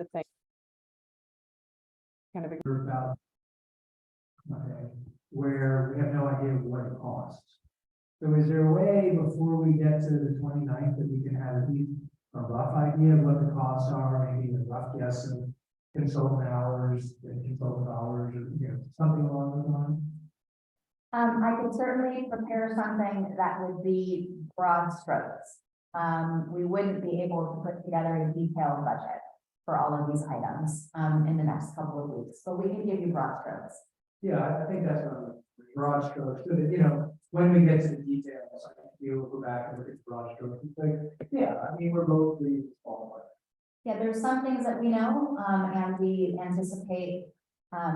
the thing. Kind of. About, okay, where we have no idea what it costs. So is there a way before we get to the 29th that we can have at least a rough idea of what the costs are, maybe a rough guess of consultant hours and consultant hours, or something along those lines? I could certainly prepare something that would be broad strokes. We wouldn't be able to put together a detailed budget for all of these items, in the next couple of weeks, but we can give you broad strokes. Yeah, I think that's on the broad strokes, so that, when we get to the details, I can feel, go back and look at the broad strokes and say, yeah, I mean, we're both really qualified. Yeah, there's some things that we know, and we anticipate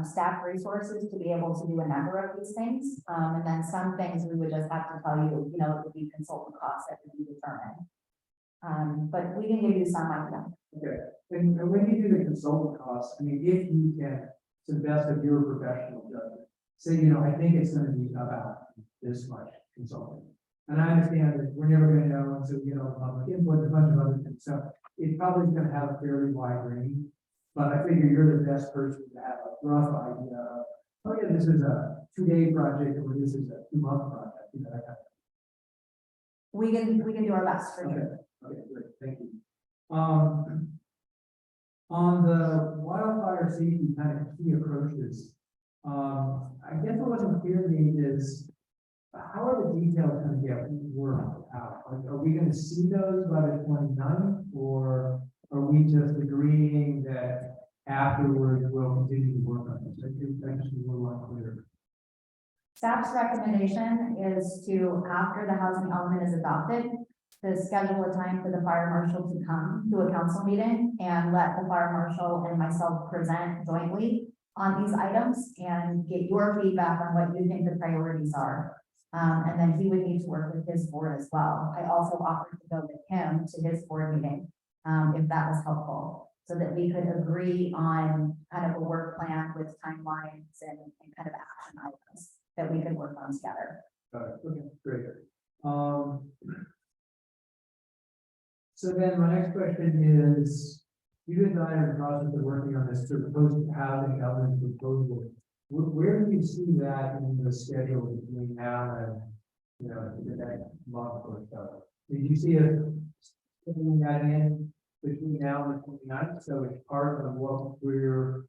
staff resources to be able to do a number of these things. And then some things we would just have to tell you, it would be consultant costs that would be determined. But we can give you some idea. Okay, and when you do the consultant costs, I mean, if you can, to the best of your professional judgment, say, I think it's gonna be about this much consulting. And I understand that we're never gonna know until we get all the public input, a bunch of other things, so it's probably gonna have a fairly wide range. But I figure you're the best person to have a rough idea of, oh yeah, this is a 2-day project, or this is a 2-month project, that kind of. We can do our best for you. Okay, great, thank you. On the wildfire safety kind of key approaches, I guess what wasn't clear to me is, how are the details going to get worked out? Like, are we going to see those by the 29th, or are we just agreeing that afterwards we'll continue to work on this? I think that's just a little unclear. Staff's recommendation is to, after the housing element is adopted, to schedule a time for the fire marshal to come to a council meeting and let the fire marshal and myself present jointly on these items and get your feedback on what you think the priorities are. And then he would need to work with his board as well. I also offered to go with him to his board meeting, if that was helpful, so that we could agree on kind of a work plan with timelines and kind of action items that we could work on together. Okay, great. So then my next question is, you and I are in the process of working on this proposed housing element proposal. Where do you see that in the schedule between now and, the next month or so? Did you see it putting that in between now and the 29th? So it's part of what we're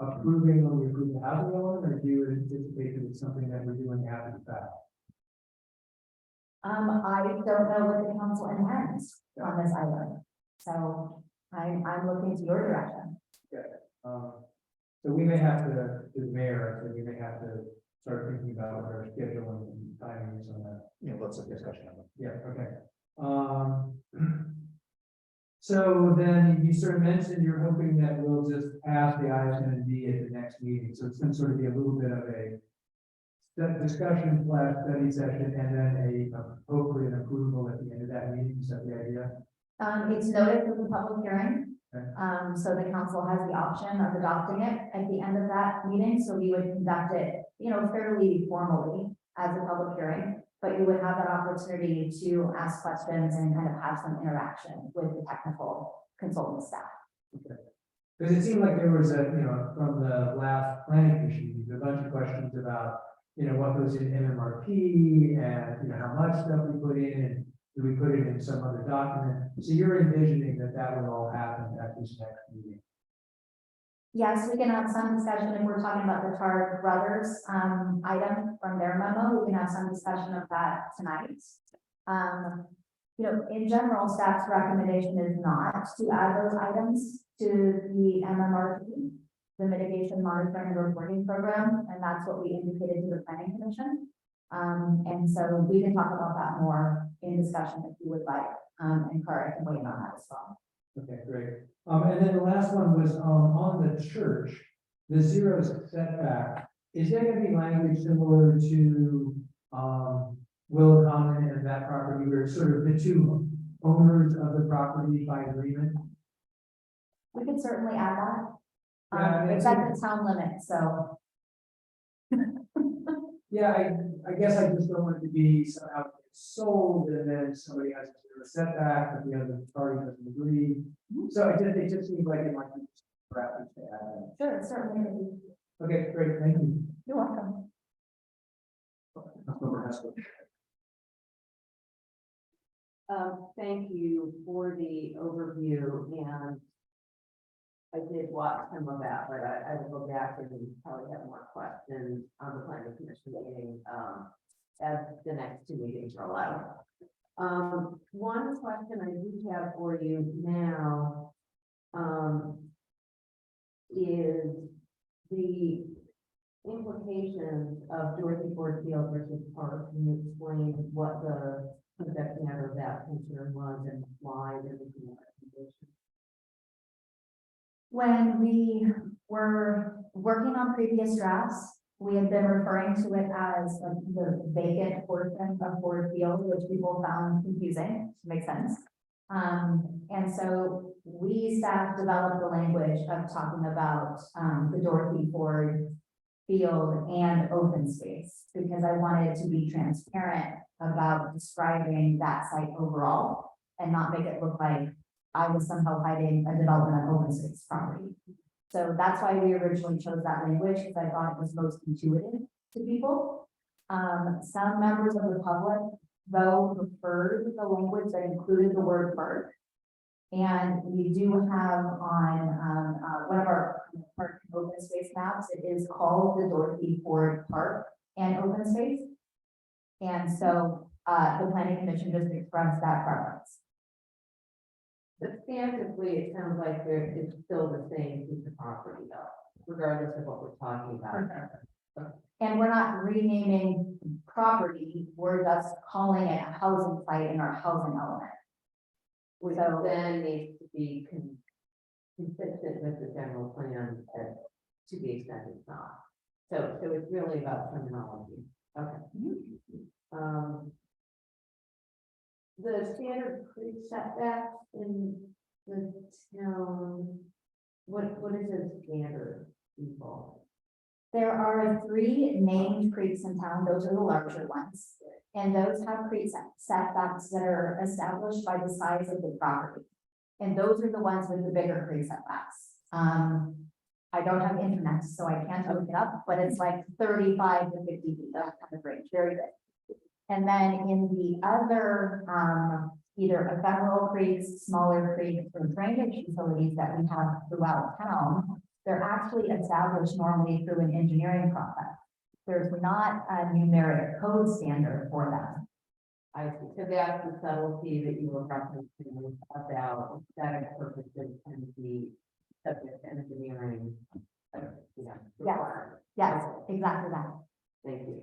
approving when we approve the housing element, or do you anticipate that it's something that we're doing after the fact? I don't know what the council intends on this item, so I'm looking to your direction. Okay. So we may have to, the mayor, so we may have to start thinking about what our schedule and timing is on that. Lots of discussion on it. Yeah, okay. So then you sort of mentioned you're hoping that we'll just pass the ISND at the next meeting. So it's going to sort of be a little bit of a discussion / study session, and then hopefully an approval at the end of that meeting. Is that the idea? It's noted for the public hearing. Okay. So the council has the option of adopting it at the end of that meeting, so we would conduct it, fairly formally as a public hearing, but you would have that opportunity to ask questions and kind of have some interaction with the technical consultant staff. Okay. Because it seemed like there was from the last planning commission, a bunch of questions about, what goes in MMRP and, how much stuff we put in, and do we put it in some other document? So you're envisioning that would all happen at this next meeting. Yes, we can have some discussion if we're talking about the Tar Brothers item from their memo. We can have some discussion of that tonight. In general, staff's recommendation is not to add those items to the MMRP, the Mitigation Monitoring and Reporting Program, and that's what we indicated to the Planning Commission. And so we can talk about that more in discussion if you would like, and Cara can weigh in on that as well. Okay, great. And then the last one was on the church, the 0 setback. Is there going to be language similar to Willow Common and that property, where it's sort of the two owners of the property by agreement? We could certainly add that. Yeah, It's at the town limit, so. Yeah, I guess I just don't want it to be somehow sold and then somebody has a setback, but the other party doesn't agree. So it just seems like it might be graphics to add Sure, certainly. in. Okay, great, thank you. You're welcome. Councilmember Haskell. Thank you for the overview, and I did watch some of that, but I will go back and probably have more questions on the planning commission meeting, as the next two meetings roll out. One question I do have for you now, is the implications of Dorothy Ford Field versus Park. Can you explain what the subject matter of that concern was and why there was a recommendation? When we were working on previous drafts, we had been referring to it as the vacant portion of Ford Field, which people found confusing, makes sense. And so we staff developed the language of talking about, the Dorothy Ford Field and open space, because I wanted to be transparent about describing that site overall and not make it look like I was somehow hiding a development on open space property. So that's why we originally chose that language, because I thought it was most intuitive to people. Some members of the public, though, preferred the language that included the word park. And we do have on one of our park and open space maps, it is called the Dorothy Ford Park and Open Space. And so the planning commission just expressed that preference. Substantively, it sounds like it's still the same piece of property though, regardless of what we're talking about. And we're not renaming property, we're just calling it a housing site in our housing element. Which So- then needs to be consistent with the general plan that to the extent it's not. So it's really about terminology. Okay. The standard creek setbacks in the town, what is the standard people? There are 3 named creeks in town, those are the larger ones. And those have creek setbacks that are established by the size of the property. And those are the ones with the bigger creek setbacks. I don't have internet, so I can't look it up, but it's like 35 to 50 feet, that kind of range, very good. And then in the other, either ephemeral creeks, smaller creeks, or drainage facilities that we have throughout town, they're actually established normally through an engineering process. There's not a numeric code standard for them. I see. So that's the subtlety that you were referencing about aesthetic purposes and the subject to engineering. Requirement. Yes, exactly that. Thank you.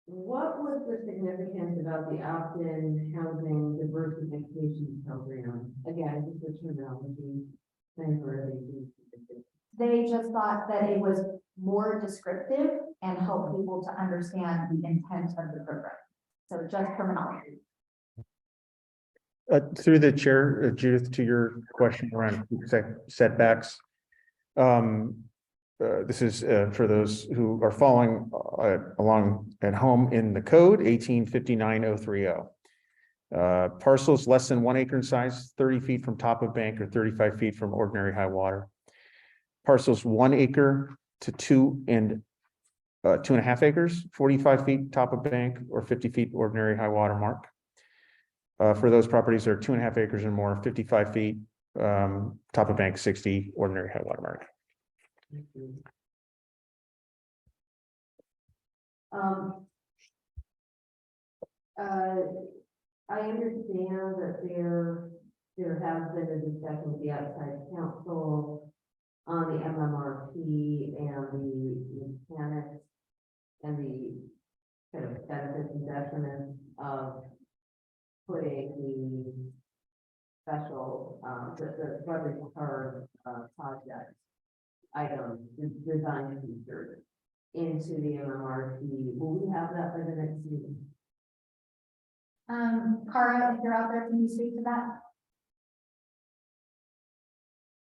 What was the significance about the opt-in housing diversification program? Again, just the terminology. They just thought that it was more descriptive and help people to understand the intent of the program. So just terminology. Through the chair, Judith, to your question around setbacks. This is for those who are following along at home in the code 1859030. Parcels less than 1 acre in size, 30 feet from top of bank or 35 feet from ordinary high water. Parcels 1 acre to 2 and 2.5 acres, 45 feet top of bank or 50 feet ordinary high water mark. For those properties that are 2.5 acres or more, 55 feet top of bank, 60 ordinary high water mark. I understand that there has been a discussion with the outside council on the MMRP and the mechanics and the kind of benefits and detriments of putting the special, the Brothers Card project items, the design features into the MMRP. Will we have that by the next meeting? Cara, if you're out there, can you speak to that?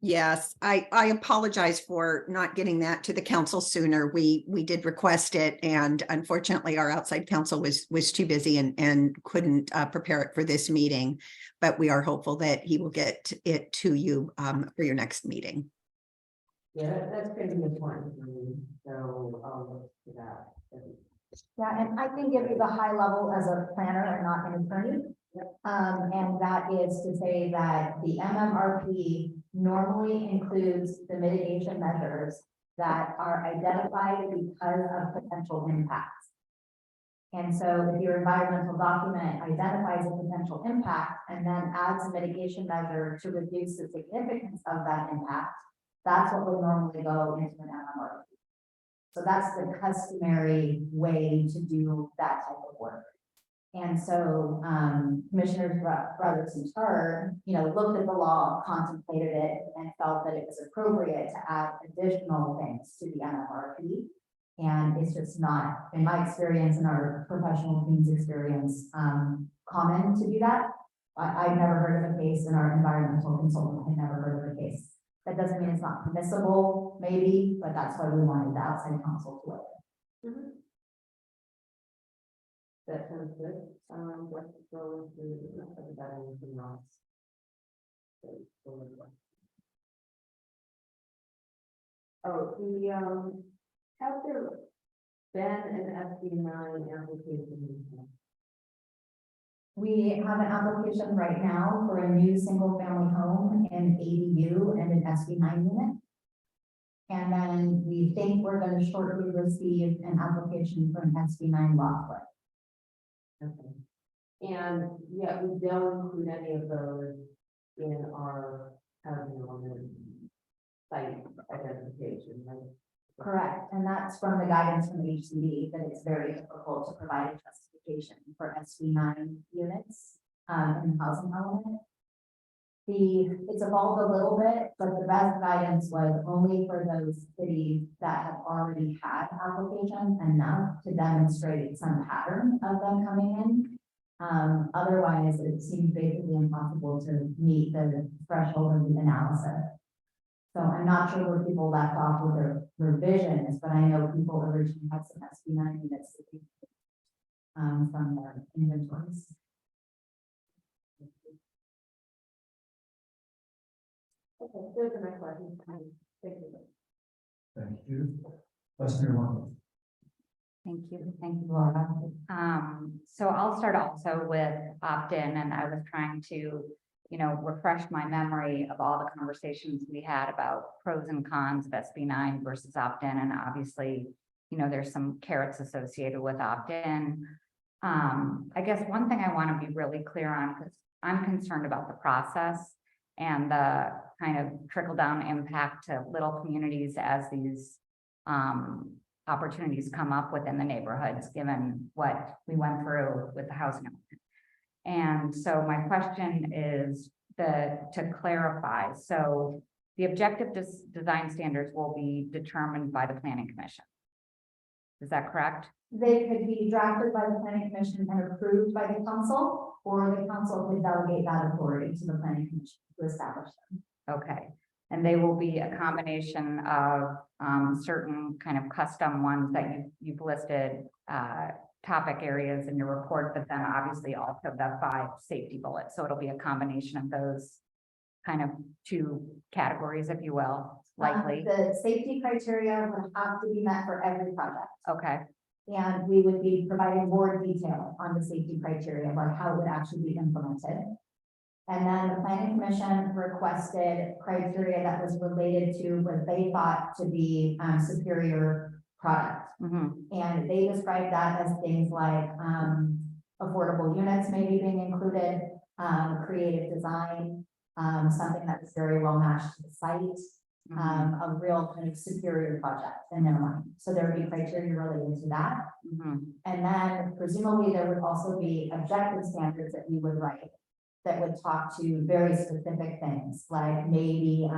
Yes, I apologize for not getting that to the council sooner. We did request it, and unfortunately our outside counsel was too busy and couldn't prepare it for this meeting. But we are hopeful that he will get it to you for your next meeting. Yeah, that's pretty important for me, so I'll look for that. Yeah, and I can give you the high level as a planner and not an attorney. And that is to say that the MMRP normally includes the mitigation measures that are identified because of potential impacts. And so if your environmental document identifies a potential impact and then adds a mitigation measure to reduce the significance of that impact, that's what would normally go into an MMRP. So that's the customary way to do that type of work. And so, Commissioners Brothers and Turner, looked at the law, contemplated it, and felt that it was appropriate to add additional things to the MMRP. And it's just not, in my experience and our professional team's experience, common to do that. I've never heard of a case, and our environmental consultant had never heard of a case. That doesn't mean it's not permissible, maybe, but that's why we wanted the outside counsel to look. That sounds good. Let's go into about anything else. Oh, have there been an SB9 application? We have an application right now for a new single-family home, an ADU, and an SB9 unit. And then we think we're going to shortly receive an application for an SB9 lot split. Okay. And yet we don't include any of those in our housing element site identification, right? Correct, and that's from the guidance from the HCD that it's very difficult to provide a justification for SB9 units in the housing element. It's evolved a little bit, but the best guidance was only for those cities that have already had applications enough to demonstrate some pattern of them coming in. Otherwise, it seems basically impossible to meet the threshold of the analysis. So I'm not sure where people left off with their revisions, but I know people originally had some SB9 units from their inventories. Okay, those are my questions. Thank you. Thank you. Vice Mayor Wong. Thank you, Laura. So I'll start also with opt-in, and I was trying to, refresh my memory of all the conversations we had about pros and cons of SB9 versus opt-in, and obviously, there's some carrots associated with opt-in. I guess one thing I want to be really clear on, because I'm concerned about the process and the kind of trickle-down impact to little communities as these opportunities come up within the neighborhoods, given what we went through with the housing. And so my question is to clarify, so the objective design standards will be determined by the Planning Commission. Is that correct? They could be drafted by the planning commission and approved by the council, or the council could delegate that authority to the planning commission to establish them. Okay, and they will be a combination of certain kind of custom ones that you've listed, topic areas in your report, but then obviously also the 5 safety bullets. So it'll be a combination of those kind of 2 categories, if you will, likely. The safety criteria would have to be met for every project. Okay, And we would be providing more detail on the safety criteria, about how it would actually be implemented. And then the planning commission requested criteria that was related to what they thought to be superior product. And they described that as things like affordable units maybe being included, creative design, something that was very well matched to the site, a real kind of superior project in their mind. So there would be criteria related to that. And then presumably there would also be objective standards that we would write that would talk to very specific things, like maybe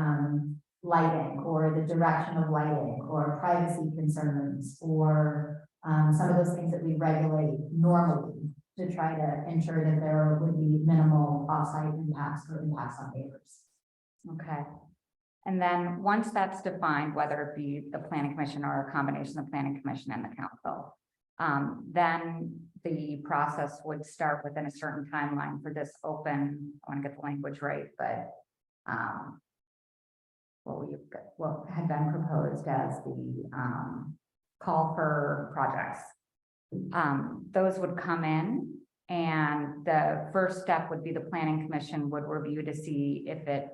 lighting, or the direction of lighting, or privacy concerns, or some of those things that we regulate normally to try to ensure that there would be minimal offsite impacts or impacts on neighbors. okay. And then once that's defined, whether it be the planning commission or a combination of planning commission and the council, then the process would start within a certain timeline for this open, I want to get the language right, but what had been proposed as the call for projects. Those would come in, and the first step would be the planning commission would review to see if it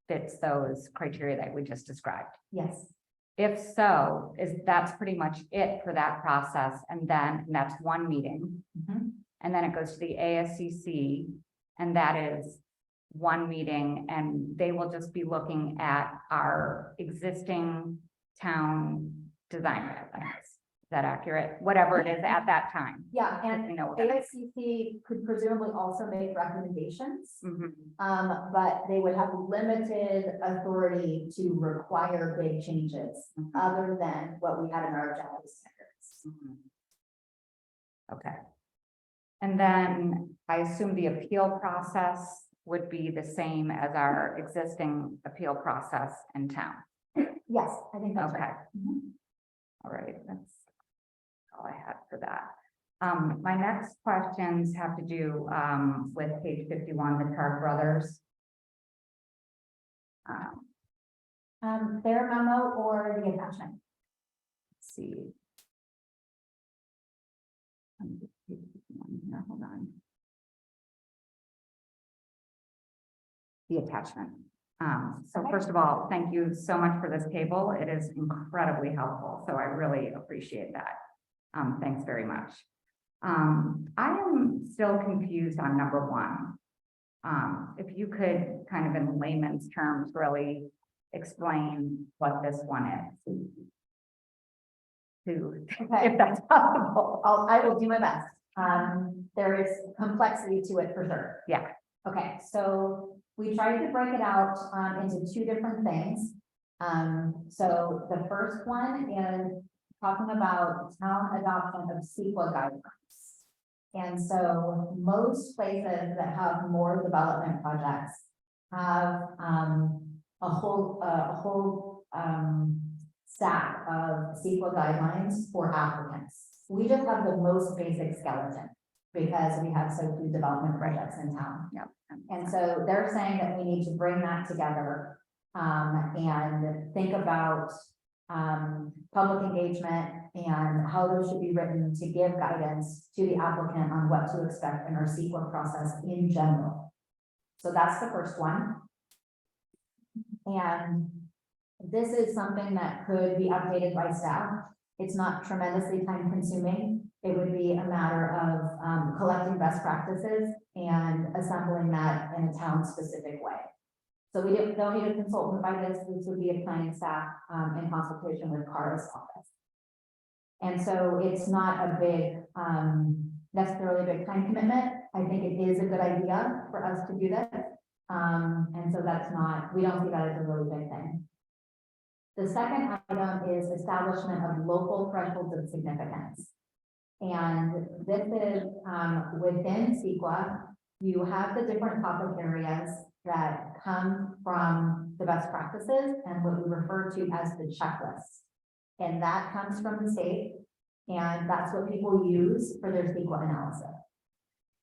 fits those criteria that we just described. Yes, If so, that's pretty much it for that process, and that's one meeting. Mhm. And then it goes to the ASCC, and that is one meeting, and they will just be looking at our existing town design guidelines. Is that accurate? Whatever it is at that time. yeah, We and know what that is. AICC could presumably also make recommendations. Mhm. But they would have limited authority to require big changes Mhm. other than what we had in our general standards. Mhm. Okay. And then I assume the appeal process would be the same as our existing appeal process in town. Yes, I think that's Okay. right. Mhm. All right, that's all I had for that. My next questions have to do with page 51, the Card Brothers. Their memo or the attachment? Let's see. Hold on. The attachment. So Okay. first of all, thank you so much for this table. It is incredibly helpful, so I really appreciate that. Thanks very much. I am still confused on number one. If you could kind of in layman's terms really explain what this one is. Okay. If that's possible. I will do my best. There is complexity to it for sure. Yeah. Okay, so we tried to break it out, into two different things. So the first one is talking about town adoption of CEQA guidelines. And so most places that have more development projects have, a whole stack of CEQA guidelines for applicants. We just have the most basic skeleton because we have so few development projects in town. Yep. And so they're saying that we need to bring that together, and think about, public engagement and how those should be written to give guidance to the applicant on what to expect in our CEQA process in general. So that's the first one. And this is something that could be updated by staff. It's not tremendously time consuming. It would be a matter of collecting best practices and assembling that in a town specific way. So we don't need a consultant by this. This would be a planning staff in consultation with Cara's office. And so it's not a big, necessarily big time commitment. I think it is a good idea for us to do this. And so we don't see that as a really big thing. The second item is establishment of local thresholds of significance. And this is within CEQA, you have the different topic areas that come from the best practices and what we refer to as the checklist. And that comes from the state, and that's what people use for their CEQA analysis.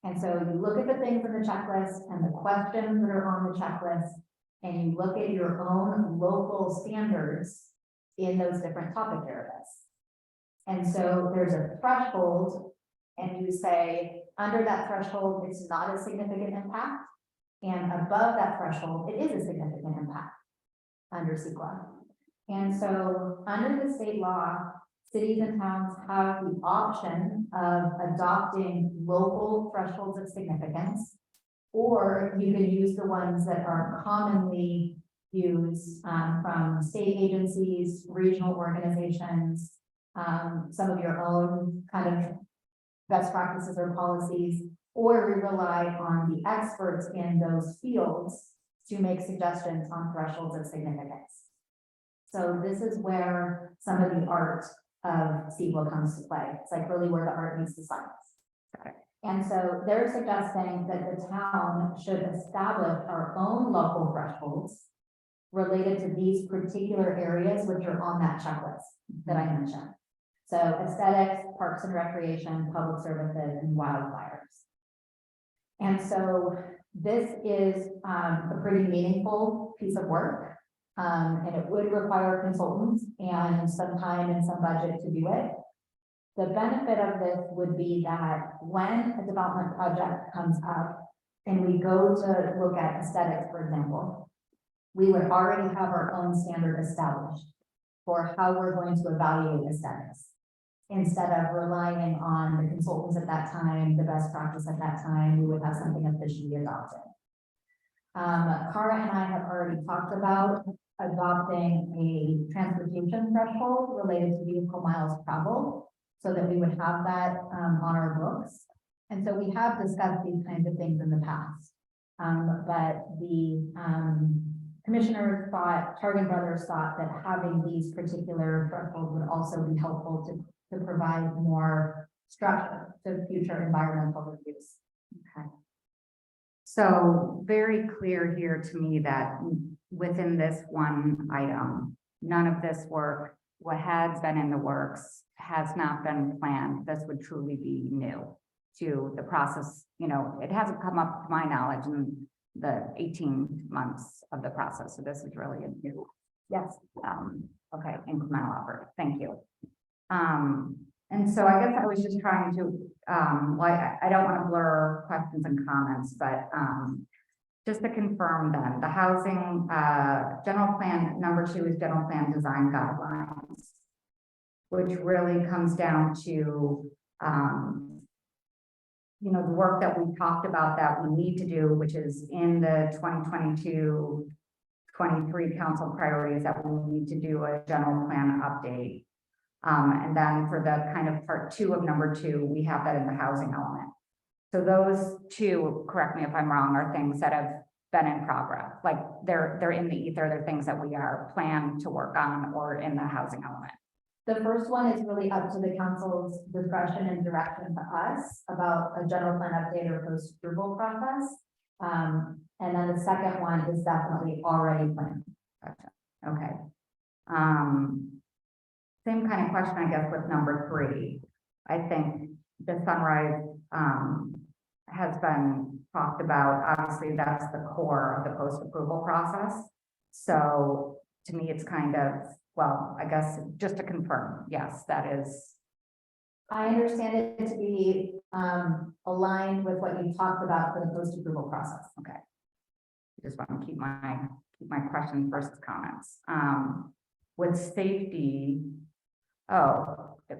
And so you look at the things in the checklist and the questions that are on the checklist, and you look at your own local standards in those different topic areas. And so there's a threshold, and you say, under that threshold, it's not a significant impact. And above that threshold, it is a significant impact under CEQA. And so under the state law, cities and towns have the option of adopting local thresholds of significance, or you can use the ones that are commonly used from state agencies, regional organizations, some of your own kind of best practices or policies, or we rely on the experts in those fields to make suggestions on thresholds of significance. So this is where some of the art of CEQA comes to play. It's like really where the art meets the science. And so they're suggesting that the town should establish our own local thresholds related to these particular areas which are on that checklist that I mentioned. So aesthetics, parks and recreation, public services, and wildfires. And so this is a pretty meaningful piece of work. And it would require consultants and some time and some budget to do it. The benefit of this would be that when a development project comes up and we go to look at aesthetics, for example, we would already have our own standard established for how we're going to evaluate aesthetics, instead of relying on the consultants at that time, the best practice at that time, we would have something officially adopted. Cara and I have already talked about adopting a transportation threshold related to vehicle miles traveled, so that we would have that on our books. And so we have discussed these kinds of things in the past. But the commissioners thought, Targan Brothers thought that having these particular thresholds would also be helpful to provide more structure to future environmental reviews. Okay. So very clear here to me that within this one item, none of this work, what has been in the works, has not been planned. This would truly be new to the process. You know, it hasn't come up to my knowledge in the 18 months of the process. So this is really a new, Yes. okay, incremental effort. Thank you. And so I guess I was just trying to, I don't want to blur questions and comments, but just to confirm then, the housing, general plan, number 2 is general plan design guidelines, which really comes down to, you know, the work that we talked about that we need to do, which is in the 2022-23 council priorities that we need to do a general plan update. And then for the kind of part 2 of number 2, we have that in the housing element. So those two, correct me if I'm wrong, are things that have been in progress. Like they're in the ether, they're things that we are planned to work on or in the housing element. The first one is really up to the council's discretion and direction to us about a general plan update or post-approval process. And then the second one is definitely already planned. Gotcha. Okay. Same kind of question, I guess, with number 3. I think the sunrise has been talked about. Obviously, that's the core of the post-approval process. So to me, it's kind of, well, I guess just to confirm, yes, that is. I understand it to be aligned with what you talked about for the post-approval process. Okay. I just want to keep my questions versus comments. With safety,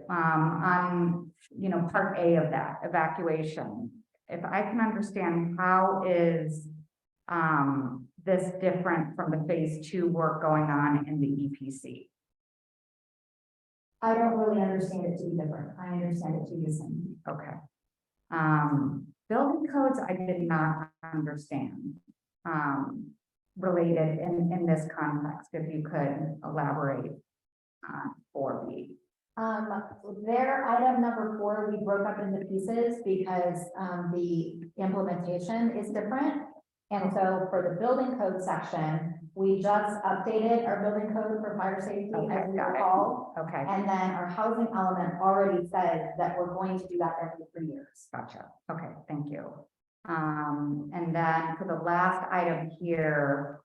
on, you know, part A of that, evacuation, if I can understand, how is this different from the phase 2 work going on in the EPC? I don't really understand it to be different. I understand it to be the same. Okay. Building codes, I did not understand, related in this context, if you could elaborate on 4B. Their item number 4, we broke up into pieces because the implementation is different. And so for the building code section, we just updated our building code for fire safety, Okay, as we got it. recall. Okay, And then our housing element already says that we're going to do that every 3 years. gotcha. Okay, thank you. And then for the last item here,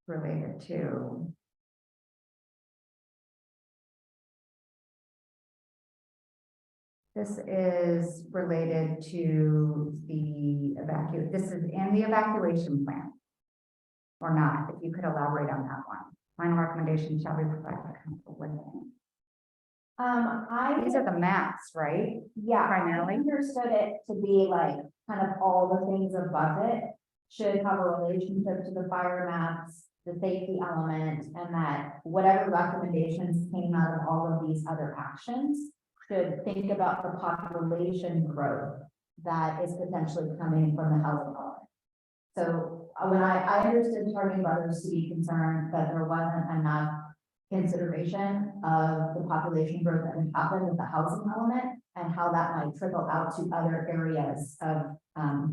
related to this is related to the this is in the evacuation plan or not, if you could elaborate on that one. Final recommendation shall be provided by council with. These are the maps, right? Yeah, Primarily? I understood it to be like kind of all the things above it should have a relationship to the fire maps, the safety element, and that whatever recommendations came out of all of these other actions should think about the population growth that is potentially coming from the housing element. So when I understood Targan Brothers to be concerned that there wasn't enough consideration of the population growth that would happen with the housing element and how that might trickle out to other areas of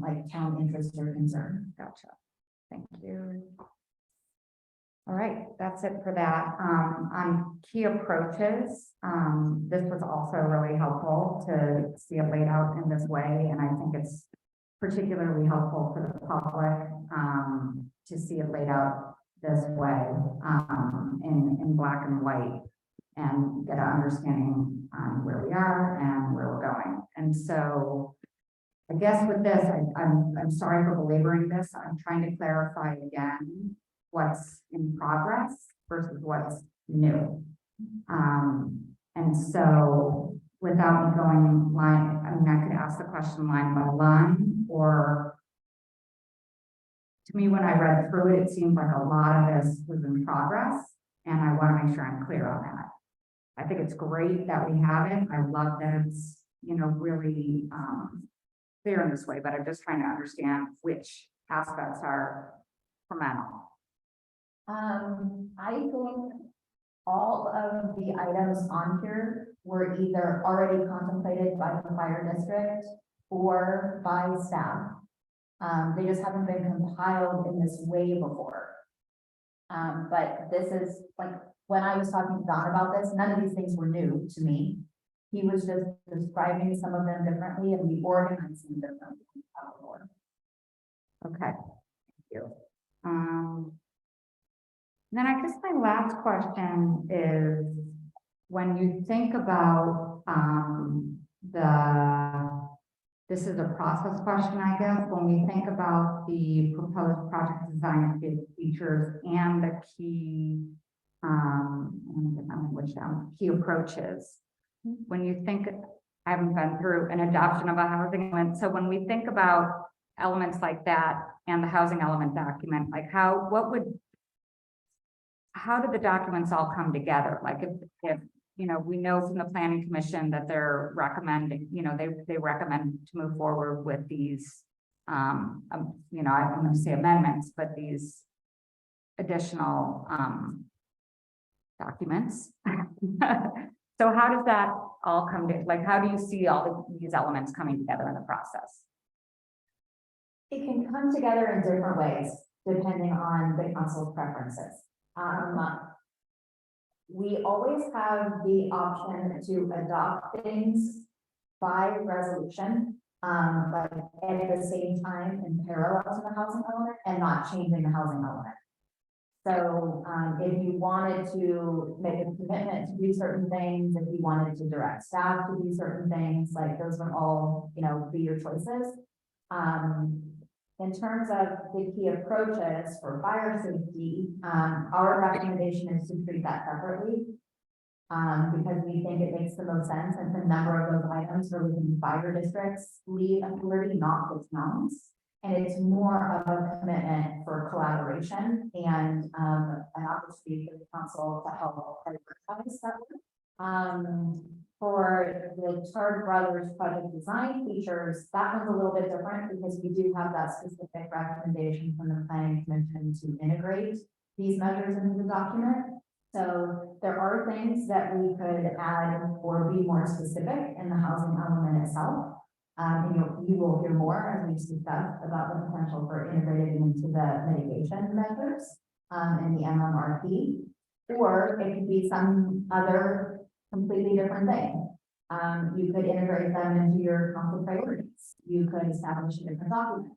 like town interest or concern. Gotcha. Thank you. All right, that's it for that. On key approaches, this was also really helpful to see it laid out in this way, and I think it's particularly helpful for the public, to see it laid out this way, in black and white, and get an understanding on where we are and where we're going. And so I guess with this, I'm sorry for belaboring this. I'm trying to clarify again what's in progress versus what's new. And so without me going line, I mean, I could ask the question line by line, or to me, when I read through it, it seemed like a lot of this was in progress, and I want to make sure I'm clear on that. I think it's great that we have it. I love that it's, really clear in this way, but I'm just trying to understand which aspects are incremental. I think all of the items on here were either already contemplated by the fire district or by staff. They just haven't been compiled in this way before. But this is like, when I was talking to Don about this, none of these things were new to me. He was just describing some of them differently, and we organized them differently. Okay, thank you. Then I guess my last question is, when you think about this is a process question, I guess, when we think about the proposed project design features and the key, key approaches. When you think, I haven't been through an adoption of a housing element, so when we think about elements like that and the housing element document, like how did the documents all come together? Like if we know from the planning commission that they're recommending, they recommend to move forward with these, I'm going to say amendments, but these additional documents. So how does that all come to, like, how do you see all these elements coming together in the process? It can come together in different ways, depending on the council's preferences. We always have the option to adopt things by resolution, but at the same time in parallel to the housing element and not changing the housing element. So if you wanted to make a commitment to do certain things, if you wanted to direct staff to do certain things, like those would all, be your choices. In terms of the key approaches for fire safety, our recommendation is to treat that separately. Because we think it makes the most sense, and the number of those items are within fire districts lead authority, not the towns. And it's more of a commitment for collaboration and an opportunity for the council to help prioritize that work. For the Chard Brothers project design features, that one's a little bit different because we do have that specific recommendation from the planning commission to integrate these measures into the document. So there are things that we could add or be more specific in the housing element itself. You will hear more as we discuss about the potential for integrating into the mitigation measures in the MMRP, or it could be some other completely different thing. You could integrate them into your council priorities. You could establish a different document.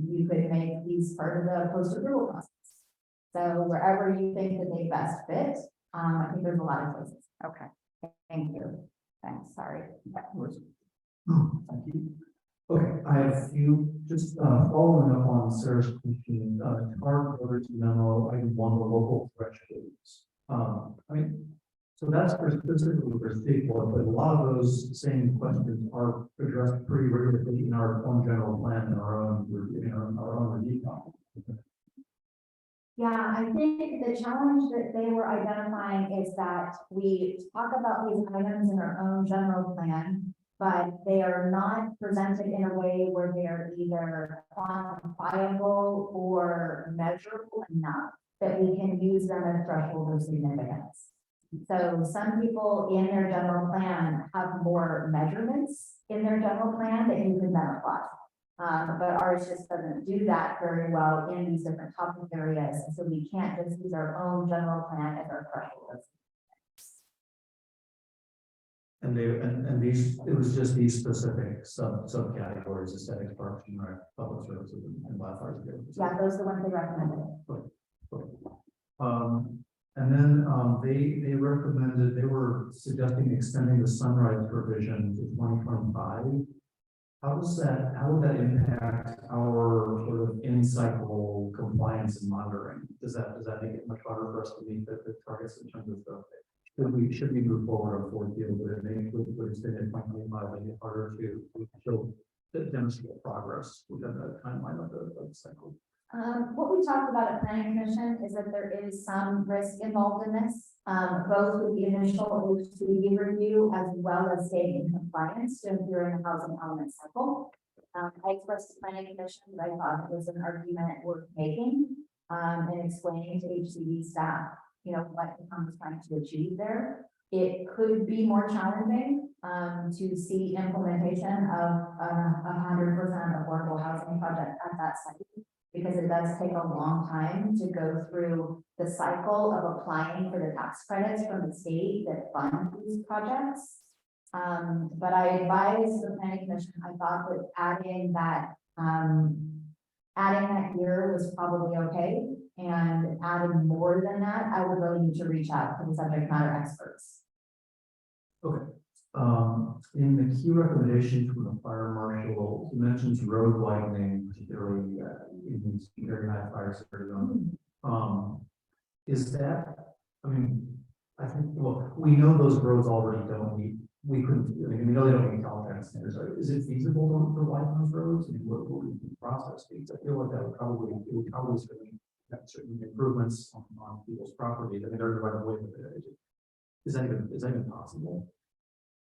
You could make these part of the post-approval process. So wherever you think that they best fit, I think there's a lot of choices. Okay, thank you. Thanks, sorry. Thank you. Okay, I have a few, just following up on Sarah's question, Chard Brothers memo, item 1, the local thresholds. So that's for specifically for statewide, but a lot of those same questions are addressed pretty regularly in our own general plan and our own review. Yeah, I think the challenge that they were identifying is that we talk about these items in our own general plan, but they are not presented in a way where they are either quantifiable or measurable enough that we can use them as threshold of significance. So some people in their general plan have more measurements in their general plan that you can then apply. But ours just doesn't do that very well in these different topic areas, so we can't just use our own general plan as our threshold. And these, it was just these specific subcategories, aesthetic, parks, and rec, public services, and wildfire. Yeah, those are the ones they recommended. And then, they recommended, they were suggesting extending the sunrise provision to 2025. How would that impact our sort of in-cycle compliance and monitoring? Does that make it much harder for us to meet the targets in terms of the, should we move forward on Ford Field, but it would extend it 2025, make it harder to show demonstrate progress within the timeline of the cycle? What we talked about at planning commission is that there is some risk involved in this, both with the initial HCD review as well as staying in compliance during the housing element cycle. I expressed to planning commission that I thought it was an argument worth making, and explaining to HCD staff, what the town is trying to achieve there. It could be more challenging, to see implementation of 100% affordable housing project at that site, because it does take a long time to go through the cycle of applying for the tax credits from the state that fund these projects. But I advised the planning commission, I thought that adding that year was probably okay, and adding more than that, I would really need to reach out to the subject matter experts. Okay. In the key recommendations from the fire marshal, he mentions road widening, particularly in these very high fire severity zones. Is that, I mean, I think, well, we know those roads already don't meet, we know they don't meet Caltrans standards. Is it feasible to widen those roads? I mean, what would the process be? I feel like that would probably have certain improvements on people's property. I mean, they're right away with it. Is that even possible?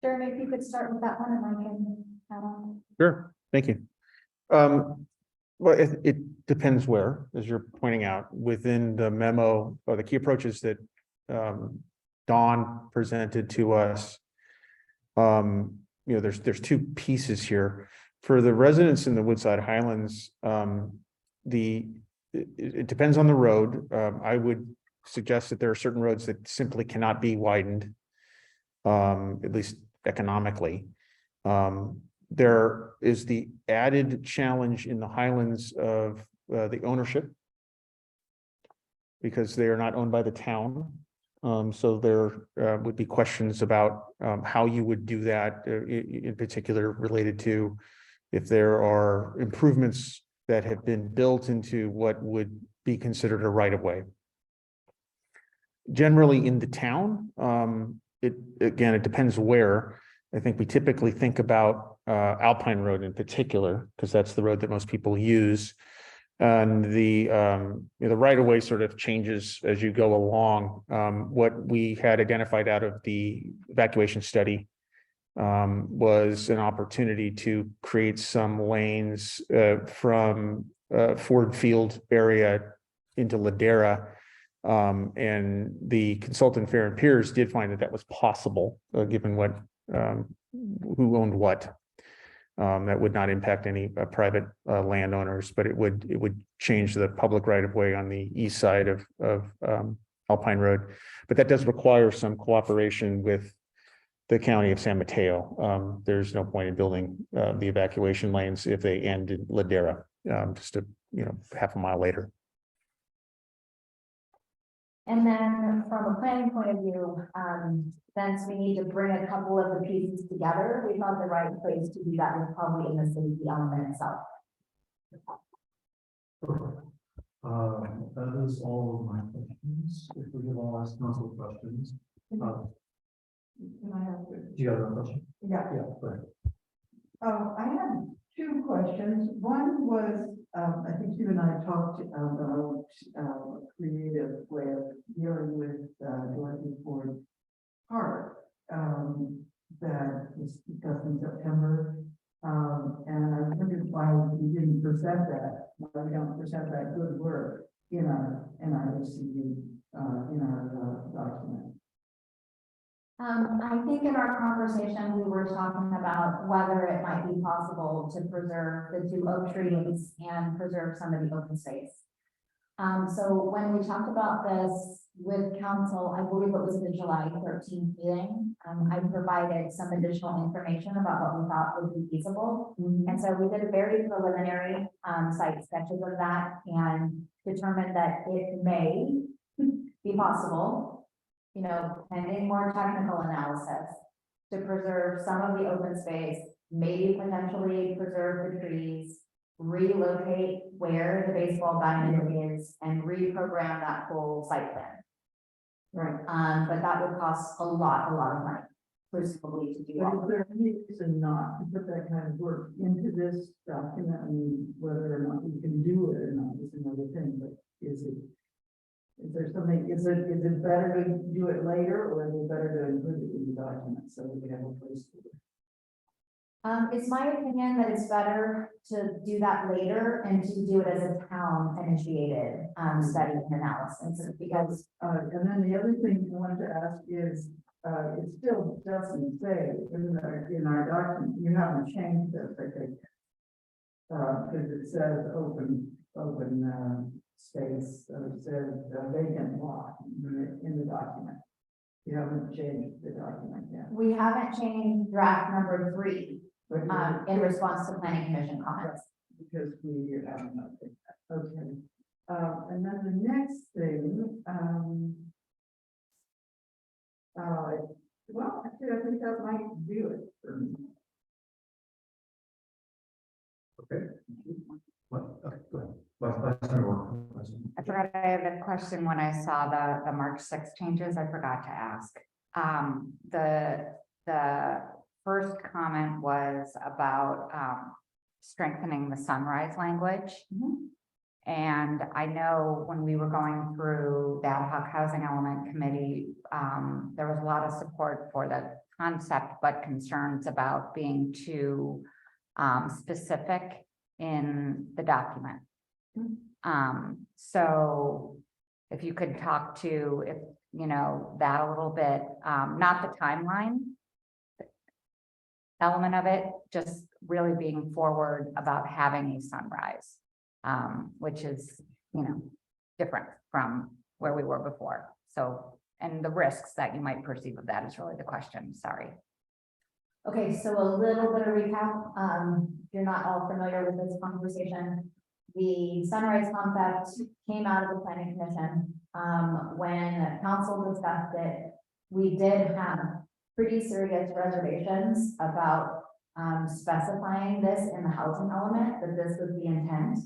Jeremy, if you could start with that one, and I can add on. Sure, thank you. Well, it depends where, as you're pointing out, within the memo or the key approaches that Dawn presented to us. There's two pieces here. For the residents in the Woodside Highlands, it depends on the road. I would suggest that there are certain roads that simply cannot be widened, at least economically. There is the added challenge in the Highlands of the ownership, because they are not owned by the town. So there would be questions about how you would do that, in particular related to if there are improvements that have been built into what would be considered a right of way. Generally in the town, it depends where. I think we typically think about Alpine Road in particular, because that's the road that most people use. And the right of way sort of changes as you go along. What we had identified out of the evacuation study was an opportunity to create some lanes from Ford Field area into Ladera. And the consultant Fair and Peers did find that was possible, given what who owned what. That would not impact any private landowners, but it would change the public right of way on the east side of Alpine Road. But that does require some cooperation with the county of San Mateo. There's no point in building the evacuation lanes if they end in Ladera, just half a mile later. And then from a planning point of view, since we need to bring a couple of the pieces together, we thought the right place to do that was probably in the safety element itself. That is all of my questions. If we could all ask council questions. Can I have it? Do you have a question? Yeah, Yeah, go ahead. I have two questions. One was, I think you and I talked about a creative way of dealing with Dorothy Ford Park that was discussed in September. And I wondered why we didn't present that, why we don't present that good work in our OCD, in our document. I think in our conversation, we were talking about whether it might be possible to preserve the 2 oak trees and preserve some of the open space. So when we talked about this with council, I believe it was the July 13th meeting, I provided some additional information about what we thought would be feasible. And so we did a very preliminary, site sketches of that and determined that it may be possible, you know, pending more technical analysis, to preserve some of the open space, maybe potentially preserve the trees, relocate where the baseball diamond is, and reprogram that whole site plan. Right. But that would cost a lot of money, presumably, to do But all is of there any reason not to put that kind of work into this document? I mean, whether or not we can do it or not is another thing, but is there something, is it better to do it later, or is it better to include it in the document so that we have a place to it? It's my opinion that it's better to do that later and to do it as a town initiated, study and analysis, because And then the other thing I wanted to ask is, it still doesn't say in our document, you haven't changed this, I think. Because it says open space, or it says vacant lot in the document. You haven't changed the document yet. we haven't changed draft number 3, But in response to planning commission comments. because we haven't updated that, okay. And then the next thing, well, actually, I think that might do it for me. Okay. What, okay, go ahead. Last time. I forgot I had a question when I saw the March 6th changes. I forgot to ask. The first comment was about strengthening the sunrise language. And I know when we were going through the ad hoc housing element committee, there was a lot of support for the concept, but concerns about being too specific in the document. So if you could talk to, if you know, that a little bit, not the timeline element of it, just really being forward about having a sunrise, which is, you know, different from where we were before. So, and the risks that you might perceive of that is really the question. Sorry. Okay, so a little bit of recap. If you're not all familiar with this conversation, the sunrise concept came out of the planning commission. When council discussed it, we did have pretty serious reservations about specifying this in the housing element, that this was the intent,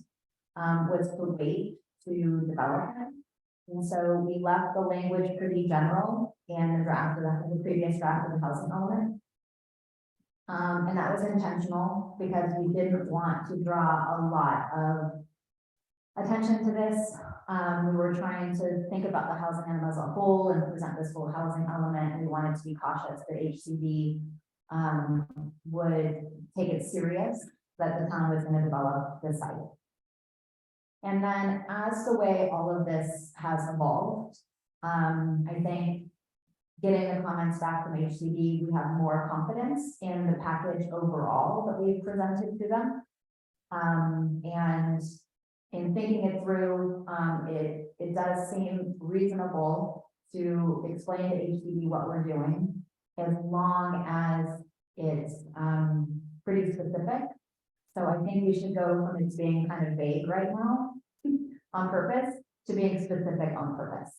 was to wait to develop it. And so we left the language pretty general in the draft of the previous draft of the housing element. And that was intentional because we didn't want to draw a lot of attention to this. We were trying to think about the housing element as a whole and present this whole housing element. We wanted to be cautious that HCD would take it serious that the town was going to develop this site. And then as the way all of this has evolved, I think getting the comments back from HCD, we have more confidence in the package overall that we've presented to them. And in thinking it through, it does seem reasonable to explain to HCD what we're doing, as long as it's pretty specific. So I think we should go from it being kind of vague right now on purpose to being specific on purpose.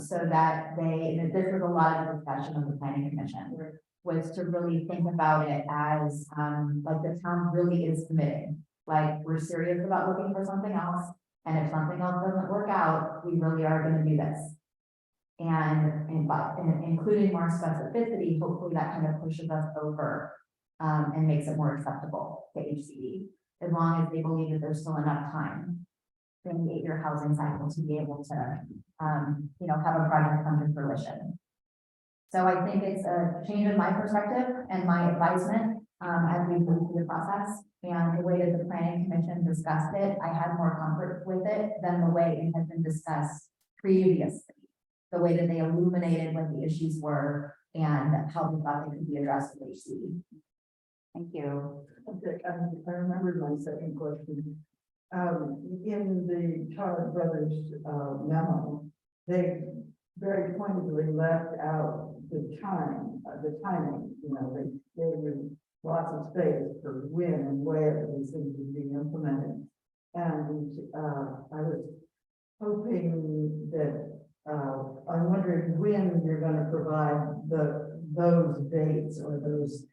So that this was a lot of discussion of the planning commission, was to really think about it as like the town really is committed. Like we're serious about looking for something else. And if something else doesn't work out, we really are going to do this. And including more specificity, hopefully that kind of pushes us over and makes it more acceptable to HCD, as long as they believe that there's still enough time in the 8-year housing cycle to be able to, you know, have a project come to fruition. So I think it's a change in my perspective and my advisement as we move through the process. And the way that the planning commission discussed it, I had more comfort with it than the way it had been discussed previously. the way that they illuminated what the issues were and how they thought they could be addressed with HCD. Thank you. Okay, I remembered my second question. In the Charlotte Brothers, memo, they very pointedly left out the timing, you know, they gave you lots of space for when and where these things would be implemented. And, I was hoping that, I'm wondering when you're gonna provide those dates or those,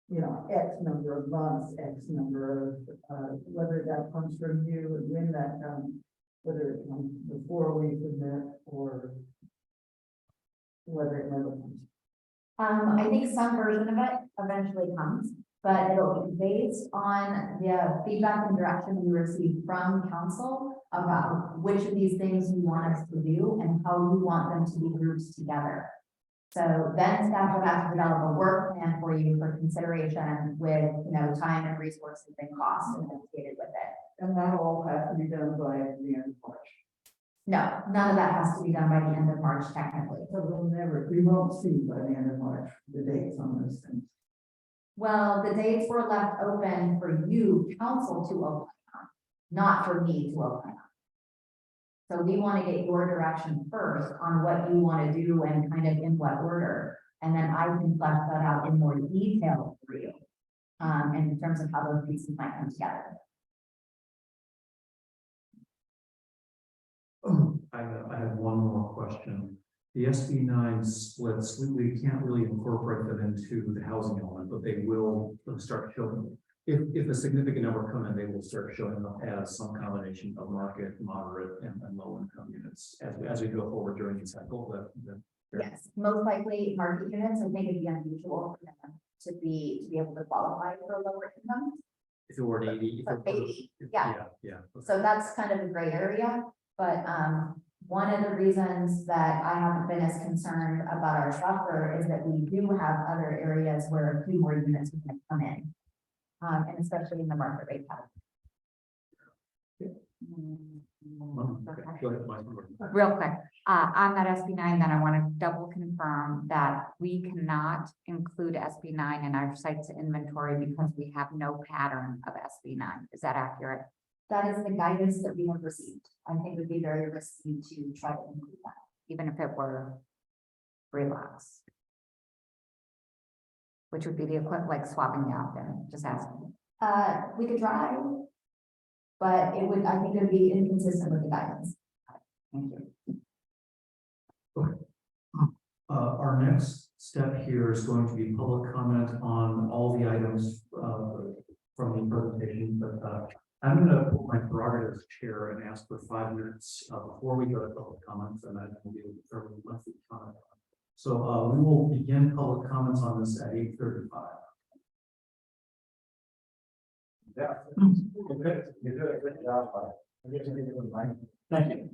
you know, X number of months, X number of, whether that comes from you and when that comes, whether it comes before we submit or whether it never comes. I think some version of it eventually comes, but it'll be based on the feedback and direction we receive from council about which of these things you want us to do and how you want them to be grouped together. So then staff would have to develop a work plan for you for consideration with, you know, time and resources and costs associated with it. And that all has to be done by the end of March. No, none of that has to be done by the end of March technically. So we won't see by the end of March, the dates on those things. Well, the dates were left open for you, council, to apply on, not for me to apply on. So we want to get your direction first on what you want to do and kind of in what order. And then I can flesh that out in more detail for you. In terms of how those pieces might come together. I have one more question. The SB 9 splits, we can't really incorporate them into the housing element, but they will start showing. If a significant number come in, they will start showing up as some combination of market, moderate, and low income units as we go forward during the cycle. Yes, most likely market units, I think it'd be unusual for them to be able to qualify for lower income. If it were an 80, But maybe, yeah. yeah. So that's kind of a gray area, but one of the reasons that I haven't been as concerned about our structure is that we do have other areas where a few more units can come in. And especially in the market rate category. Okay, go ahead, Mike. Real quick, on that SB 9, then I want to double confirm that we cannot include SB 9 in our sites inventory because we have no pattern of SB 9. Is that accurate? That is the guidance that we have received. I think it would be very risky to try to include that. Even if it were 3 lots? Which would be the equivalent, like swapping the opt-in, just asking. We could try, but it would, I think it would be inconsistent with the guidance. Thank you. Our next step here is going to be public comment on all the items from the presentation, but I'm going to put my prerogative as chair and ask for 5 minutes before we go to public comments, and then we'll be able to fairly lengthy comment. So we will begin public comments on this at 8:35. Yeah. Okay. You did a good job. Thank you.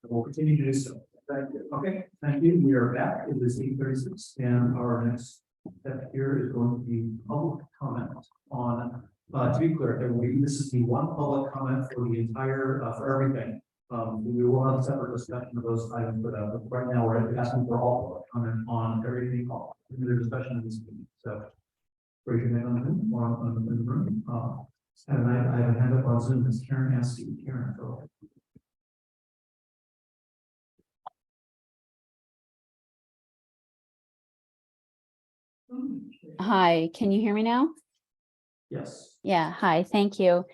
We'll continue to do so. Thank you. Okay, thank you. We are back. It is 8:36, and our next step here is going to be public comment on. To be clear, this is the one public comment for the entire for everything. We will have a separate discussion of those items, but right now we're asking for all public comment on everything. All the discussion in this meeting. So raise your hand on Zoom or on the room. And I have a hand up on Zoom. It's Karen Askew. Karen, go ahead. Hi, can you hear me now? Yes. Yeah, hi, thank you.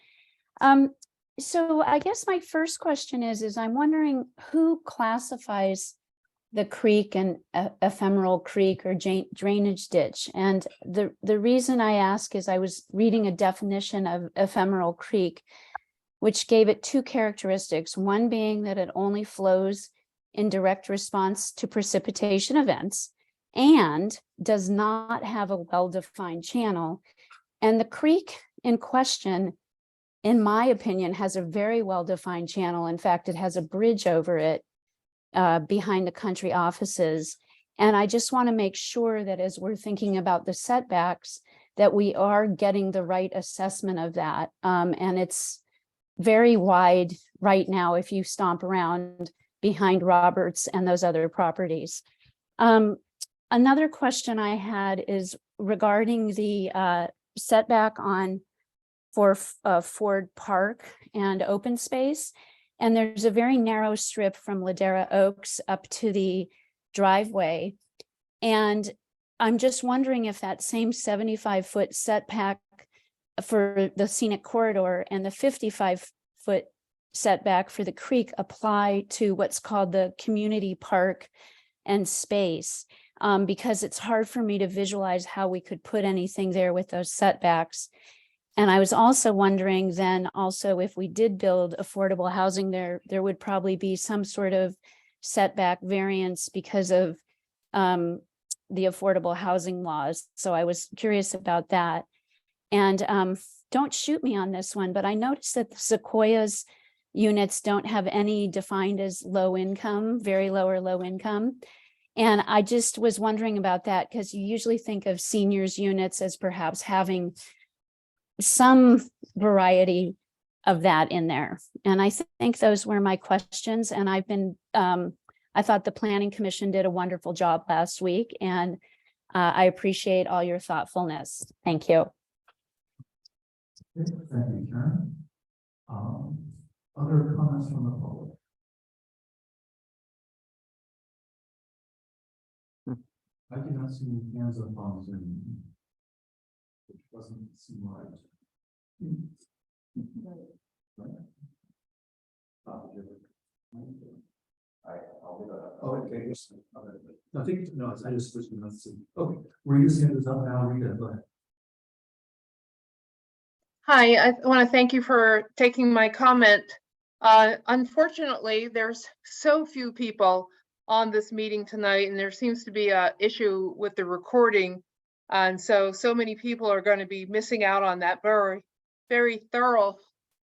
So I guess my first question is I'm wondering who classifies the creek and ephemeral creek or drainage ditch? And the reason I ask is I was reading a definition of ephemeral creek, which gave it 2 characteristics, one being that it only flows in direct response to precipitation events and does not have a well-defined channel. And the creek in question, in my opinion, has a very well-defined channel. In fact, it has a bridge over it behind the country offices. And I just want to make sure that as we're thinking about the setbacks, that we are getting the right assessment of that. And it's very wide right now if you stomp around behind Roberts and those other properties. Another question I had is regarding the setback on for Ford Park and open space. And there's a very narrow strip from Ladera Oaks up to the driveway. And I'm just wondering if that same 75-foot setback for the scenic corridor and the 55-foot setback for the creek apply to what's called the community park and space, because it's hard for me to visualize how we could put anything there with those setbacks. And I was also wondering then also if we did build affordable housing there, there would probably be some sort of setback variance because of the affordable housing laws. So I was curious about that. And don't shoot me on this one, but I noticed that the Sequoia's units don't have any defined as low income, very low or low income. And I just was wondering about that because you usually think of seniors units as perhaps having some variety of that in there. And I think those were my questions. And I've been, I thought the Planning Commission did a wonderful job last week, and I appreciate all your thoughtfulness. Thank you. Okay, thank you, Karen. Other comments from the public? I do not see any hands up on Zoom. Which doesn't seem right. Oh, okay, yes. I think, no, I just switched to see. Okay, were you saying this up now? Rita, go ahead. Hi, I want to thank you for taking my comment. Unfortunately, there's so few people on this meeting tonight, and there seems to be an issue with the recording. And so many people are going to be missing out on that very, very thorough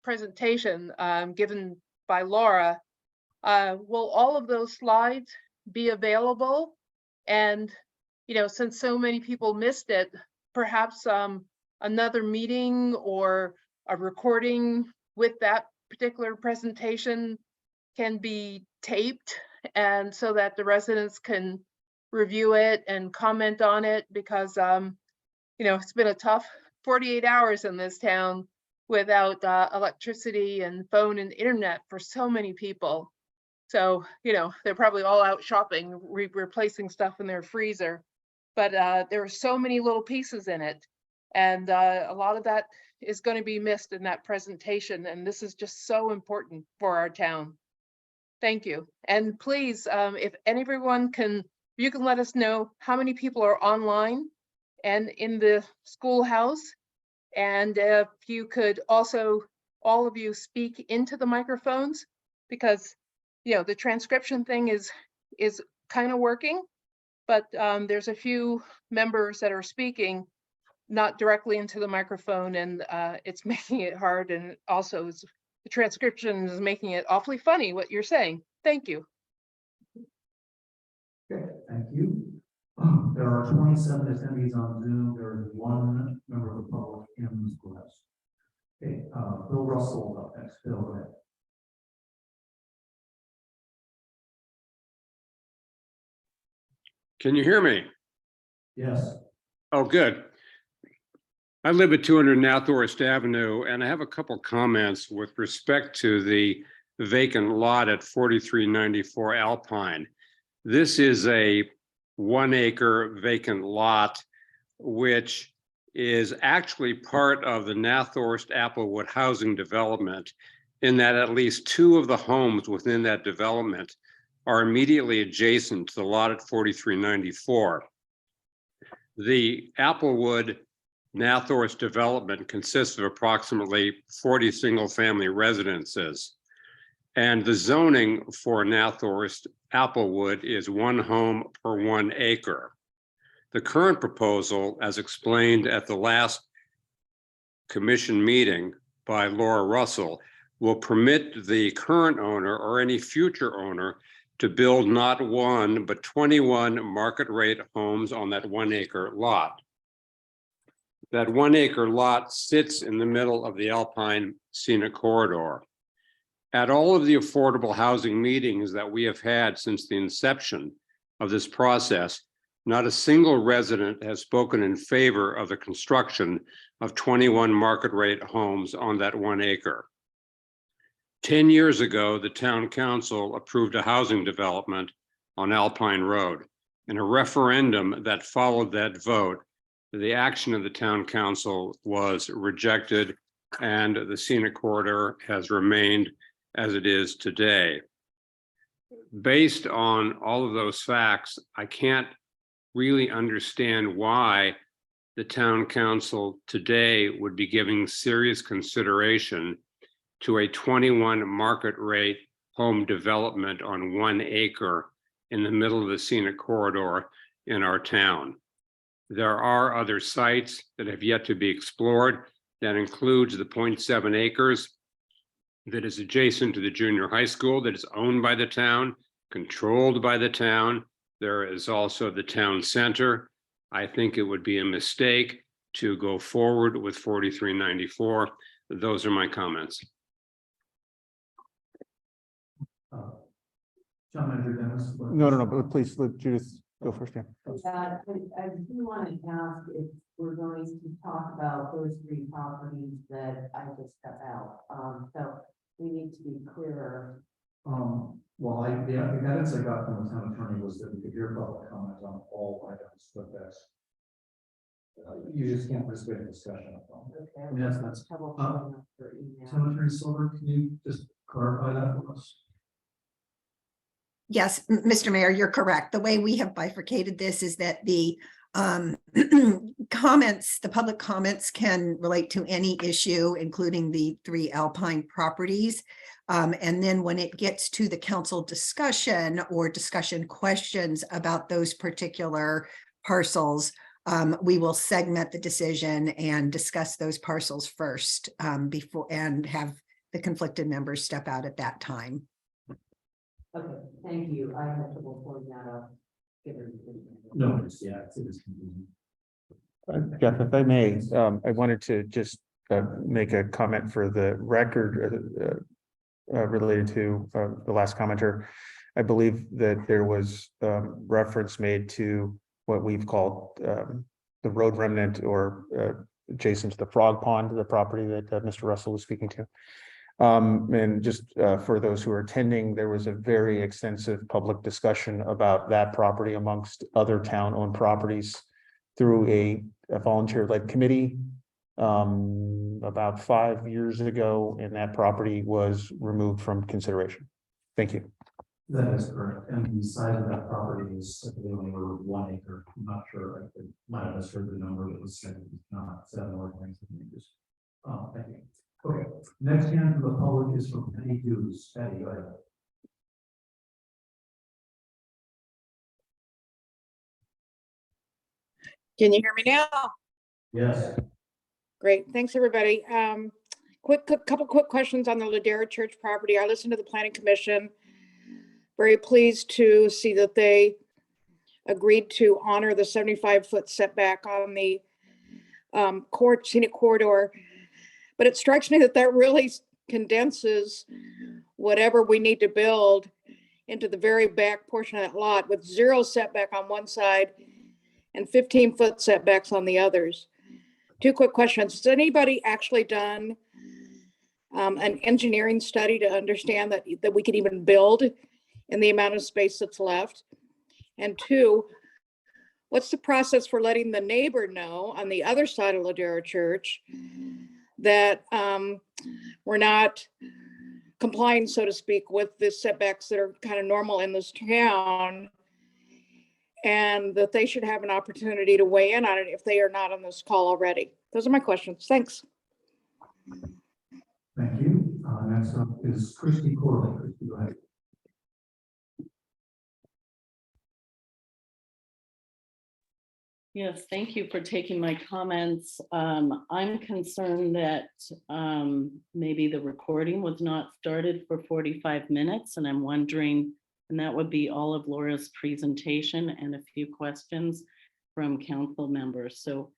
presentation given by Laura. Will all of those slides be available? And, you know, since so many people missed it, perhaps another meeting or a recording with that particular presentation can be taped, and so that the residents can review it and comment on it, because you know, it's been a tough 48 hours in this town without electricity and phone and internet for so many people. So, you know, they're probably all out shopping, replacing stuff in their freezer. But there are so many little pieces in it. And a lot of that is going to be missed in that presentation. And this is just so important for our town. Thank you. And please, if everyone can, you can let us know how many people are online and in the schoolhouse. And if you could also, all of you, speak into the microphones, because, you know, the transcription thing is kind of working, but there's a few members that are speaking not directly into the microphone, and it's making it hard. And also the transcription is making it awfully funny what you're saying. Thank you. Okay, thank you. There are 27 attendees on Zoom. There is one member of the public in the schoolhouse. Okay, Bill Russell up next. Bill, go ahead. Can you hear me? Yes. Oh, good. I live at 200 Northwest Avenue, and I have a couple comments with respect to the vacant lot at 4394 Alpine. This is a 1 acre vacant lot, which is actually part of the Northwest Applewood housing development, in that at least 2 of the homes within that development are immediately adjacent to the lot at 4394. The Applewood Northwest development consists of approximately 40 single-family residences, and the zoning for Northwest Applewood is 1 home per 1 acre. The current proposal, as explained at the last commission meeting by Laura Russell, will permit the current owner or any future owner to build not 1, but 21 market rate homes on that 1 acre lot. That 1 acre lot sits in the middle of the Alpine Scenic Corridor. At all of the affordable housing meetings that we have had since the inception of this process, not a single resident has spoken in favor of the construction of 21 market rate homes on that 1 acre. 10 years ago, the town council approved a housing development on Alpine Road. In a referendum that followed that vote, the action of the town council was rejected and the scenic corridor has remained as it is today. Based on all of those facts, I can't really understand why the town council today would be giving serious consideration to a 21 market rate home development on 1 acre in the middle of the scenic corridor in our town. There are other sites that have yet to be explored. That includes the 0.7 acres that is adjacent to the junior high school that is owned by the town, controlled by the town. There is also the town center. I think it would be a mistake to go forward with 4394. Those are my comments. Town Manager Dennis. No, but please, let Judith go first, yeah. I do want to ask if we're going to talk about those 3 properties that I just cut out. So we need to be clearer. Well, the guidance I got from the town attorney was that we could hear public comment on all items, but that's you just can't participate in discussion of them. Okay. Yes, that's Trouble pulling up your email. Town Attorney Silver, can you just clarify that for us? Yes, Mr. Mayor, you're correct. The way we have bifurcated this is that the comments, the public comments can relate to any issue, including the 3 Alpine properties. And then when it gets to the council discussion or discussion questions about those particular parcels, we will segment the decision and discuss those parcels first before and have the conflicted members step out at that time. Okay, thank you. I had trouble pulling that up. No, yeah, it is confusing. Jeff, if I may, I wanted to just make a comment for the record related to the last commenter. I believe that there was reference made to what we've called the road remnant or adjacent to the frog pond, the property that Mr. Russell was speaking to. And just for those who are attending, there was a very extensive public discussion about that property amongst other town-owned properties through a volunteer-led committee about 5 years ago, and that property was removed from consideration. Thank you. That is correct. And the size of that property is only over 1 acre. I'm not sure. I might have misheard the number that was said. It's not 7 or 9 acres. Thank you. Okay, next hand for the public is from Penny Hughes. Penny, go ahead. Can you hear me now? Yes. Great, thanks, everybody. Couple quick questions on the Ladera Church property. I listened to the Planning Commission. Very pleased to see that they agreed to honor the 75-foot setback on the scenic corridor. But it strikes me that that really condenses whatever we need to build into the very back portion of that lot with 0 setback on one side and 15-foot setbacks on the others. 2 quick questions. Has anybody actually done an engineering study to understand that we could even build in the amount of space that's left? And 2, what's the process for letting the neighbor know on the other side of Ladera Church that we're not complying, so to speak, with the setbacks that are kind of normal in this town, and that they should have an opportunity to weigh in on it if they are not on this call already? Those are my questions. Thanks. Thank you. Next up is Christy Corley. Christy, go ahead. Yes, thank you for taking my comments. I'm concerned that maybe the recording was not started for 45 minutes, and I'm wondering, and that would be all of Laura's presentation and a few questions from council members. So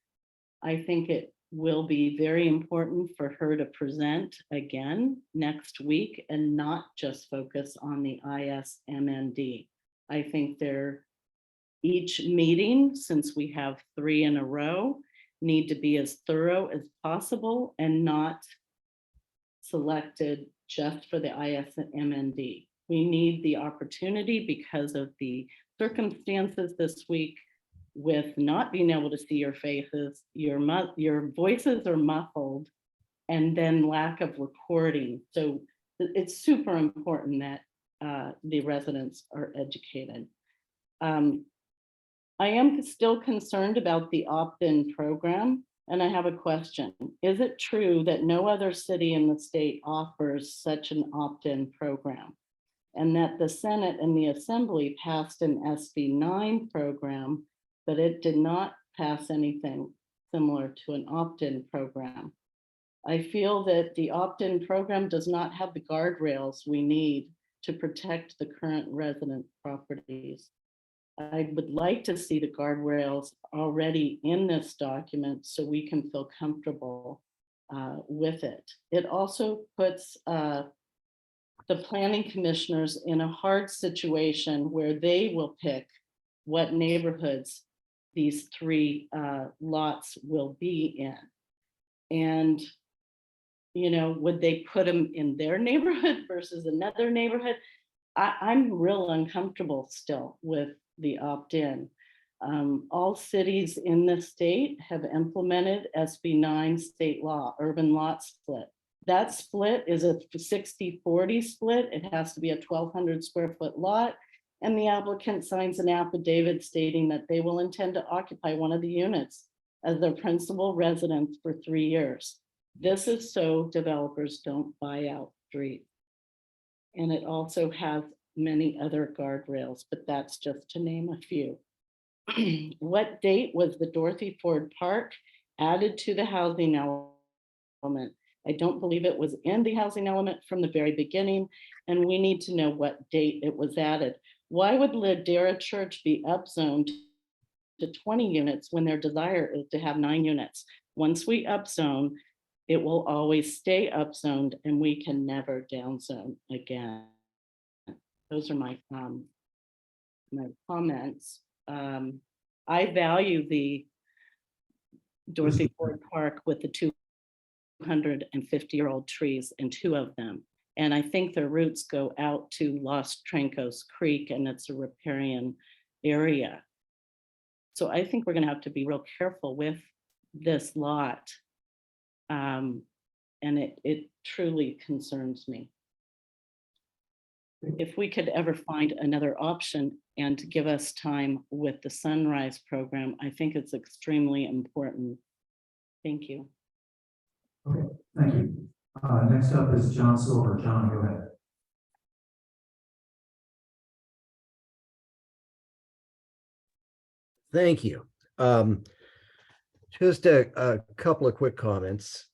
I think it will be very important for her to present again next week and not just focus on the ISMND. I think each meeting, since we have 3 in a row, need to be as thorough as possible and not selected just for the ISMND. We need the opportunity because of the circumstances this week with not being able to see your faces, your voices are muffled, and then lack of recording. So it's super important that the residents are educated. I am still concerned about the opt-in program, and I have a question. Is it true that no other city in the state offers such an opt-in program? And that the Senate and the Assembly passed an SB 9 program, but it did not pass anything similar to an opt-in program. I feel that the opt-in program does not have the guardrails we need to protect the current resident properties. I would like to see the guardrails already in this document so we can feel comfortable with it. It also puts the planning commissioners in a hard situation where they will pick what neighborhoods these 3 lots will be in. And, you know, would they put them in their neighborhood versus another neighborhood? I'm real uncomfortable still with the opt-in. All cities in the state have implemented SB 9 state law, urban lot split. That split is a 60-40 split. It has to be a 1,200 square foot lot. And the applicant signs an affidavit stating that they will intend to occupy one of the units as their principal residence for 3 years. This is so developers don't buy out streets. And it also has many other guardrails, but that's just to name a few. What date was the Dorothy Ford Park added to the housing element? I don't believe it was in the housing element from the very beginning, and we need to know what date it was added. Why would Ladera Church be upzoned to 20 units when their desire is to have 9 units? Once we upzone, it will always stay upzoned and we can never downzone again. Those are my comments. I value the Dorothy Ford Park with the 250-year-old trees, and 2 of them. And I think their roots go out to Los Trancos Creek, and it's a riparian area. So I think we're going to have to be real careful with this lot. And it truly concerns me. If we could ever find another option and give us time with the Sunrise program, I think it's extremely important. Thank you. Okay, thank you. Next up is John Silver. John, go ahead. Thank you. Just a couple of quick comments.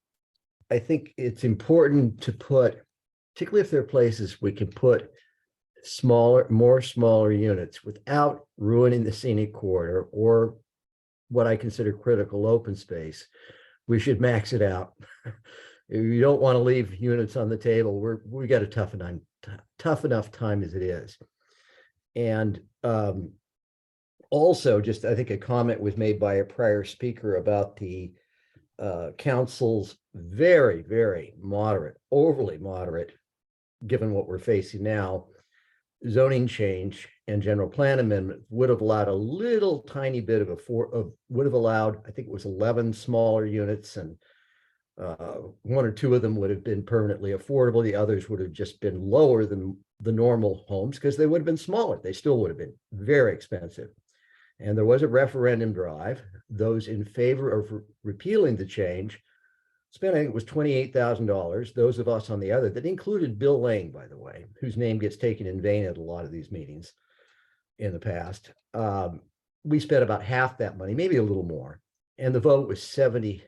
I think it's important to put, particularly if there are places we can put more smaller units without ruining the scenic corridor or what I consider critical open space, we should max it out. You don't want to leave units on the table. We got a tough enough time as it is. And also, just I think a comment was made by a prior speaker about the council's very, very moderate, overly moderate, given what we're facing now, zoning change and general plan amendment would have allowed a little tiny bit would have allowed, I think it was 11 smaller units, and 1 or 2 of them would have been permanently affordable. The others would have just been lower than the normal homes because they would have been smaller. They still would have been very expensive. And there was a referendum drive. Those in favor of repealing the change spent, I think it was $28,000. Those of us on the other, that included Bill Lane, by the way, whose name gets taken in vain at a lot of these meetings in the past. We spent about half that money, maybe a little more. And the vote was 70.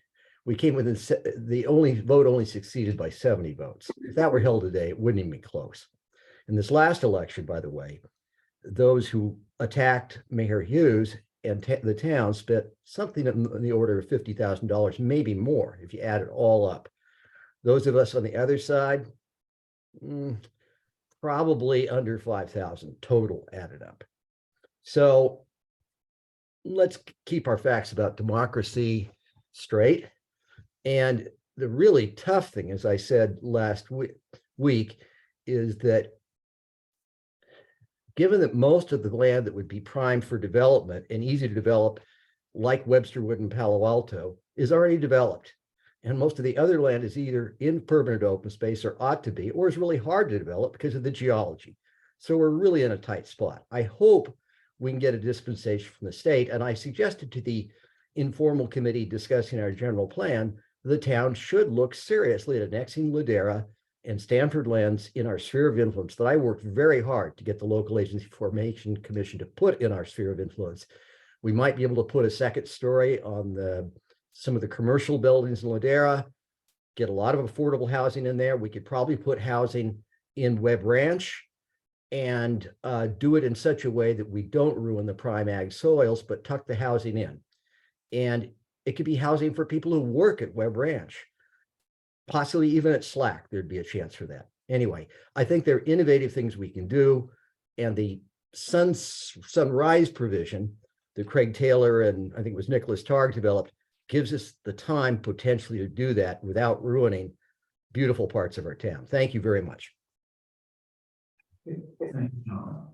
We came within, the vote only succeeded by 70 votes. If that were held today, it wouldn't even be close. In this last election, by the way, those who attacked Mayor Hughes and the town spent something in the order of $50,000, maybe more, if you add it all up. Those of us on the other side, probably under 5,000 total added up. So let's keep our facts about democracy straight. And the really tough thing, as I said last week, is that given that most of the land that would be primed for development and easy to develop, like Websterwood and Palo Alto, is already developed. And most of the other land is either in permanent open space or ought to be, or is really hard to develop because of the geology. So we're really in a tight spot. I hope we can get a dispensation from the state. And I suggested to the informal committee discussing our general plan, the town should look seriously at annexing Ladera and Stanford lands in our sphere of influence that I worked very hard to get the Local Agency Formation Commission to put in our sphere of influence. We might be able to put a second story on some of the commercial buildings in Ladera, get a lot of affordable housing in there. We could probably put housing in Webb Ranch and do it in such a way that we don't ruin the prime ag soils, but tuck the housing in. And it could be housing for people who work at Webb Ranch, possibly even at Slack, there'd be a chance for that. Anyway, I think there are innovative things we can do. And the sunrise provision that Craig Taylor and I think it was Nicholas Targ developed gives us the time potentially to do that without ruining beautiful parts of our town. Thank you very much. Thank you, John.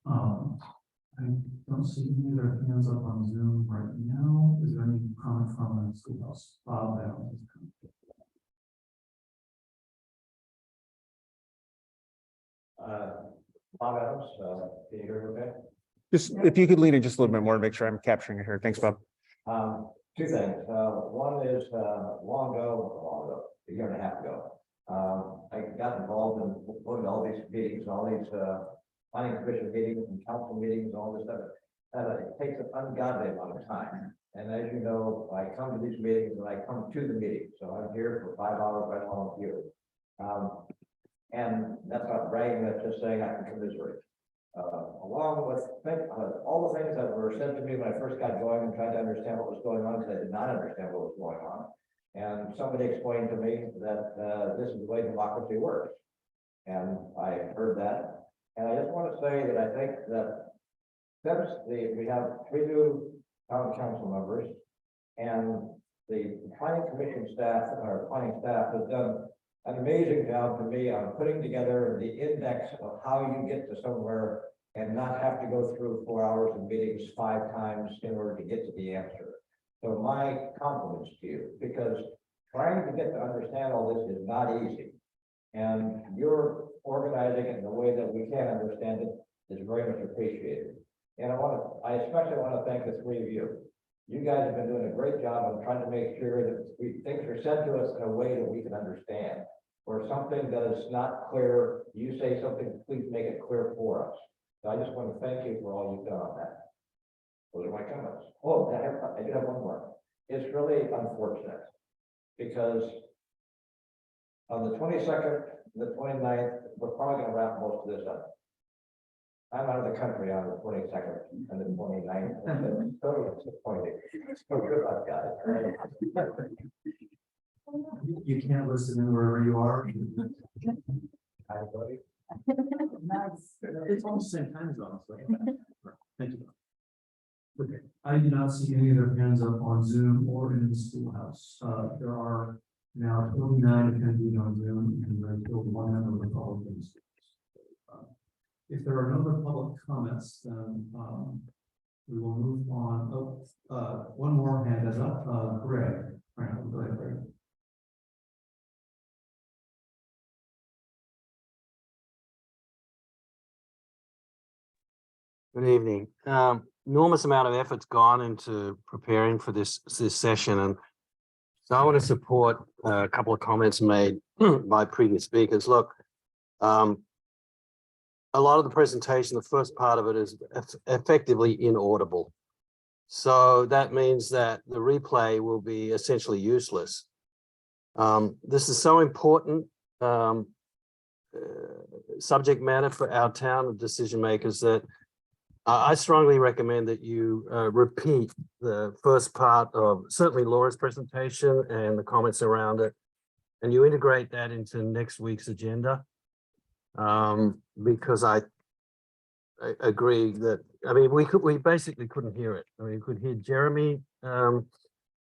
I don't see any other hands up on Zoom right now. Is there any comment from the schoolhouse? Bob Allen. Bob Adams, can you hear me okay? Just if you could lean in just a little bit more to make sure I'm capturing it here. Thanks, Bob. Two things. One is long ago, a year and a half ago, I got involved in going to all these meetings, all these planning commission meetings and council meetings, all this stuff. It takes an ungodly amount of time. And as you know, I come to these meetings and I come to the meeting. So I'm here for 5 hours right along with you. And that's not bragging, that's just saying I can commiserate. Along with all the things that were said to me when I first got going and tried to understand what was going on, because I did not understand what was going on. And somebody explained to me that this is the way democracy works. And I heard that. And I just want to say that I think that since we have 3 new town council members and the planning commission staff, our planning staff has done an amazing job to me on putting together the index of how you get to somewhere and not have to go through 4 hours of meetings 5 times in order to get to the answer. So my compliments to you, because trying to get to understand all this is not easy. And you're organizing it in a way that we can understand it is very much appreciated. And I especially want to thank the 3 of you. You guys have been doing a great job of trying to make sure that things are said to us in a way that we can understand. Or something that is not clear, you say something, please make it clear for us. So I just want to thank you for all you've done on that. Those are my comments. Oh, I do have one more. It's really unfortunate because on the 22nd, the 29th, we're probably going to wrap most of this up. I'm out of the country on the 22nd and the 29th. And it's totally disappointing. So good luck, guys. You can't listen in wherever you are. Hi, buddy. It's all the same time zone. So. Thank you. Okay, I do not see any other hands up on Zoom or in the schoolhouse. There are now 29 attendees on Zoom and there's still 1 member of all of these. If there are no other public comments, then we will move on. Oh, one more hand is up. Greg. All right, go ahead, Greg. Good evening. Enormous amount of effort's gone into preparing for this session, and so I want to support a couple of comments made by previous speakers. Look, a lot of the presentation, the first part of it is effectively inaudible. So that means that the replay will be essentially useless. This is so important subject matter for our town of decision makers that I strongly recommend that you repeat the first part of certainly Laura's presentation and the comments around it. And you integrate that into next week's agenda. Because I agree that, I mean, we basically couldn't hear it. I mean, you could hear Jeremy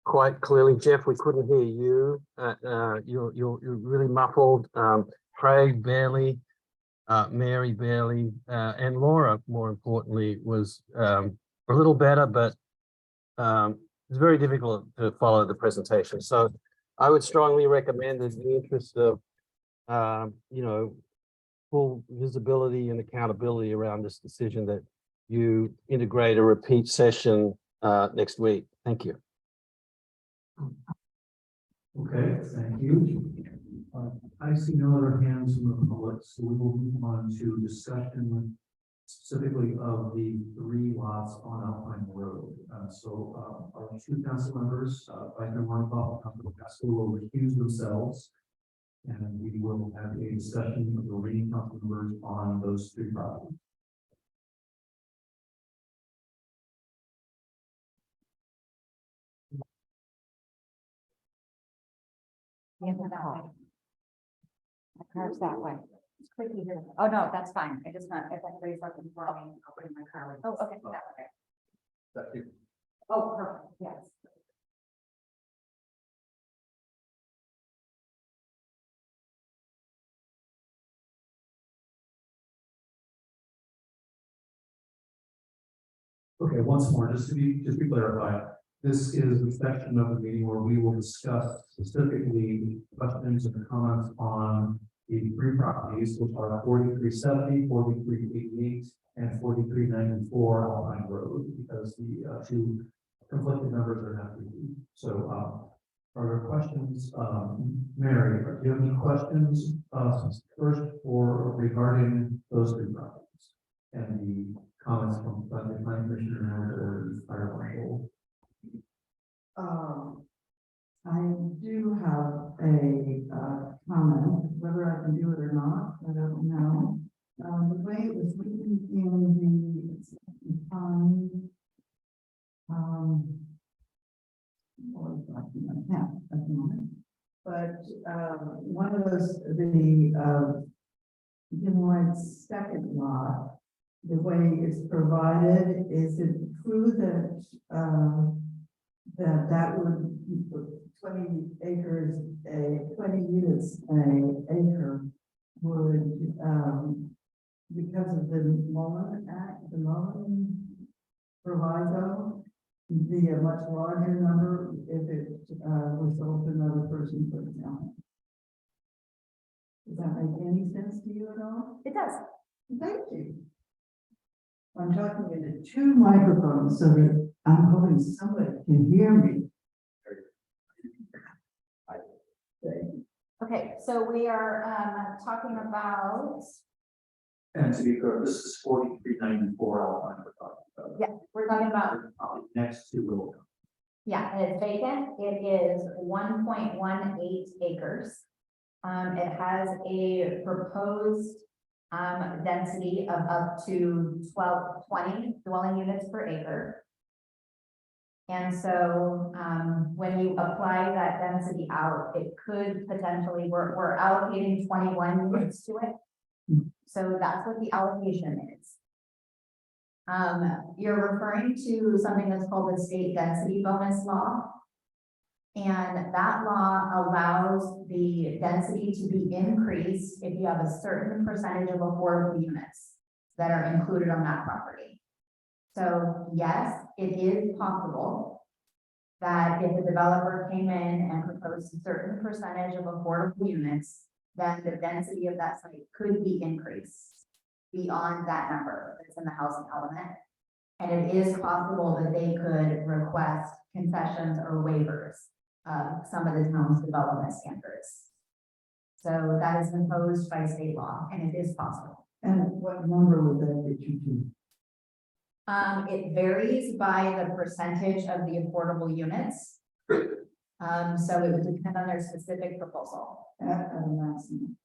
quite clearly. Jeff, we couldn't hear you. You're really muffled. Craig barely. Mary barely, and Laura, more importantly, was a little better, but it's very difficult to follow the presentation. So I would strongly recommend, in the interest of, full visibility and accountability around this decision, that you integrate a repeat session next week. Thank you. Okay, thank you. I see no other hands from the public, so we will move on to discussion specifically of the 3 lots on Alpine Road. Our 2 council members, Vice Mayor Markoff and Councilor Pascal, will recuse themselves, and we will have a discussion of the remaining council members on those 3 properties. My car's that way. It's quickly here. Oh, no, that's fine. I just not, if anybody's looking for me, I'll bring my car. Oh, okay, that way. Oh, perfect, yes. Okay, once more, just to be clarified, this is the section of the meeting where we will discuss specifically questions and comments on the 3 properties, which are 4370, 4388, and 4394 Alpine Road, because the 2 conflicted numbers are not reviewed. So, are there questions? Mary, do you have any questions first for regarding those 3 properties and the comments from the planning commissioner or the fire marshal? I do have a comment, whether I can do it or not, I don't know. The way it was written in the time, at the moment, but one of those, Jim White's second lot, the way it's provided, is it true that that would 20 acres, 20 units an acre would, because of the Mullen Act, the Mullen proviso, be a much larger number if it was sold to another person, for example. Does that make any sense to you at all? It does. Thank you. I'm talking into 2 microphones so that I'm hoping somebody can hear me. Okay, so we are talking about, And to be clear, this is 4394 Alpine we're talking about. yeah, we're talking about, Next to Willow. yeah, and it's vacant. It is 1.18 acres. It has a proposed density of up to 20 dwelling units per acre. And so when you apply that density out, it could potentially, we're allocating 21 units to it. So that's what the allocation is. You're referring to something that's called the state density bonus law. And that law allows the density to be increased if you have a certain percentage of affordable units that are included on that property. So yes, it is possible that if a developer came in and proposed a certain percentage of affordable units, then the density of that site could be increased beyond that number that's in the housing element. And it is possible that they could request concessions or waivers of some of the town's development standards. So that is imposed by state law, and it is possible. And what number would that get you to? It varies by the percentage of the affordable units. So it would depend on their specific proposal. At a maximum.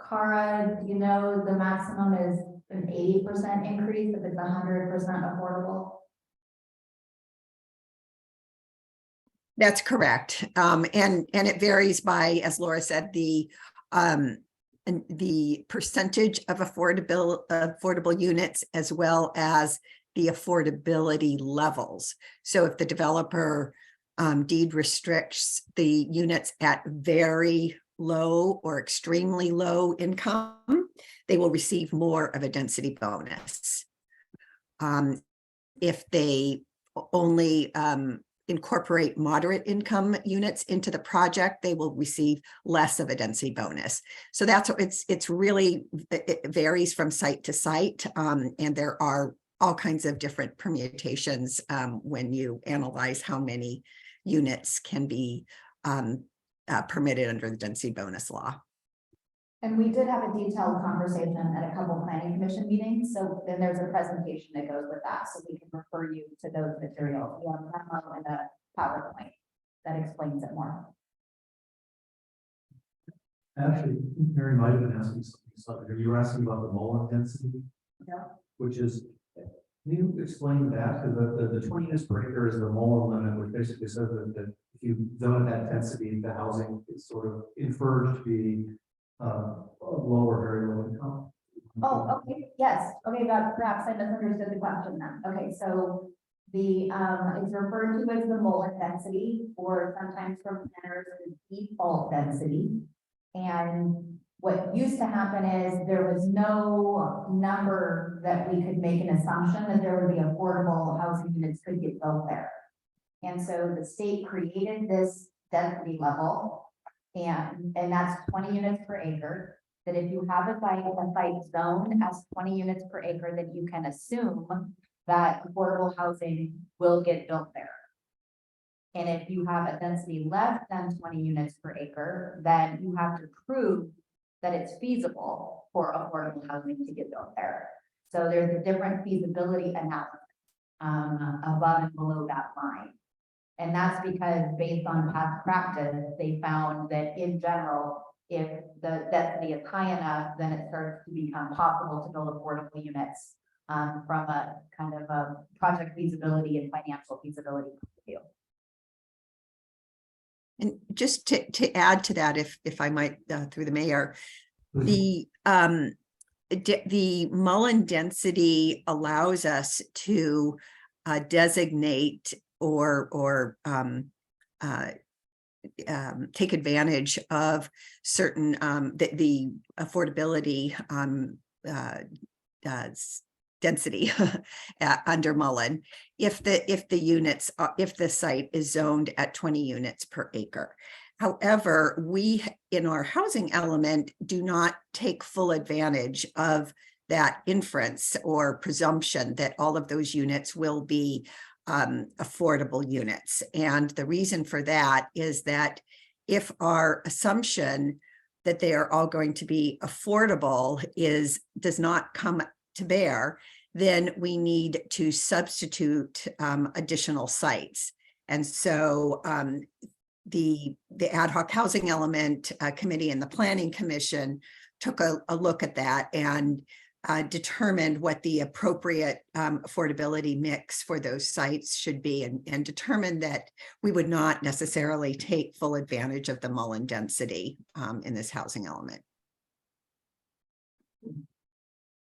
Cara, do you know the maximum is an 80% increase if it's 100% affordable? That's correct. And it varies by, as Laura said, and the percentage of affordable units as well as the affordability levels. So if the developer deed restricts the units at very low or extremely low income, they will receive more of a density bonus. If they only incorporate moderate income units into the project, they will receive less of a density bonus. So that's what it's really, it varies from site to site. And there are all kinds of different permutations when you analyze how many units can be permitted under the density bonus law. And we did have a detailed conversation at a couple planning commission meetings. So then there's a presentation that goes with that. So we can refer you to those materials. We have a memo and a PowerPoint that explains it more. Actually, Mary might have been asking something. You were asking about the Mullen density? Yeah. Which is, can you explain that? Because the 20 units per acre is the Mullen limit, which basically says that if you zone that density, the housing is sort of inferred to be lower, very low income. Oh, okay, yes, okay, but perhaps I misunderstood the question then. Okay, so the, it's referred to as the Mullen density, or sometimes from planners as default density. And what used to happen is there was no number that we could make an assumption that there would be affordable housing units could get built there. And so the state created this density level, and that's 20 units per acre, that if you have a site zoned as 20 units per acre, then you can assume that affordable housing will get built there. And if you have a density less than 20 units per acre, then you have to prove that it's feasible for affordable housing to get built there. So there's a different feasibility analysis above and below that line. And that's because based on past practice, they found that in general, if the density is high enough, then it starts to become possible to build affordable units from a kind of a project feasibility and financial feasibility point of view. And just to add to that, if I might, through the mayor, the Mullen density allows us to designate or take advantage of certain the affordability density under Mullen if the site is zoned at 20 units per acre. However, we in our housing element do not take full advantage of that inference or presumption that all of those units will be affordable units. And the reason for that is that if our assumption that they are all going to be affordable does not come to bear, then we need to substitute additional sites. And so the ad hoc housing element committee and the planning commission took a look at that and determined what the appropriate affordability mix for those sites should be, and determined that we would not necessarily take full advantage of the Mullen density in this housing element.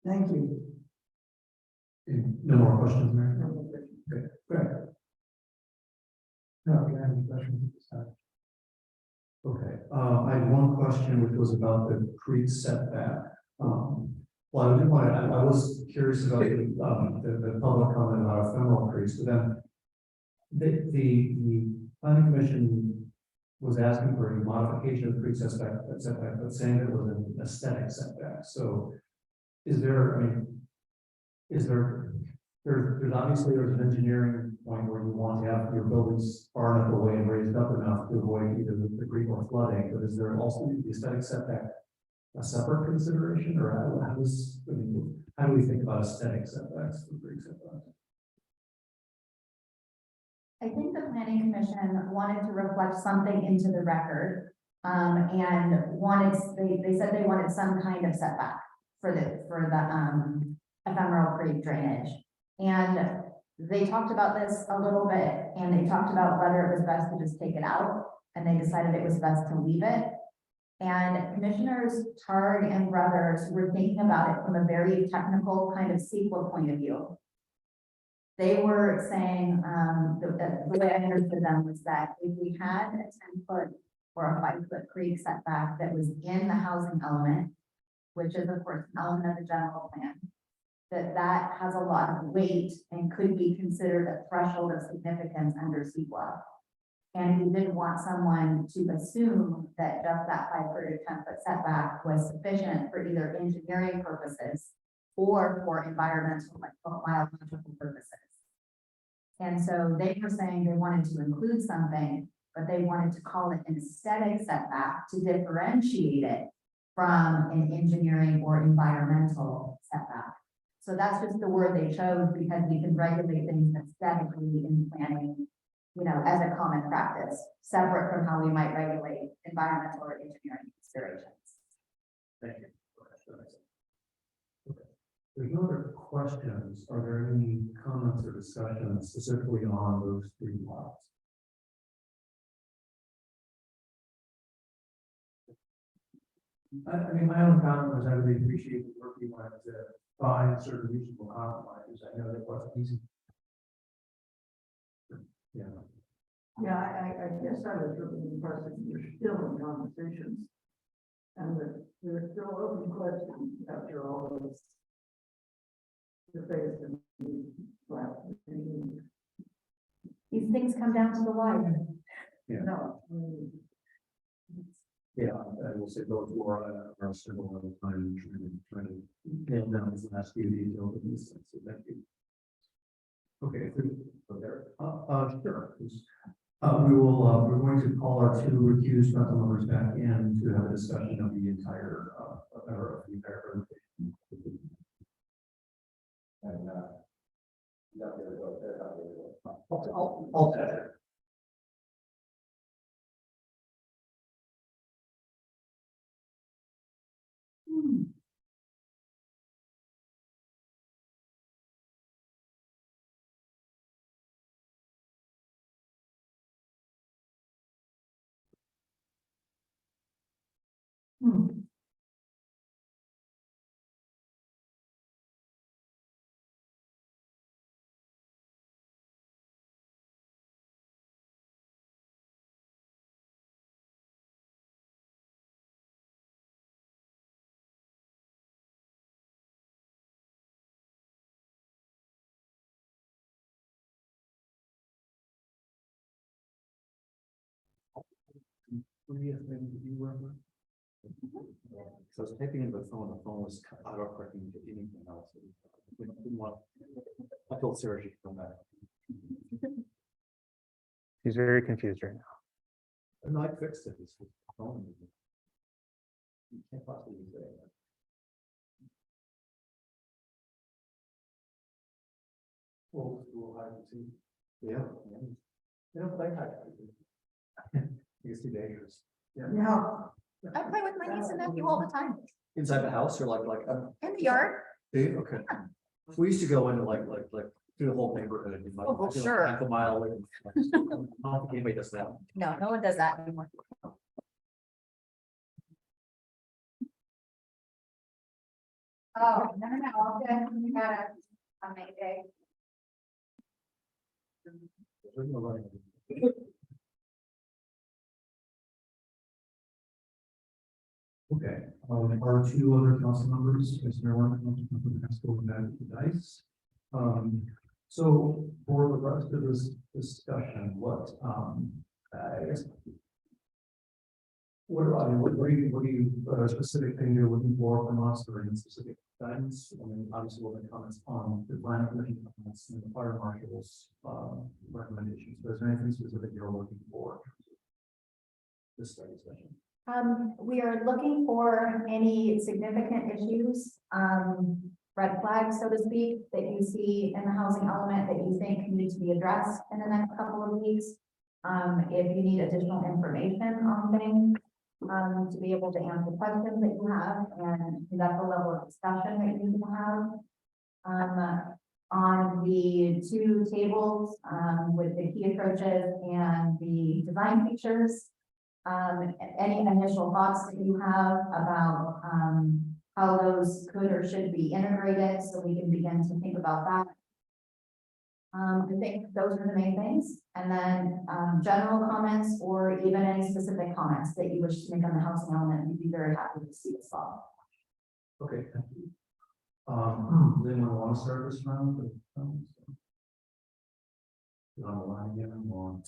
Thank you. No more questions, Mary? Okay, great. No, we have any questions at this time? Okay, I had one question which was about the creek setback. Well, I did want to, I was curious about the public comment about ephemeral creeks, but then the planning commission was asking for a modification of the creek setback, but saying that it was an aesthetic setback. So is there, I mean, there's obviously an engineering point where you want to have your buildings far enough away and raised up enough to avoid either the creek or flooding, but is there also the aesthetic setback a separate consideration, or how do we think about aesthetic setbacks for creek setbacks? I think the planning commission wanted to reflect something into the record And they said they wanted some kind of setback for the ephemeral creek drainage. And they talked about this a little bit, and they talked about whether it was best to just take it out, and they decided it was best to leave it. And Commissioners Targ and Brothers were thinking about it from a very technical kind of CEQA point of view. They were saying, the way I understood them was that if we had a 10-foot or a 5-foot creek setback that was in the housing element, which is of course an element of the general plan, that has a lot of weight and could be considered a threshold of significance under CEQA. And we didn't want someone to assume that just that 5-foot or 10-foot setback was sufficient for either engineering purposes or for environmental, like biological purposes. And so they were saying they wanted to include something, but they wanted to call it an aesthetic setback to differentiate it from an engineering or environmental setback. So that's just the word they chose because we can regulate things aesthetically in planning, you know, as a common practice, separate from how we might regulate environmental or engineering considerations. Thank you. Okay. There's no other questions. Are there any comments or discussions specifically on those 3 lots? I mean, my own comment was I really appreciate the work you wanted to find sort of reasonable compromises. I know that wasn't easy. Yeah. Yeah, I guess I was really impressed that you're still in conversations. And that there are still open questions after all this. Debate and These things come down to the wire. Yeah. no. Yeah, I will say both Laura are still all the time trying to nail down this last few details in this sense. So thank you. Okay, sure. We're going to call our 2 recused council members back in to have a discussion of the entire presentation. And I'll tell you. So I was typing in the phone was auto-correcting to anything else. I told Sarah she could come back. He's very confused right now. No, I fixed it. It's the phone. You can't possibly say that. We'll hide and see. Yeah. But I hide. It's too dangerous. Yeah. I play with my niece and nephew all the time. Inside the house or like In the yard. okay. We used to go into like through the whole neighborhood. And, like, Oh, I feel like sure. half a mile away. I don't think anybody does that. No, no one does that anymore. Oh, no, all good. We got a Mayday. There's no running. Okay, our 2 other council members, Commissioner Warren, Councilmember Pascal, and Matt Dice. So for the rest of this discussion, what I guess. What do you specific thing you're looking for from us or any specific guidance? I mean, obviously we'll make comments on the planning commission comments and the fire marshal's recommendations, but is there anything specific you're looking for? This study session. We are looking for any significant issues, red flags, so to speak, that you see in the housing element that you think need to be addressed in the next couple of weeks. If you need additional information on things, to be able to answer questions that you have and conduct the level of discussion that you need to have. On the two tables, with the key approaches and the design features, any initial thoughts that you have about, how those could or should be integrated, so we can begin to think about that. I think those are the main things, and then, general comments or even any specific comments that you wish to make on the housing element, we'd be very happy to see as well. Okay, thank you. Does anyone want to start this round? On the line again, or?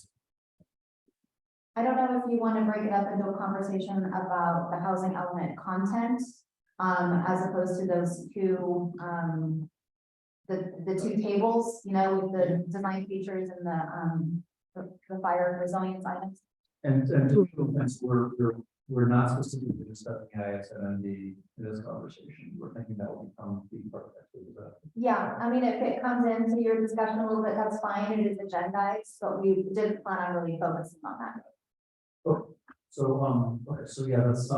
I don't know if you want to break it up into a conversation about the housing element content, as opposed to those two, the two tables, you know, with the design features and the fire resilience items. And to the points, we're not specifically discussing ISMND in this conversation. We're thinking that will become the part of that. Yeah, I mean, if it comes into your discussion a little bit, that's fine, it is agendized, but we didn't plan on really focusing on that. Okay, so yeah, that's,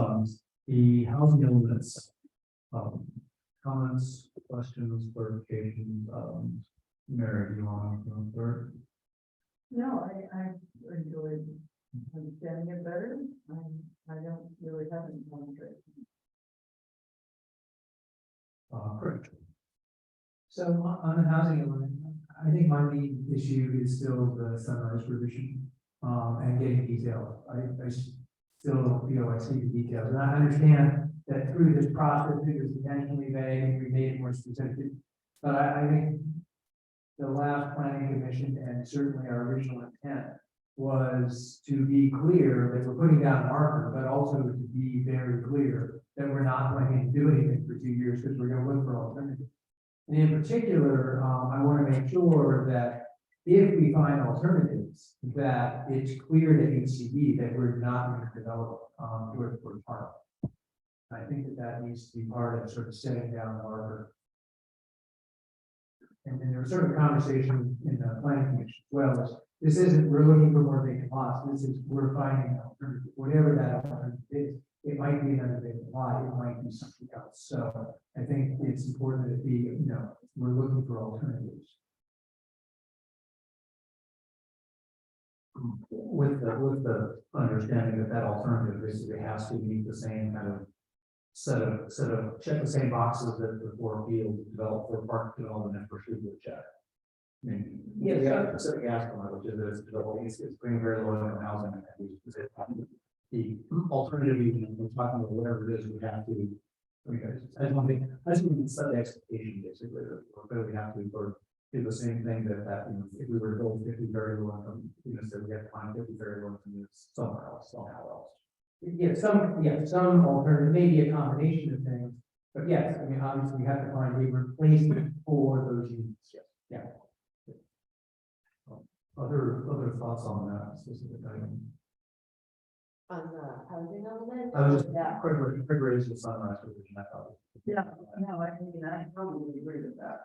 the housing elements, comments, questions, clarifications, Mary, do you want to start? No, I enjoyed understanding it better. I don't really have any commentary. Correct. So on the housing element, I think my main issue is still the sunrise provision, and getting details. I still don't feel I see the details, and I understand that through this process, it was intentionally vague, and we made it more specific. But I think the last planning commission, and certainly our original intent, was to be clear that we're putting down a marker, but also to be very clear that we're not planning to do anything for 2 years because we're going to look for alternatives. And in particular, I want to make sure that if we find alternatives, that it's clear to HCD that we're not going to develop Dorchester Park. I think that needs to be part of sort of setting down the marker. And then there was sort of a conversation in the planning commission as well, as this isn't, we're looking for more vacant lots, this is, we're finding an alternative, whatever that alternative is. It might be another vacant lot, it might be something else, so I think it's important that we're looking for alternatives. With the understanding that that alternative basically has to meet the same kind of set of check the same boxes that the four field developed for park development and for Schuylkill check. I mean, yeah, we have a specific ask on it, which is that it's developing, it's bringing very low income housing. The alternative, even we're talking about whatever it is, we have to. I just want to set the expectation basically that we have to do the same thing that if we were to build 50 very low income units, that we have to find 50 very low income units somewhere else, somehow else. Some alternative, maybe a combination of things, but yes, I mean, obviously we have to find a replacement for those units. Yeah. Other thoughts on that specific item? On the housing element? I was just, Yeah. Craig raised the sunrise provision, I thought. Yeah, no, I mean, I probably agree with that.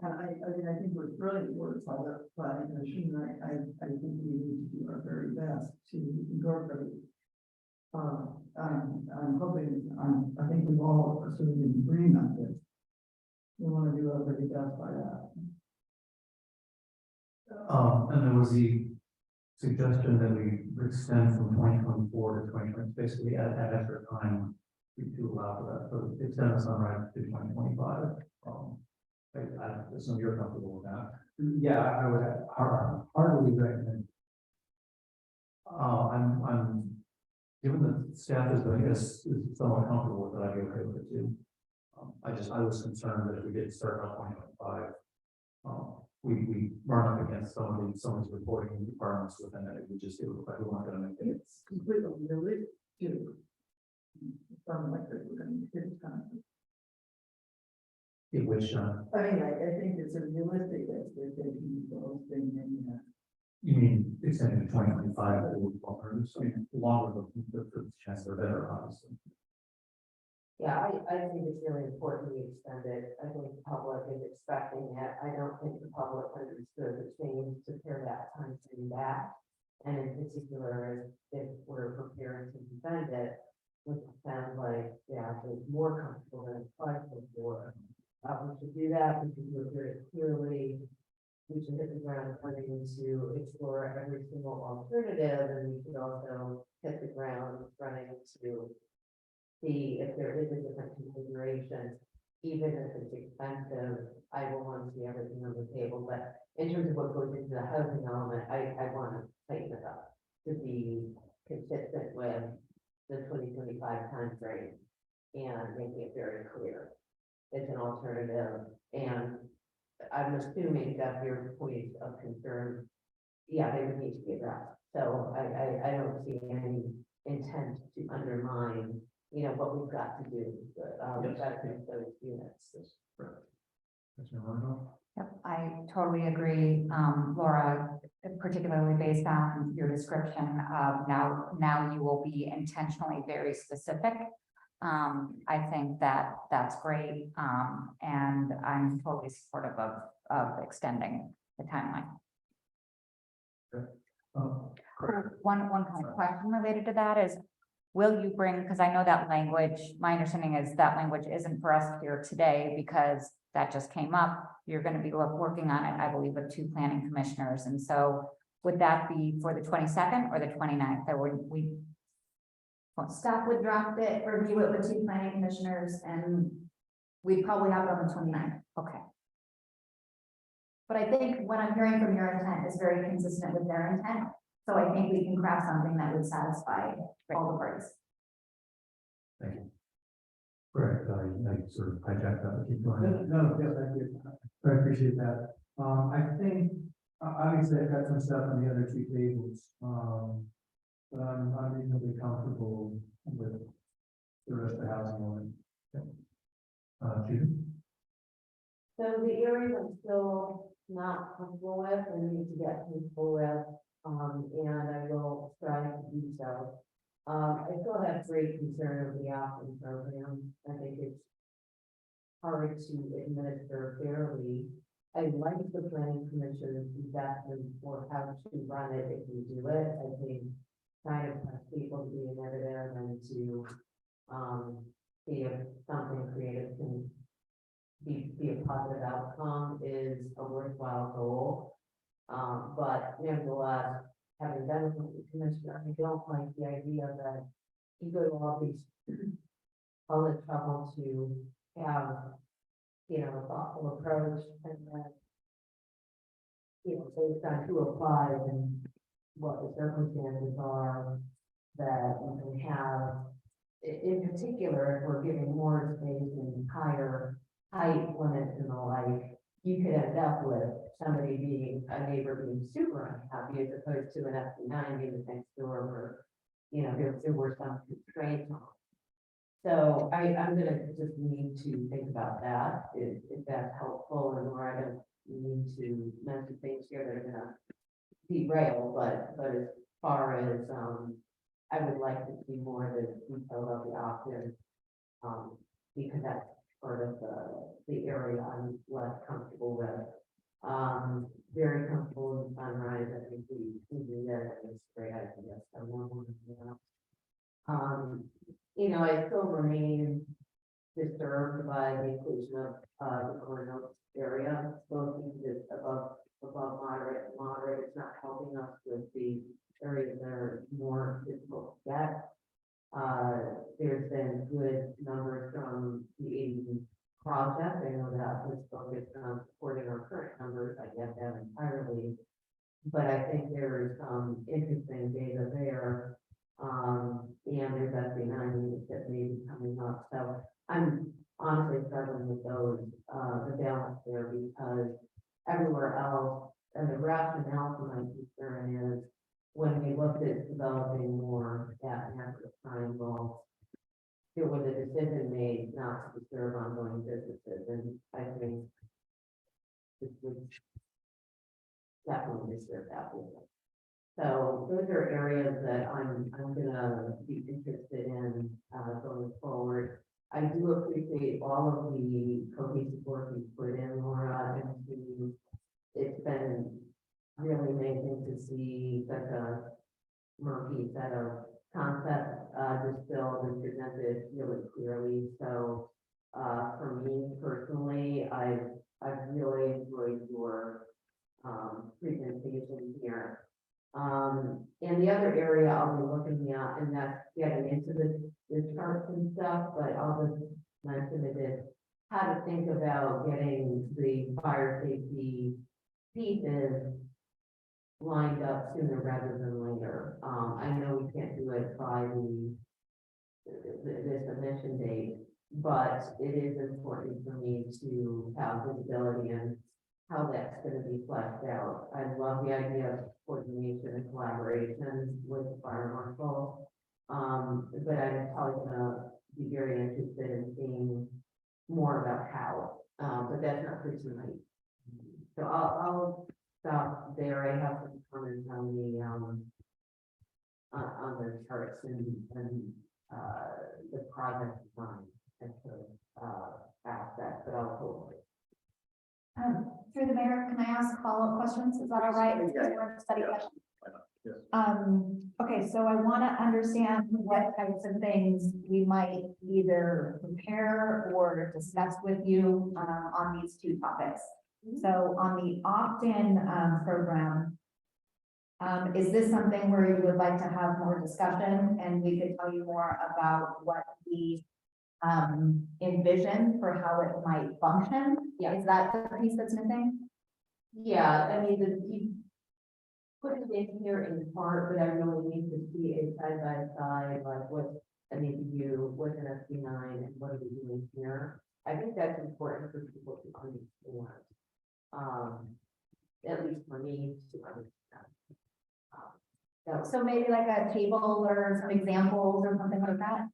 And I mean, I think we're brilliant words by the planning commission. I think we need to do our very best to incorporate. I'm hoping, I think we've all assumed in agreement that we want to do our very best by that. And there was the suggestion that we extend from 2024 to 2020, basically add extra time to allow for that, so extend the sunrise to 2025. I assume you're comfortable with that. Yeah, I would heartily recommend. I'm given that staff is doing this, is somewhat comfortable with it, I'd be okay with it too. I was concerned that if we did start on 2025, we run up against someone's reporting requirements within it. We just do it, but we weren't going to make it. It's completely realistic too. Something like that, we're going to get it done. In which, I mean, I think it's a realistic expectation for those things. you mean extending to 2025, that will be alternatives, I mean, longer the chances are better, obviously. Yeah, I think it's really important we extend it. I think the public is expecting it. I don't think the public understood the change to pare that time frame back. And in particular, if we're preparing to defend it, which sounds like, yeah, it's more comfortable than it's twice before. We should do that, we should do it very clearly. We should hit the ground running to explore every single alternative, and we should also hit the ground running to see if there is a different configuration. Even if it's expensive, I will want to see everything on the table, but in terms of what goes into the housing element, I want to tighten it up to be consistent with the 2025 timeframe and making it very clear. It's an alternative, and I'm assuming that your point of concern, yeah, they would need to be addressed. So I don't see any intent to undermine, you know, what we've got to do, Yes. that's in those units. Commissioner Rondo? Yep, I totally agree, Laura, particularly based on your description of now you will be intentionally very specific. I think that that's great, and I'm totally supportive of extending the timeline. One kind of question related to that is, will you bring, because I know that language, my understanding is that language isn't for us here today because that just came up. You're going to be working on it, I believe, with 2 planning commissioners. And so would that be for the 22nd or the 29th? Or would we? Staff would draft it, review it with 2 planning commissioners, and we'd probably have it on the 29th. Okay. But I think what I'm hearing from your intent is very consistent with their intent. So I think we can craft something that would satisfy all the parties. Thank you. Correct, I sort of hijacked that, but keep going. No, yes, thank you. I appreciate that. I think, obviously, I've got some stuff on the other 2 tables. But I'm reasonably comfortable with the rest of the housing one. Judy? So the areas I'm still not comfortable with and need to get comfortable with, and I will strive to do so. I still have great concern of the option program. I think it's hard to administer fairly. I like the planning commission's suggestion for how to run it if we do it. I think trying to push people to be innovative and to see if something creative can be a positive outcome is a worthwhile goal. But nevertheless, having been a commissioner, I don't like the idea that you go to all the trouble to have, you know, a thoughtful approach, and then, you know, based on who applies and what the circumstances are, that you can have, in particular, if we're giving more space and higher height limits and the like, you could end up with somebody being, a neighbor being super unhappy as opposed to an FD9 unit next door where, you know, there were some constraints on. So I'm gonna just need to think about that, if that's helpful, and where I don't need to mention things here that are gonna derail, but as far as, I would like to see more of the detail of the opt-in, because that's part of the area I'm less comfortable with. Very comfortable in Sunrise. I think we do that. It's a great idea. So one, you know, I still remain disturbed by the inclusion of the Cornell area, both because it's above moderate. It's not helping us with the areas that are more difficult to get. There's been good numbers from the AD project. I know that was focused on supporting our current numbers. I get that entirely. But I think there's some interesting data there. And there's FD9 units that may be coming up. So I'm honestly struggling with those, the balance there, because everywhere else, and the rationale for my concern is when we looked at developing more at Natural Triangle, there was a decision made not to disturb ongoing businesses, and I think this would definitely disturb that business. So those are areas that I'm gonna be interested in going forward. I do appreciate all of the cohesive work you put in, Laura, and it's been really amazing to see such a murky set of concept, distilled and presented really clearly. So, for me personally, I've really enjoyed your, presentation here. And the other area I'll be looking at, and that's getting into the charts and stuff, but I'll just mention it is how to think about getting the fire safety pieces lined up sooner rather than later. I know we can't do it by the submission date, but it is important for me to have visibility and how that's gonna be fleshed out. I love the idea of coordination and collaboration with the fire marshal. But I'm probably gonna be very interested in seeing more about how, but that's not for tonight. So I'll stop there. I have some comments on the charts and the project design and aspect, but I'll hold it. Through the mayor, can I ask follow-up questions? Is that all right? Yeah. We're in study Yeah. session. Okay, so I want to understand what types of things we might either prepare or discuss with you on these two topics. So on the opt-in program, is this something where you would like to have more discussion and we could tell you more about what we envision for how it might function? Yeah. Is that the piece that's missing? Yeah, I mean, you put it in here in part, but I really need to see it side by side, like what I need to do with an SB9 and what are we doing here. I think that's important for people to understand. At least for me to understand. So maybe like a table or some examples or something like that?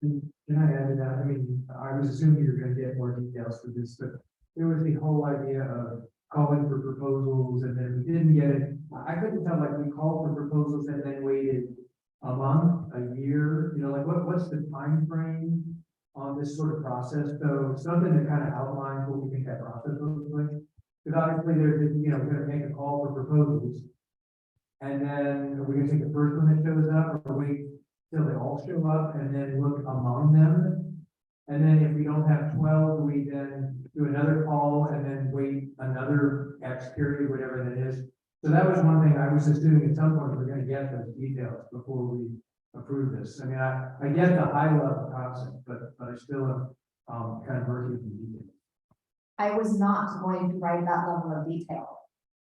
Can I add to that? I mean, I was assuming you're gonna get more details for this, but there was the whole idea of calling for proposals and then we didn't get it. I couldn't tell, like, we called for proposals and then waited a month, a year, you know, like, what's the time frame on this sort of process? So something that kind of outlines what we think that process looks like. Because obviously there's, you know, we're gonna make a call for proposals. And then are we gonna take the first one that shows up or wait till they all show up and then look among them? And then if we don't have 12, we then do another call and then wait another X period, whatever that is. So that was one thing I was assuming at some point we're gonna get those details before we approve this. I mean, I get the high level concept, but I still am kind of murky in the details. I was not going to write that level of detail.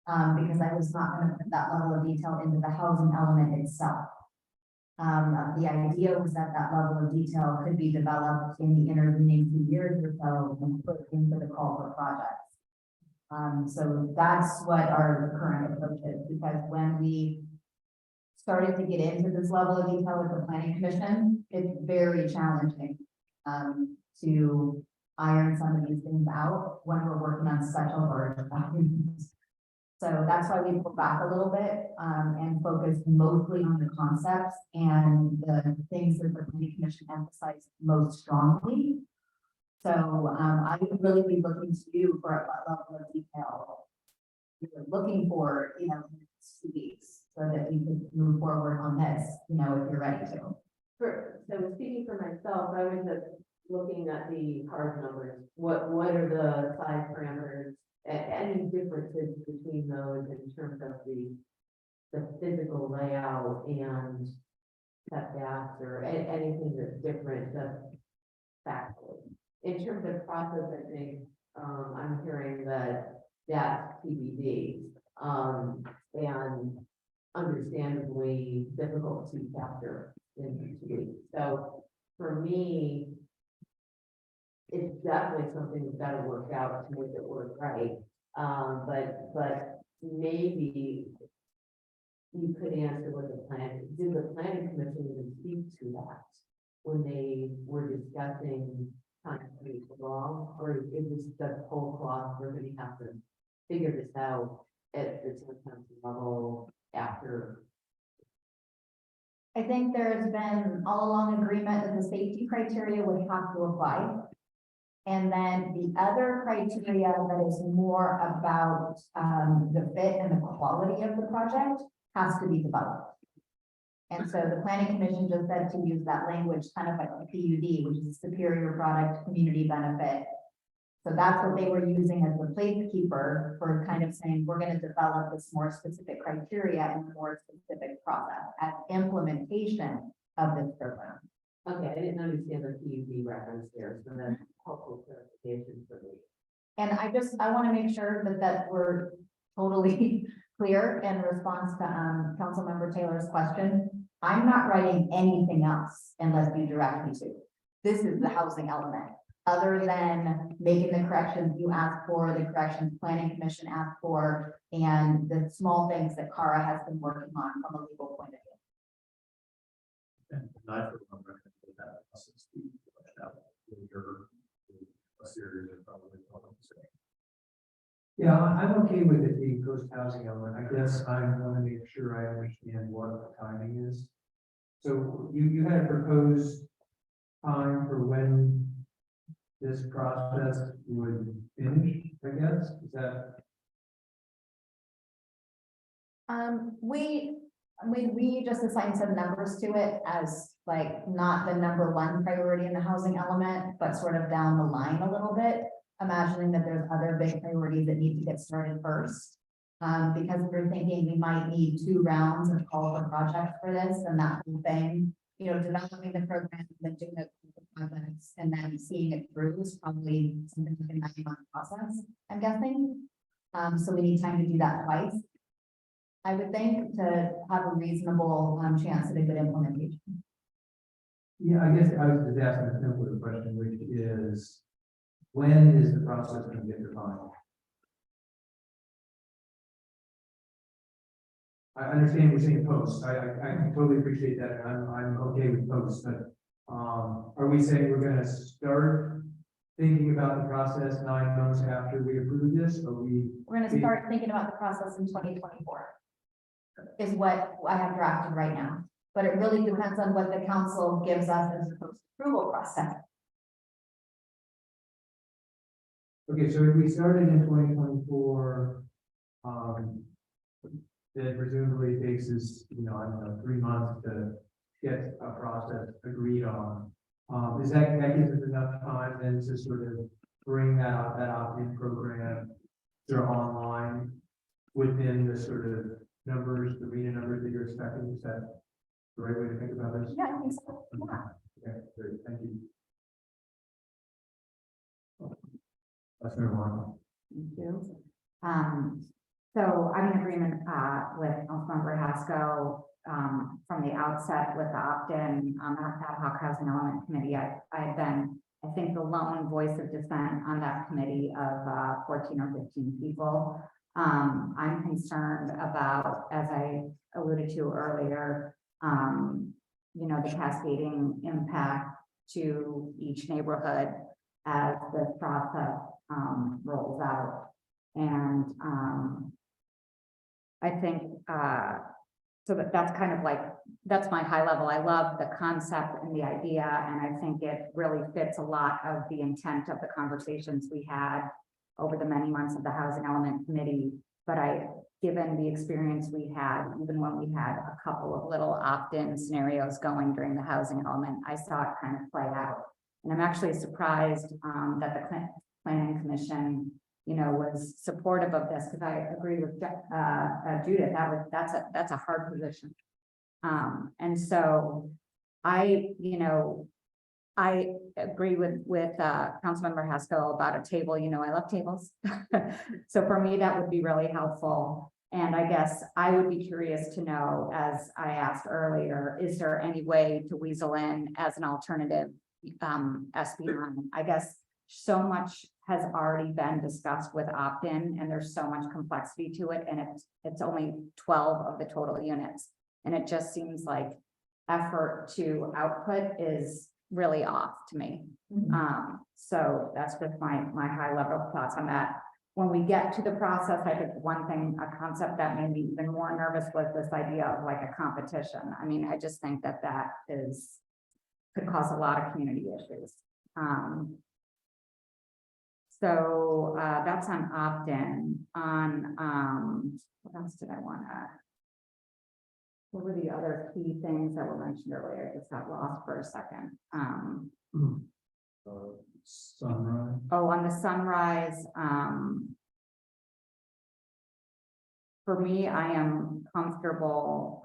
Because I was not going to put that level of detail into the housing element itself. The idea was that that level of detail could be developed in the intervening 2 years or so and put into the call for projects. So that's what our current approach is, because when we started to get into this level of detail with the planning commission, it's very challenging to iron some of these things out when we're working on such a large document. So that's why we pulled back a little bit and focused mostly on the concepts and the things that the planning commission emphasized most strongly. So I would really be looking to you for a level of detail. We're looking for, you know, 2 weeks so that we could move forward on this, you know, if you're ready to. So speaking for myself, I was just looking at the card numbers. What are the size parameters? Any differences between those in terms of the physical layout and setbacks or anything that's different, just factually. In terms of process, I think I'm hearing that that's TBD and understandably difficult to capture in 2 weeks. So for me, it's definitely something we've got to work out to make it work right. But maybe you could answer what the plan, did the planning commission even speak to that when they were discussing concrete wrong? Or is this just whole cloth, we're going to have to figure this out at the town council level after? I think there's been all along agreement that the safety criteria would have to apply. And then the other criteria that is more about the fit and the quality of the project has to be developed. And so the planning commission just said to use that language, kind of like a PUD, which is superior product, community benefit. So that's what they were using as the placekeeper for kind of saying, we're going to develop this more specific criteria and a more specific process as implementation of this program. Okay, I didn't understand the PUD reference there, so that's helpful clarification for me. And I want to make sure that we're totally clear in response to Councilmember Taylor's question. I'm not writing anything else unless you direct me to. This is the housing element, other than making the corrections you asked for, the corrections planning commission asked for, and the small things that Cara has been working on from a legal point of view. And I for one recommend that process be fleshed out in your a series of probably. Yeah, I'm okay with it being post-housing element. I guess I want to make sure I understand what the timing is. So you had a proposed time for when this process would finish, I guess, is that? We just assigned some numbers to it as like not the number one priority in the housing element, but sort of down the line a little bit, imagining that there's other big priorities that need to get started first. Because we're thinking we might need 2 rounds of call for projects for this and that whole thing, you know, developing the program, then doing the projects and then seeing it through is probably something like a 9-month process, I'm guessing. So we need time to do that twice. I would think to have a reasonable chance at a good implementation. Yeah, I guess I was just asking a simpler question, which is, when is the process going to get defined? I understand we're saying post. I totally appreciate that. I'm okay with post, but are we saying we're going to start thinking about the process 9 months after we approve this? Or We're going to start thinking about the process in 2024 is what I have drafted right now. But it really depends on what the council gives us as a post-approval process. Okay, so if we started in 2024, then presumably it takes us, you know, I don't know, 3 months to get a process agreed on. Is that gives us enough time then to sort of bring that opt-in program sort of online within the sort of numbers, the RENA numbers that you're expecting? Is that the right way to think about this? Yeah, I think so. Yeah. Okay, great, thank you. Let's move on. Thank you. So I'm in agreement with Councilmember Haskell from the outset with the opt-in ad hoc housing element committee. I've been, I think, the lone voice of dissent on that committee of 14 or 15 people. I'm concerned about, as I alluded to earlier, you know, the cascading impact to each neighborhood as this process rolls out. And I think so that's kind of like, that's my high level. I love the concept and the idea, and I think it really fits a lot of the intent of the conversations we had over the many months of the Housing Element Committee. But given the experience we had, even when we had a couple of little opt-in scenarios going during the Housing Element, I saw it kind of play out. And I'm actually surprised that the Planning Commission, you know, was supportive of this, because I agree with Judith, that's a hard position. And so I agree with Councilmember Haskell about a table. You know, I love tables. So for me, that would be really helpful. And I guess I would be curious to know, as I asked earlier, is there any way to weasel in as an alternative SB9? I guess so much has already been discussed with opt-in, and there's so much complexity to it, and it's only 12 of the total units, and it just seems like effort to output is really off to me. So that's just my high level thoughts on that. When we get to the process, I think one thing, a concept that made me even more nervous was this idea of like a competition. I mean, I just think that could cause a lot of community issues. So that's on opt-in. On what else did I want to? What were the other key things that were mentioned earlier? I just got lost for a second. Sunrise. Oh, on the sunrise, for me, I am comfortable,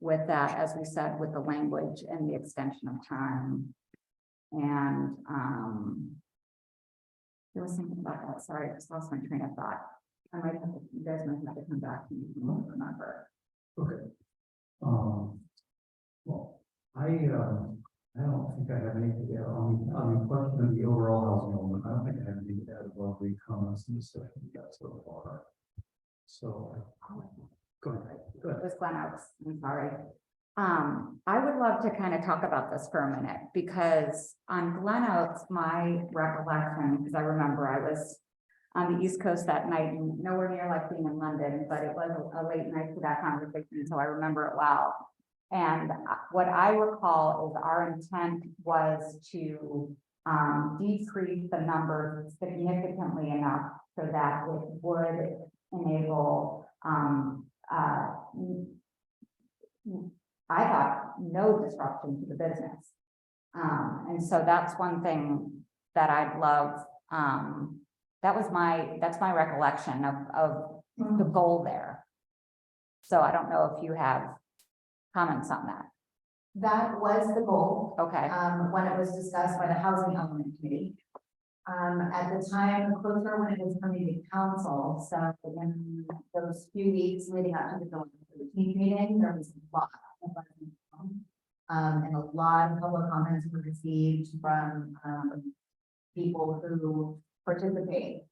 with that, as we said, with the language and the extension of time. And, there was something about that. Sorry, I just lost my train of thought. I might have to, you guys might have to come back to me if you don't remember. Okay. Well, I don't think I have anything to add on the question of the overall housing element. I don't think I have anything to add above the comments in the session we got so far. So, go ahead. Go ahead. It was Glen Oaks, I'm sorry. I would love to kind of talk about this for a minute, because on Glen Oaks, my recollection, because I remember I was on the East Coast that night, and nowhere near like being in London, but it was a late night for that conversation, so I remember it well. And what I recall is our intent was to decrease the number significantly enough so that it would enable I thought no disruption to the business. And so that's one thing that I'd love. That's my recollection of the goal there. So I don't know if you have comments on that. That was the goal, Okay, when it was discussed by the Housing Element Committee. At the time, closer when it was coming to council, so when those few weeks leading up to the July 13th meeting, there was a lot of and a lot of public comments were received from people who participate,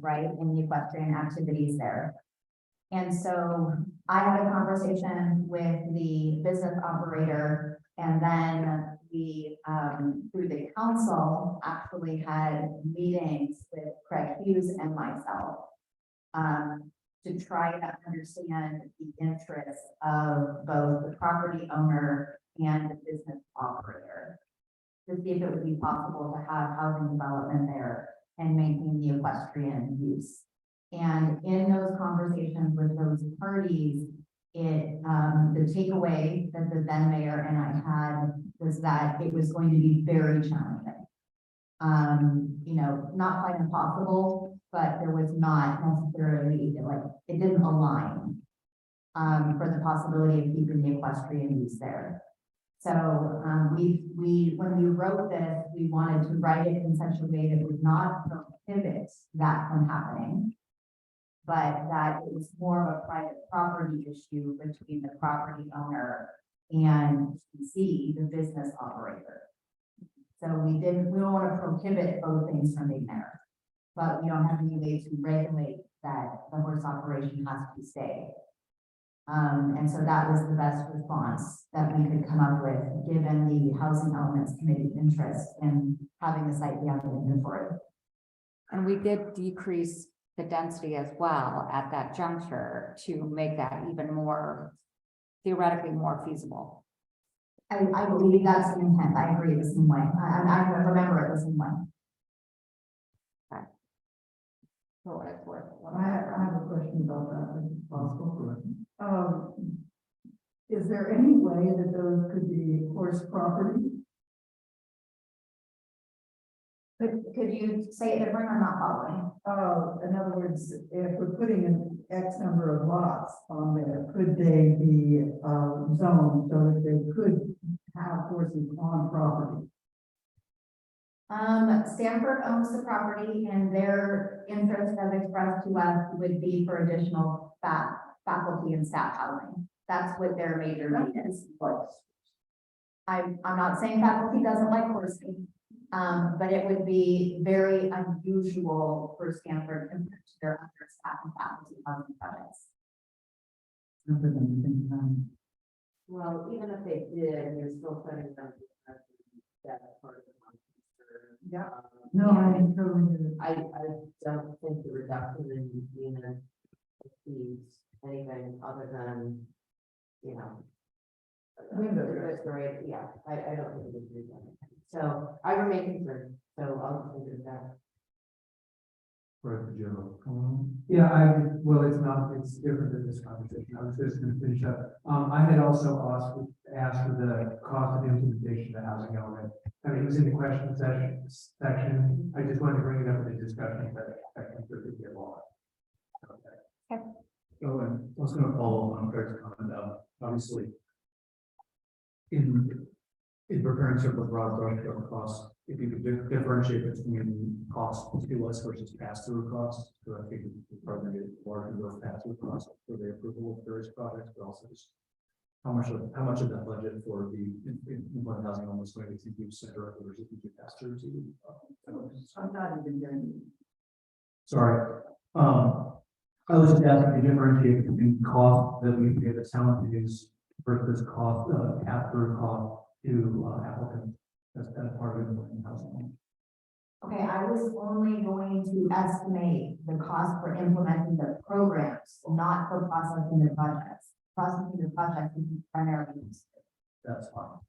right, in the equestrian activities there. And so I had a conversation with the business operator, and then we, through the council, actually had meetings with Craig Hughes and myself to try to understand the interests of both the property owner and the business operator, to see if it would be possible to have housing development there and maintain the equestrian use. And in those conversations with those parties, the takeaway that the then mayor and I had was that it was going to be very challenging. Not quite impossible, but there was not necessarily, it didn't align for the possibility of keeping the equestrian use there. So when we wrote this, we wanted to write it in such a way that would not prohibit that from happening, but that it was more of a private property issue between the property owner and the business operator. So we don't want to prohibit both things from being there, but we don't have any way to regulate that the horse operation has to stay. And so that was the best response that we could come up with, given the Housing Elements Committee interest in having the site be on the inventory. and we did decrease the density as well at that juncture to make that even more, theoretically more feasible. I believe that's the intent. I agree the same way. I remember it the same way. For what it's worth. I have a question about that, if it's possible. Is there any way that those could be horse property? Could you say it different? I'm not following. In other words, if we're putting an X number of lots on there, could they be zoned so that they could have horses on property? Stanford owns the property, and their interest as expressed to us would be for additional faculty and staff housing. That's what their major need is. I'm not saying faculty doesn't like horsing, but it would be very unusual for Stanford compared to their other staff and faculty housing projects. Well, even if they did, you're still setting them that part of the concern. Yeah. No, I totally do. I don't think the reduction in unit fees anything other than, it's great, yeah, I don't think it would do anything. So I remain concerned, so I'll just leave it at that. Fred, did you have a comment? Yeah, well, it's not, it's different than this conversation. I was just gonna finish up. I had also asked for the cost of implementation of the housing element. I mean, it was in the question section. I just wanted to bring it up in the discussion, but I think there could be a lot. Oh, and I was gonna follow up on Craig's comment, obviously. In preparing sort of a broad brush over costs, if you could differentiate between cost to us versus pass-through costs, so I think we probably need larger those pass-through costs for the approval of various projects, but also just how much of that budget for the one housing almost going to be center or is it pass-throughs even? I'm not even hearing. Sorry. I was just asking to differentiate between cost that we pay the town to use versus cost, pass-through cost to applicants. That's part of the housing. Okay, I was only going to estimate the cost for implementing the programs, not for processing the projects. Processing the projects is primarily used. That's fine.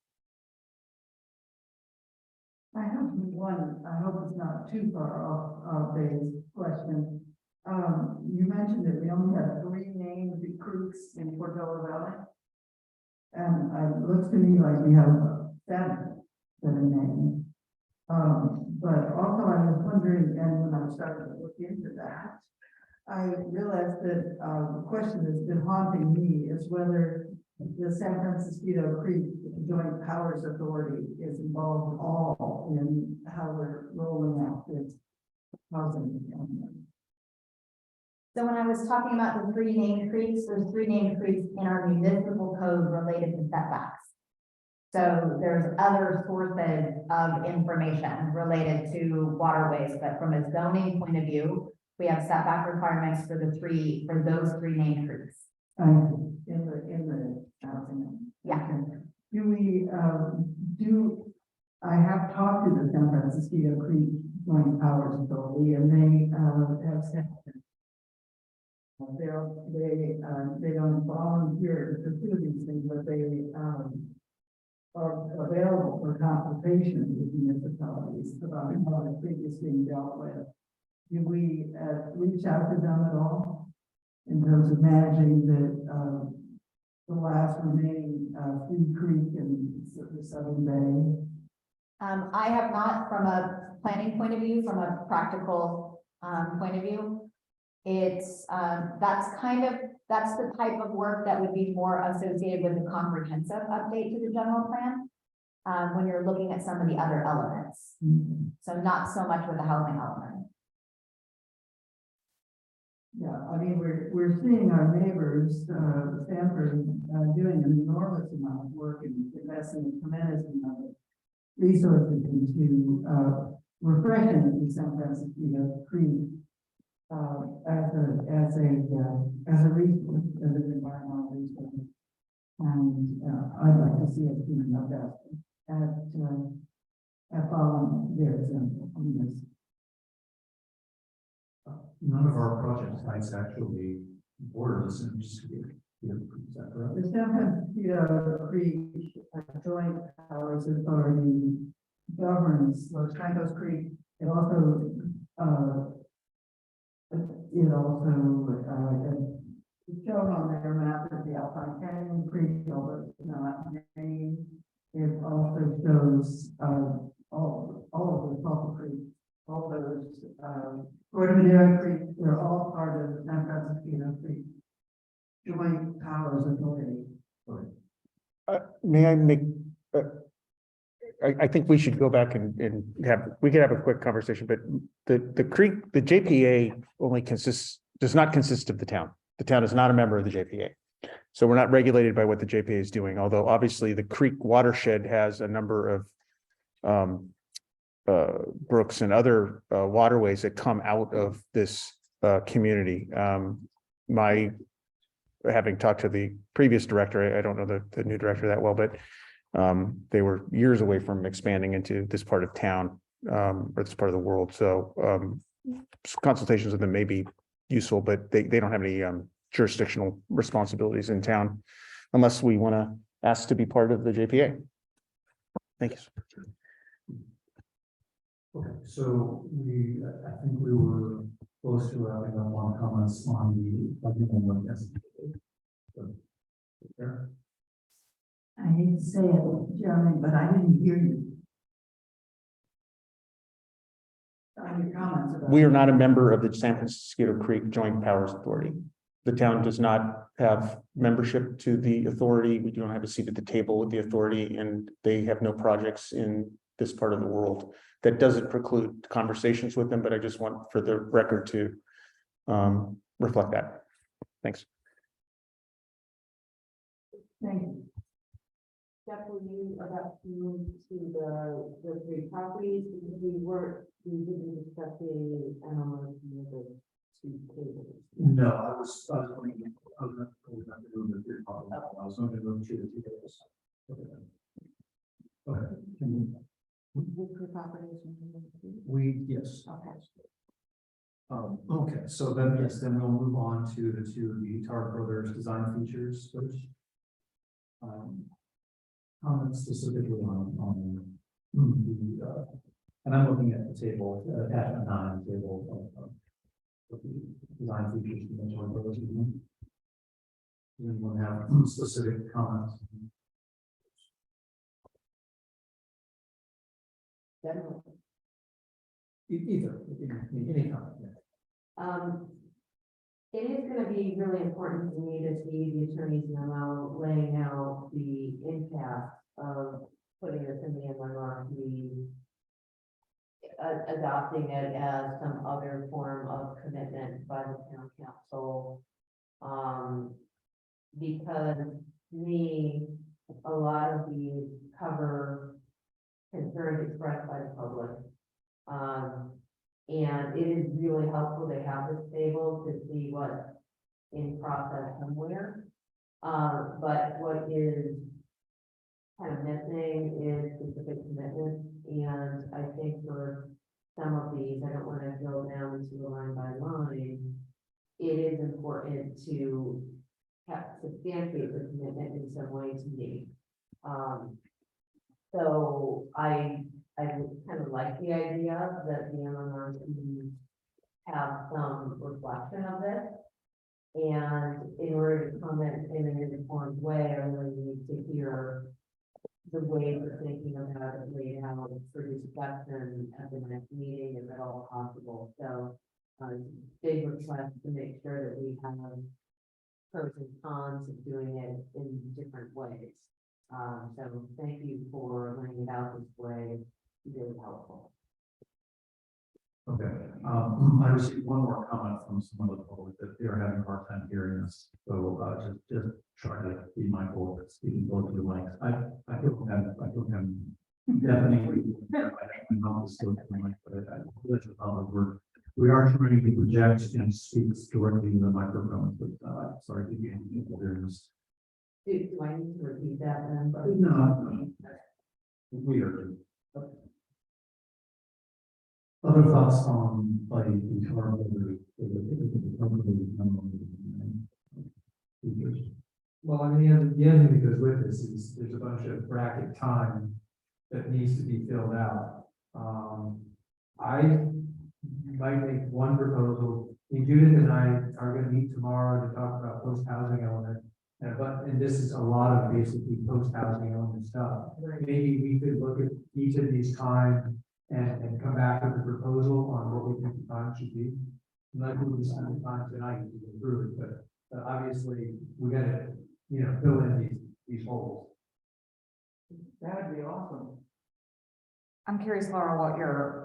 I have one, I hope it's not too far off of Dave's question. You mentioned that we only have 3 named creeks in Portola Valley. And it looks to me like we have 7 that are named. But also I was wondering, and when I started to look into that, I realized that the question that's been haunting me is whether the San Francisco Creek Joint Powers Authority is involved at all in how we're rolling out this housing. So when I was talking about the 3 named creeks, there's 3 named creeks in our municipal code related to setbacks. So there's other sources of information related to waterways, but from a zoning point of view, we have setback requirements for those 3 named creeks. In the housing. Yeah. Okay. Do we, I have talked to the San Francisco Creek Joint Powers Authority, and they have said they don't volunteer to do these things, but they are available for consultation with municipalities about how the creek is being dealt with. Do we reach out to them at all in terms of managing the last remaining Food Creek and the Southern Bay? I have not, from a planning point of view, from a practical point of view. It's that's the type of work that would be more associated with the comprehensive update to the general plan. When you're looking at some of the other elements. Mm-hmm. So not so much with the housing element. Yeah, I mean, we're seeing our neighbors, Stanford, doing an enormous amount of work and investing a tremendous amount of resources into refreshing the San Francisco Creek as a resource, as an environmental resource. And I'd like to see us doing our best at following their example on this. None of our project sites actually border the San Francisco. Is that correct? The San Francisco Creek Joint Powers Authority governs Los Caicos Creek. It also it's shown on their map as the Alpine Canyon Creek, although it's not named. It also shows all of the Sulphur Creek, all those Puerto Madero Creek, they're all part of the San Francisco Creek Joint Powers Authority. May I make, I think we should go back and we could have a quick conversation, but the creek, the JPA only does not consist of the town. The town is not a member of the JPA. So we're not regulated by what the JPA is doing, although obviously the creek watershed has a number of brooks and other waterways that come out of this community. Having talked to the previous director, I don't know the new director that well, but they were years away from expanding into this part of town or this part of the world. So consultations with them may be useful, but they don't have any jurisdictional responsibilities in town unless we want to ask to be part of the JPA. Thank you. Okay, so I think we were close to wrapping up on comments on the. I hate to say it, Jeremy, but I didn't hear you. On your comments about. We are not a member of the San Francisco Creek Joint Powers Authority. The town does not have membership to the authority. We don't have a seat at the table with the authority, and they have no projects in this part of the world. That doesn't preclude conversations with them, but I just want for the record to reflect that. Thanks. Thank you. Jeff, were you about to move to the three properties? Because we didn't discuss the MMOs with the two tables. No, I was going to go to the problem. I was going to go to the two tables. Okay. The three properties. Yes. Okay. Okay, so then, yes, then we'll move on to the Tar Brothers design features, which comments specifically on the, and I'm looking at the table, attachment 9, table of the design features. Does anyone have specific comments? General. Either, any comment. Yeah. It is gonna be really important to me to see the attorney's memo laying out the impact of putting this in the MMRP, adopting it as some other form of commitment by the town council. Because to me, a lot of these cover concerns expressed by the public. And it is really helpful to have this table to see what's in process somewhere. But what is kind of missing is specific commitments. And I think for some of these, I don't want to go down to line by line. It is important to substantiate the commitment in some way to me. So I kind of like the idea that the MMRs have some reflection of this. And in order to comment in an informed way, I really need to hear the ways of thinking about it laid out for discussion at the next meeting, if at all possible. So, big request to make sure that we have pros and cons of doing it in different ways. So thank you for laying it out this way. Really helpful. Okay, I received one more comment from some of the public that they're having a hard time hearing us. So just try to be mindful of speaking both of the mics. I feel definitely. We are trying to project and speak directly to the microphone, but sorry to be hearing. Do I need to repeat that then? No. We are. Other thoughts on like the car. Well, I mean, the other thing that goes with this is there's a bunch of bracket time that needs to be filled out. I might make one proposal. Judith and I are going to meet tomorrow to talk about post-housing element. And this is a lot of basically post-housing element stuff. Maybe we could look at each of these times and come back with a proposal on what we think the time should be. Not going to spend the time tonight to go through it, but obviously we got to, fill in these holes. That would be awesome. I'm curious, Laura,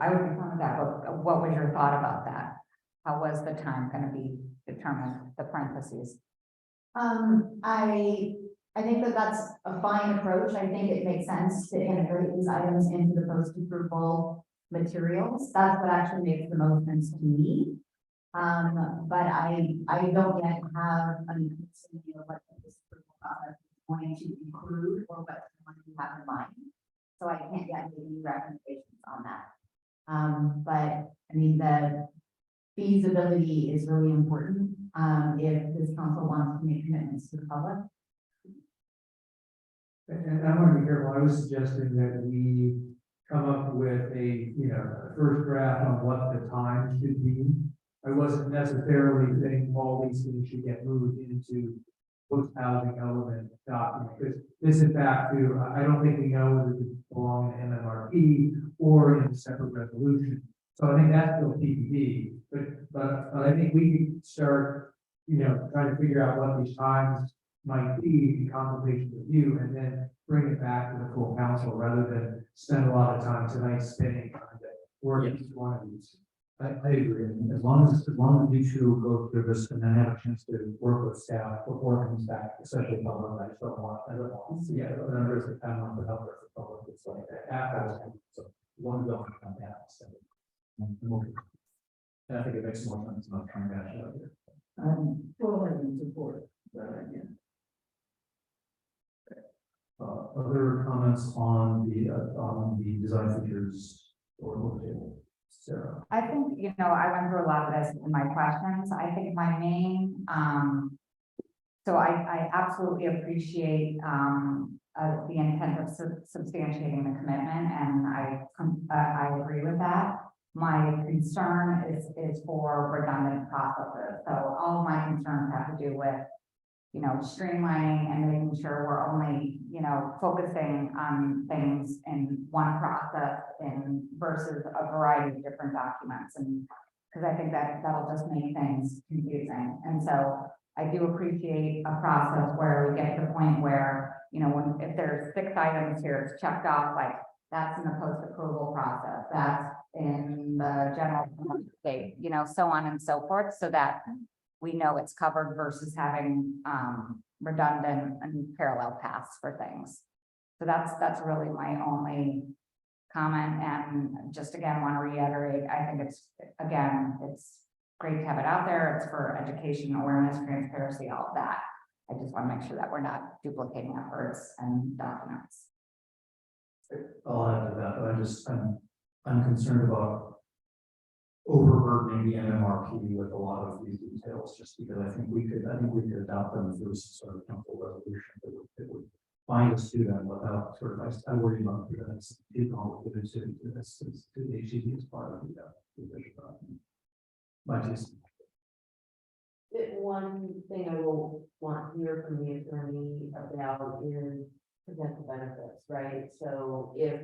I would be fine with that, but what was your thought about that? How was the time going to be determined, the parentheses? I think that that's a fine approach. I think it makes sense to integrate these items into the post-approval materials. That's what actually makes the most sense to me. But I don't yet have an understanding of what this approval process is going to include or what you have in mind. So I can't yet give you recommendations on that. But I mean, the feasibility is really important. If this council wants to make commitments to the public. And I want to be careful. I was suggesting that we come up with a, first draft on what the time should be. I wasn't necessarily saying all these things should get moved into post-housing element document, because this is back to, I don't think we know whether it belong in MMRP or in a separate resolution. So I think that's still TBD, but I think we could start, trying to figure out what these times might be in consultation with you, and then bring it back to the full council, rather than spend a lot of time tonight spending on it, or each one of these. I agree. And as long as you two go through this and then have a chance to work with staff before it comes back, especially public, I don't want to see it. But there's a time on the help for the public. It's like that. So one go and come down. So, and I think it makes more sense not trying to hash it out here. I'm totally in support of that idea. Other comments on the design features or look table? Sarah. I think, I went through a lot of this in my questions. I think my main, so I absolutely appreciate, the intent of substantiating the commitment, and I agree with that. My concern is for redundant processes. So all of my concerns have to do with, streamlining and making sure we're only, focusing on things in one process versus a variety of different documents. And because I think that'll just make things confusing. And so I do appreciate a process where we get to the point where, if there's 6 items here, it's checked off, like that's in the post-approval process, that's in the general state, so on and so forth, so that we know it's covered versus having redundant and parallel paths for things. So that's really my only comment. And just again, want to reiterate, I think it's great to have it out there. It's for education, awareness, transparency, all of that. I just want to make sure that we're not duplicating efforts and documents. I'll add to that, but I'm concerned about overburdening the MMRP with a lot of these details, just because I think we could adopt them through some sort of council resolution that would bind us to them without sort of, I worry about that too complicated to the HCD as part of the division document. But just one thing I will want to hear from the attorney about is potential benefits, right? So if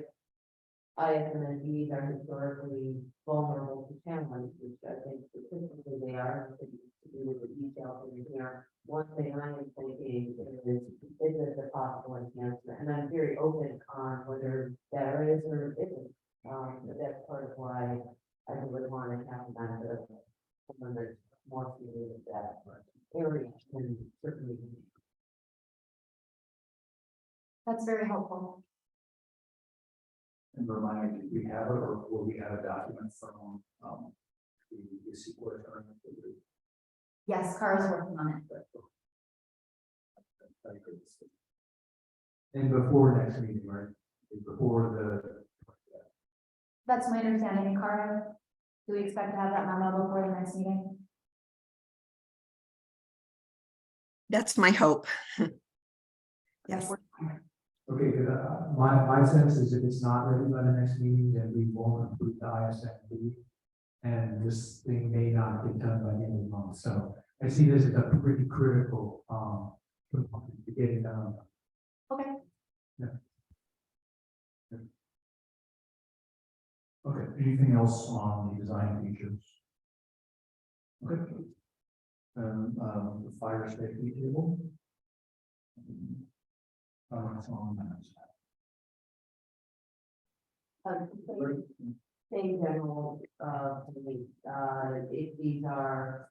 ISMNDs are historically vulnerable to challenge, which I think specifically they are, to do with the details in here. One thing I am thinking is it a possible enhancement? And I'm very open on whether there is or isn't. But that's part of why I would want to have the benefit of someone that's more familiar with that area and certainly. That's very helpful. and remind me, did we have it, or will we have a document from the Sequoia? Yes, Cara's working on it. And before next meeting, right? Before That's my understanding. Cara, do we expect to have that memo before the next meeting? That's my hope. Yes. okay, because my sense is if it's not ready by the next meeting, then we won't approve the ISMD. And this thing may not get done by the end of the month. So I see this as a pretty critical component to get it done. Okay. Yeah. Okay, anything else on the design features? Okay. The fire safety table. Comments on that. Same general, if these are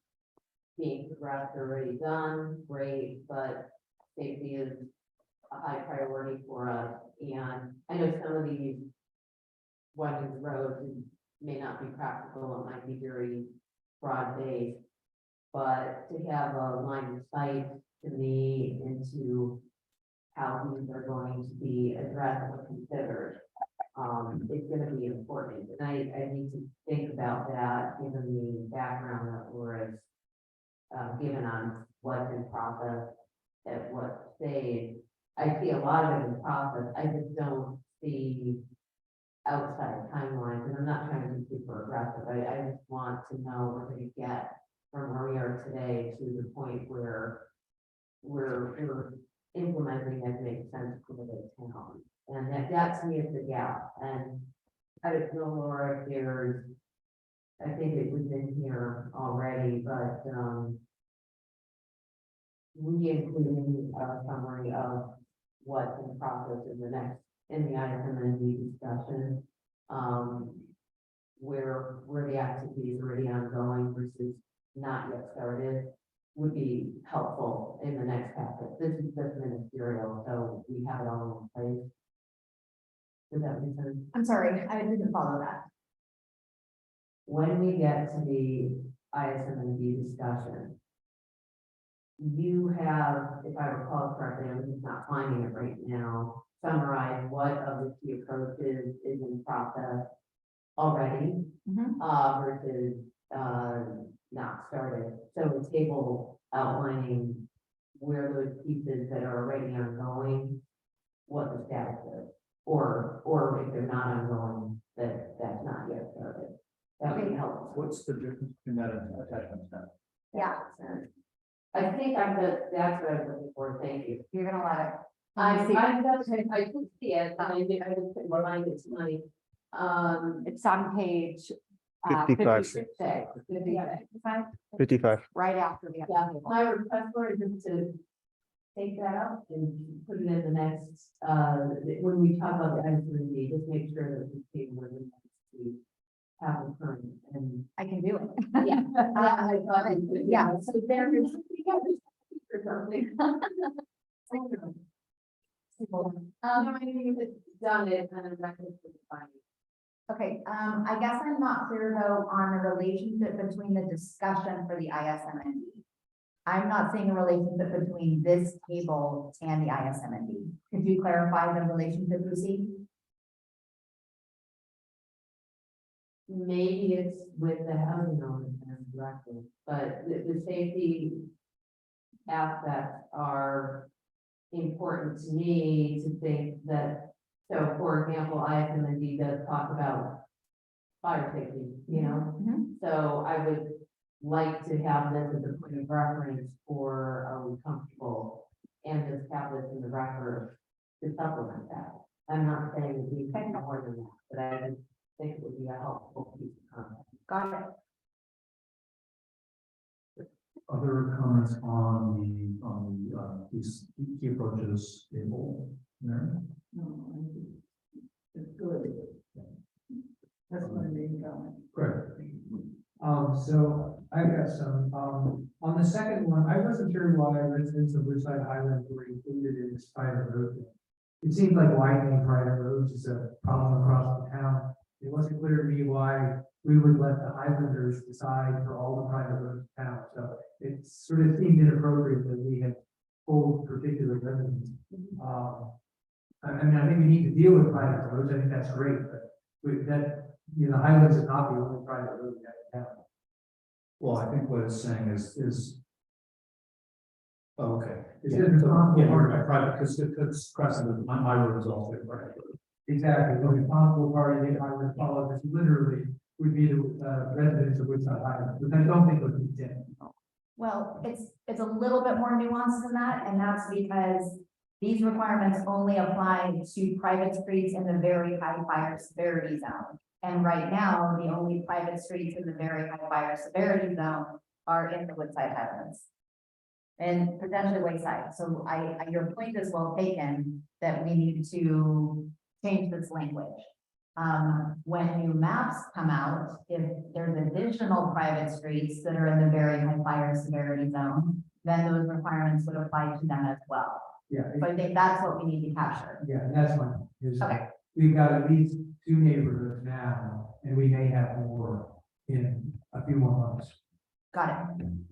being progressed or already done, great, but safety is a high priority for us. And I know some of these winding the roads may not be practical, it might be very broad based, but to have a line of sight to me into how these are going to be addressed or considered, it's going to be important. And I need to think about that given the background that Laura's given on what's in process at what stage. I see a lot of it in process. I just don't see outside timelines, and I'm not trying to be super super aggressive. I just want to know we're gonna get from where we are today to the point where we're implementing that makes sense for the town. And that to me is the gap. And I don't know, Laura, if there's, I think it was in here already, but, we included a summary of what's in process in the next, in the ISMND discussion. Where the activity is already ongoing versus not yet started would be helpful in the next packet. This is just ministerial, so we have it all in place. Does that make sense? I'm sorry, I didn't follow that. When we get to the ISMND discussion, you have, if I recall correctly, I'm just not finding it right now, summarize what of the key approaches is in process already, versus, not started. So a table outlining where those pieces that are already ongoing, what the status is, or if they're not ongoing, that's not yet started. That would help. What's the difference between that and attachment ten? Yeah, I think that's what I was looking for. Thank you. you're gonna let it. I see. could see it, and I just couldn't remind it tonight. It's on page 55. 55. right after the. Yeah, my request for it is to take that up and put it in the next, when we talk about the ISMND, just make sure that the table is to have a current and. I can do it. Yeah. I thought it would, Yeah. So there is. I think it's done it and then that's fine. Okay, I guess I'm not clear though on the relationship between the discussion for the ISMND. I'm not seeing a relationship between this table and the ISMND. Could you clarify the relationship, Lucy? Maybe it's with the housing owners directly, but the safety aspects are important to me to think that, so for example, ISMND does talk about fire safety, you know? So I would like to have this as a point of reference for, are we comfortable? And just have this in the record to supplement that. I'm not saying that we can do more than that, but I just think it would be a helpful piece of content. Got it. Other comments on these key approaches table, Mary? It's good. That's my main comment. Great. So I've got some, on the second one, I wasn't sure why residents of Woodside Highlands were included in this private road. It seems like widening private roads is a problem across the town. It wasn't clear to me why we would let the Highlanders decide for all the private roads in town. So it sort of seemed inappropriate that we had pulled particular residents. I mean, I think we need to deal with private roads. I think that's great, but the Highlands is not the only private road we have in town. Well, I think what it's saying is. Oh, okay. It's responsible Yeah, private, because Crescent, my road is also a private road. Exactly, the responsible party, the Highlands follow this literally would be the residents of Woodside Highlands, which I don't think would be done. Well, it's a little bit more nuanced than that, and that's because these requirements only apply to private streets in the very high fire severity zone. And right now, the only private streets in the very high fire severity zone are in the Woodside Highlands. And potentially Wayside. So your point is well taken that we need to change this language. When new maps come out, if there's additional private streets that are in the very high fire severity zone, then those requirements would apply to them as well. Yeah. So I think that's what we need to capture. Yeah, and that's my, is Okay. we've got at least 2 neighborhoods now, and we may have more in a few more months. Got it.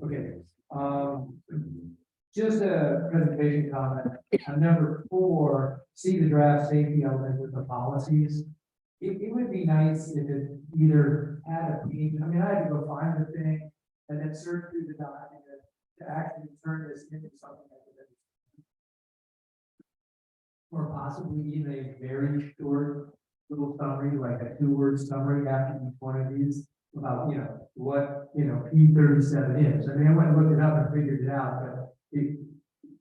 Okay, just a presentation comment, on number 4, see the draft safety element with the policies. It would be nice if it either had a page, I mean, I had to go find the thing and then search through the document to actually turn this into something that could or possibly even a very short little summary, like a 2-word summary after each one of these about, what, P37 is. I mean, I went and looked it up and figured it out, but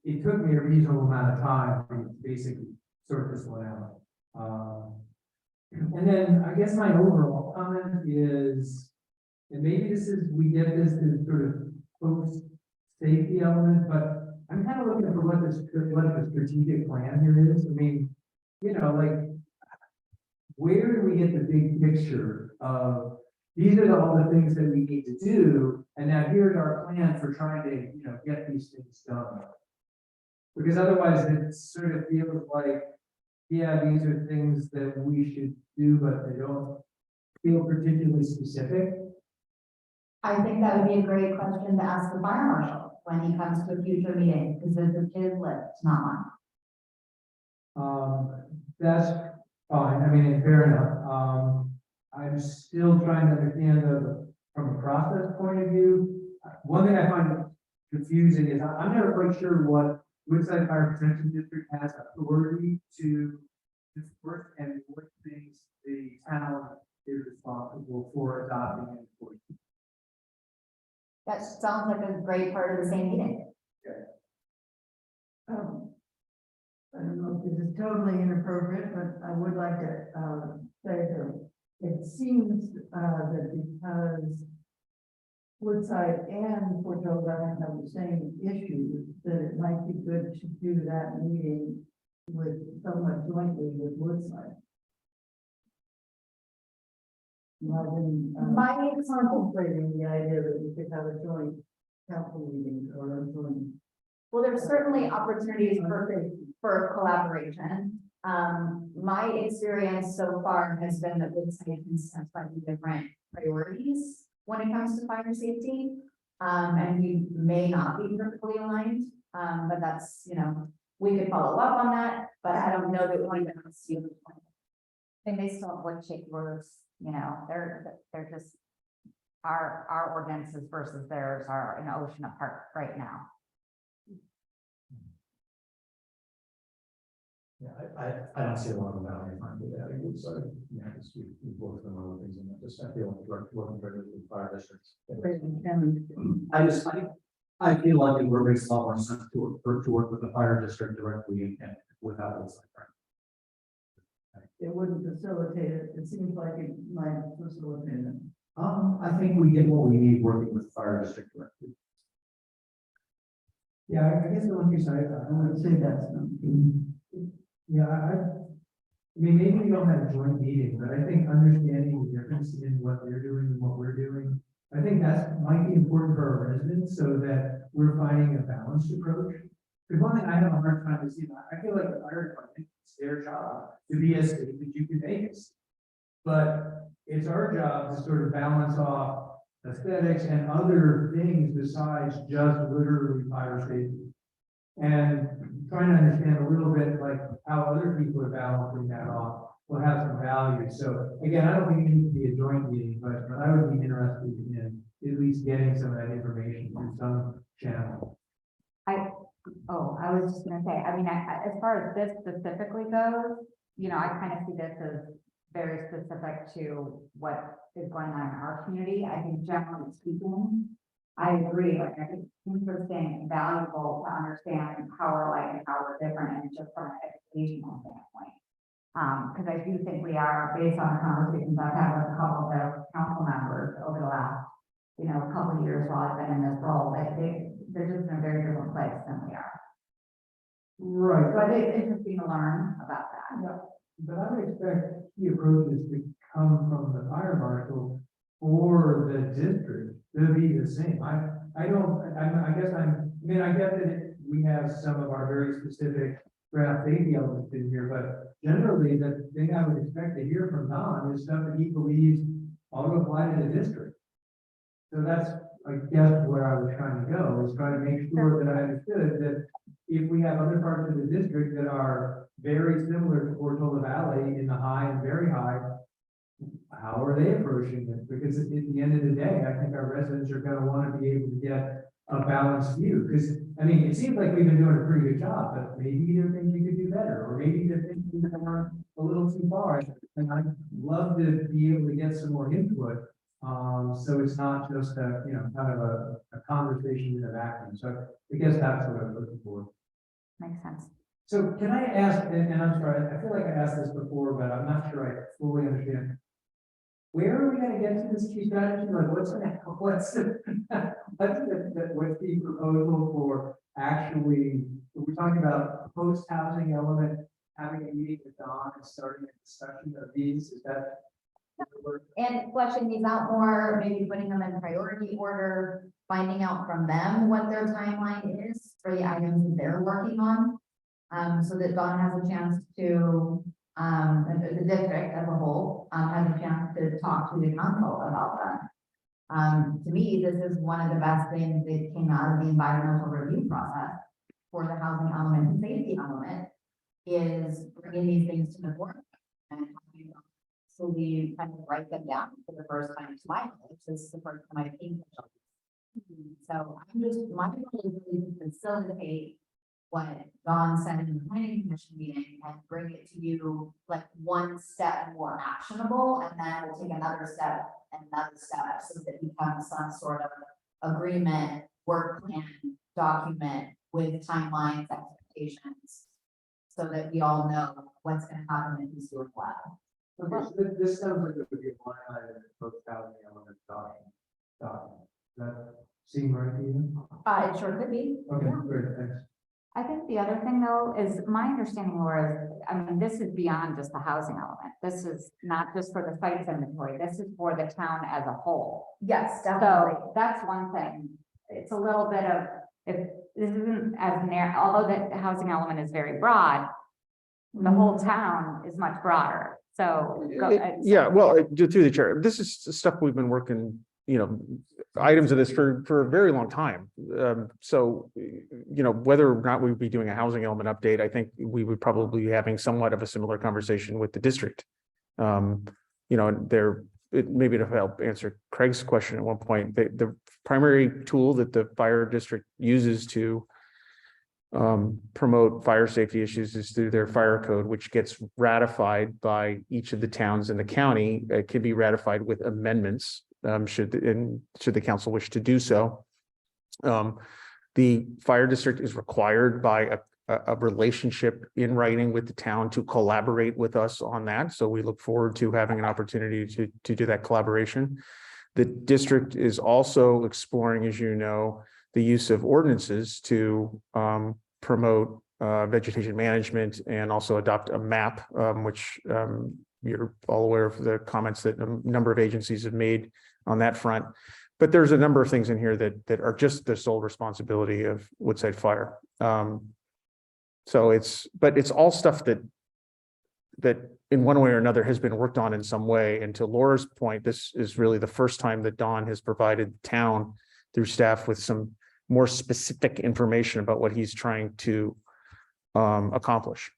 it took me a reasonable amount of time to basically sort this one out. And then I guess my overall comment is, and maybe we get this to sort of post safety element, but I'm kind of looking for what the strategic plan here is. I mean, like, where do we get the big picture of these are all the things that we need to do, and now here's our plan for trying to, get these things done. Because otherwise it sort of feels like, yeah, these are things that we should do, but they don't feel particularly specific. I think that would be a great question to ask the fire marshal when he comes to a future meeting, because it's his list, not mine. That's fine. I mean, fair enough. I'm still trying to understand from a process point of view. One thing I find confusing is I'm never quite sure what Woodside Fire Protection District has authority to enforce and what things the town is responsible for adopting and enforcing. That sounds like a great part of the same meeting. I don't know if this is totally inappropriate, but I would like to say that it seems that because Woodside and Fort Delaware have the same issues, that it might be good to do that meeting somewhat jointly with Woodside. Rather than contemplating the idea that we could have a joint council meeting or a joint. Well, there's certainly opportunities for collaboration. My experience so far has been that Woodside has slightly different priorities when it comes to fire safety. And we may not be perfectly aligned, but that's, we could follow up on that, but I don't know that we want to see. I think they still have wood chip roofs, they're just, our ordinances versus theirs are an ocean apart right now. Yeah, I don't see a lot of value in finding that. I would say, because we've worked on other things and I just, I feel like we're working very good with fire districts. I feel like it would make a lot more sense to work with the fire district directly and without this. It wouldn't facilitate it. It seems like it might facilitate it. I think we get what we need working with the fire district directly. Yeah, I guess the one piece I would say that's yeah, I mean, maybe we don't have a joint meeting, but I think understanding the difference in what they're doing and what we're doing, I think might be important for our residents so that we're finding a balanced approach. Because one thing I have a hard time is, I feel like the fire department, it's their job to be as safe as you can make it. But it's our job to sort of balance off aesthetics and other things besides just literally fire safety. And trying to understand a little bit like how other people are balancing that off will have some value. So again, I don't think it needs to be a joint meeting, but I would be interested in at least getting some of that information through some channel. I was just gonna say, I mean, as far as this specifically goes, I kind of see this as very specific to what is going on in our community. I think generally speaking, I agree, I think it's interesting and valuable to understand how we're like and how we're different, and just from an educational standpoint. Because I do think we are, based on the conversations I've had with a couple of the council members over the last, couple of years while I've been in this role, they're just in a very different place than we are. Right. So I think it's interesting to learn about that. Yeah, but I would expect key approaches to come from the fire marshal or the district to be the same. I get that we have some of our very specific draft safety elements in here, but generally the thing I would expect to hear from Don is stuff that he believes ought to apply to the district. So that's, I guess, where I was trying to go, is trying to make sure that I understood that if we have other parts of the district that are very similar to Portola Valley in the high and very high, how are they approaching it? Because at the end of the day, I think our residents are going to want to be able to get a balanced view, because, I mean, it seems like we've been doing a pretty good job, but maybe there are things we could do better, or maybe there are things that are a little too far. And I'd love to be able to get some more input, so it's not just a, you know, kind of a conversation in a vacuum. So I guess that's what I'm looking for. Makes sense. So can I ask, and I'm sorry, I feel like I asked this before, but I'm not sure I fully understand. Where are we gonna get to this key strategy? Like, what's the proposal for actually, we're talking about post-housing element, having a meeting with Don and starting a discussion of these, is that? And fleshing these out more, maybe putting them in priority order, finding out from them what their timeline is for the items that they're working on. So that Dawn has a chance to, the district as a whole, has a chance to talk to the council about that. To me, this is one of the best things that came out of the environmental review process for the housing element and safety element, is bringing these things to the board. And so we kind of write them down for the first time to my knowledge. This is the first time I've seen them. So I'm just, my goal is really to facilitate what Dawn said in the planning commission meeting and bring it to you like one step more actionable, and then we'll take another step so that it becomes some sort of agreement, work plan, document with timelines, expectations, so that we all know what's going to happen in these doing well. Okay, so this sounds like it would be a line item, post-housing element document. That seem right to you? It sure could be. Okay, great, thanks. I think the other thing though is my understanding, Laura, is, I mean, this is beyond just the housing element. This is not just for the sites inventory. This is for the town as a whole. Yes, definitely. So that's one thing. It's a little bit of, if this isn't as narrow, although the housing element is very broad, the whole town is much broader. So. Yeah, well, through the chair, this is stuff we've been working, you know, items of this for a very long time. So, you know, whether or not we'd be doing a housing element update, I think we would probably be having somewhat of a similar conversation with the district. You know, maybe to help answer Craig's question at one point, the primary tool that the fire district uses to promote fire safety issues is through their fire code, which gets ratified by each of the towns in the county. It can be ratified with amendments, should the council wish to do so. The fire district is required by a relationship in writing with the town to collaborate with us on that. So we look forward to having an opportunity to do that collaboration. The district is also exploring, as you know, the use of ordinances to promote vegetation management and also adopt a map, which you're all aware of the comments that a number of agencies have made on that front. But there's a number of things in here that are just the sole responsibility of Woodside Fire. So it's all stuff that in one way or another has been worked on in some way. And to Laura's point, this is really the first time that Don has provided the town through staff with some more specific information about what he's trying to accomplish.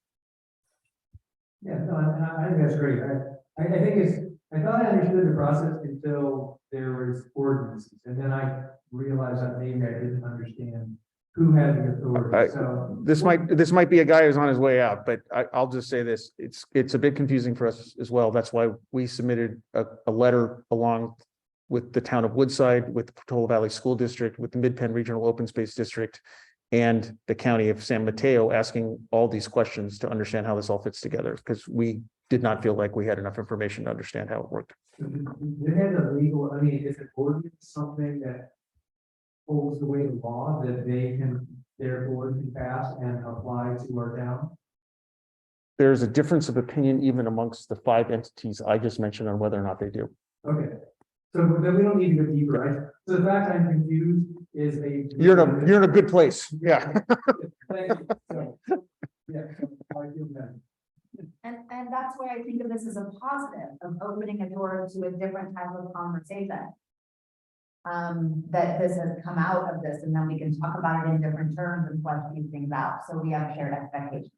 Yeah, no, I think that's great. I think I thought I understood the process until there was ordinances, and then I realized that maybe I didn't understand who had the authority. So this might be a guy who's on his way out, but I'll just say this: it's a bit confusing for us as well. That's why we submitted a letter along with the town of Woodside, with the Portola Valley School District, with the Mid-Penn Regional Open Space District, and the county of San Mateo, asking all these questions to understand how this all fits together, because we did not feel like we had enough information to understand how it worked. they had a legal, I mean, is an ordinance something that holds the weight of law that their board can pass and apply to our town? There's a difference of opinion even amongst the 5 entities I just mentioned on whether or not they do. Okay, so then we don't need to go deeper, right? So the fact I'm confused is You're in a good place. Yeah. Thank you. So, yeah, so I feel better. And that's why I think of this as a positive of opening a door to a different type of conversation. That this has come out of this, and then we can talk about it in different terms and flesh these things out, so we have shared expectations.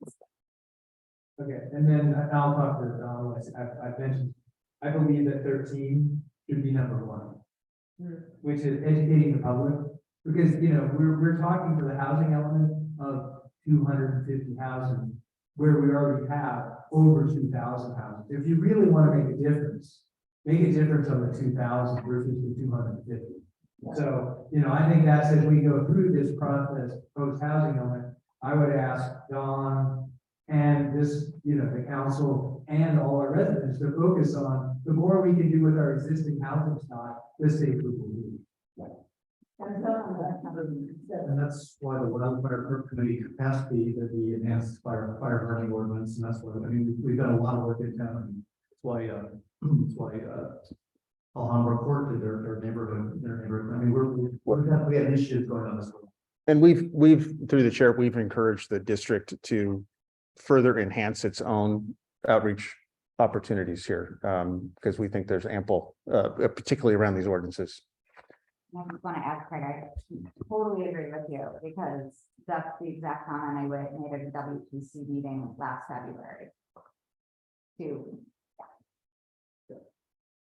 Okay, and then I'll talk to Don. I've mentioned, I believe that 13 should be number 1, which is educating the public Because, you know, we're talking for the housing element of 250 housing, where we already have over 2,000 houses. If you really want to make a difference on the 2,000 versus the 250. So, you know, I think that's as we go through this process, post-housing element, I would ask Dawn and this, you know, the council and all our residents to focus on the more we can do with our existing housing stock, the safer we'll be. And that's why the wildfire committee passed the enhanced fire hardening ordinance, and that's what, I mean, we've done a lot of work in town, and that's why, Alhambra Court did their neighborhood, I mean, we have initiatives going on this way. And we've, through the chair, we've encouraged the district to further enhance its own outreach opportunities here, because we think there's ample, particularly around these ordinances. I just want to add, Craig, I totally agree with you, because that's the exact comment I made at the WPC meeting last February.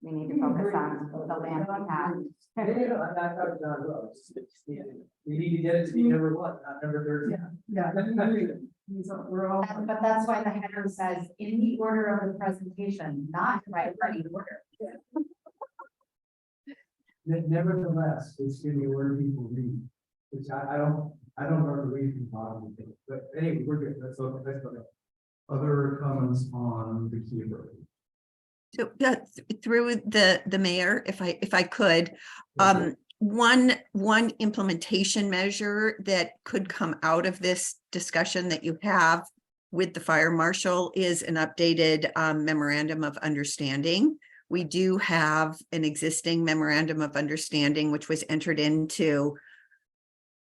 We need to focus on the land we have. We need to get it to be number one, not number 30. Yeah. We're all. But that's why the header says in the order of the presentation, not by party order. Nevertheless, it's in the order people read, which I don't remember reading the bottom of it, but anyway, we're good, let's go. Other comments on the key approach? So through the mayor, if I could, one implementation measure that could come out of this discussion that you have with the fire marshal is an updated memorandum of understanding. We do have an existing memorandum of understanding, which was entered into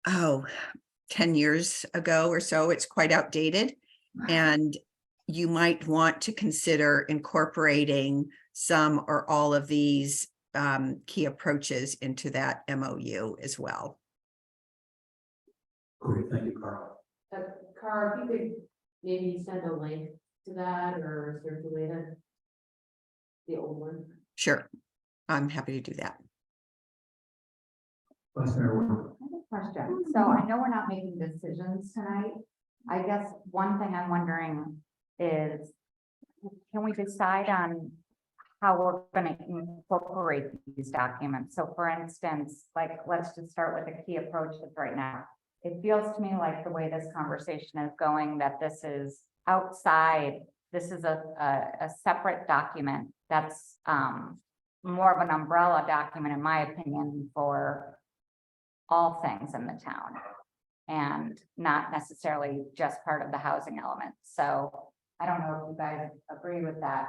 10 years ago or so. It's quite outdated. And you might want to consider incorporating some or all of these key approaches into that MOU as well. Great, thank you, Carl. Carl, if you could maybe send a link to that or circulate it. The old one. Sure, I'm happy to do that. Vice Mayor Warren. I have a question. So I know we're not making decisions tonight. I guess one thing I'm wondering is, can we decide on how we're going to incorporate these documents? So for instance, like, let's just start with the key approaches right now. It feels to me like the way this conversation is going, that this is outside, this is a separate document that's more of an umbrella document, in my opinion, for all things in the town, and not necessarily just part of the housing element. So I don't know if you guys agree with that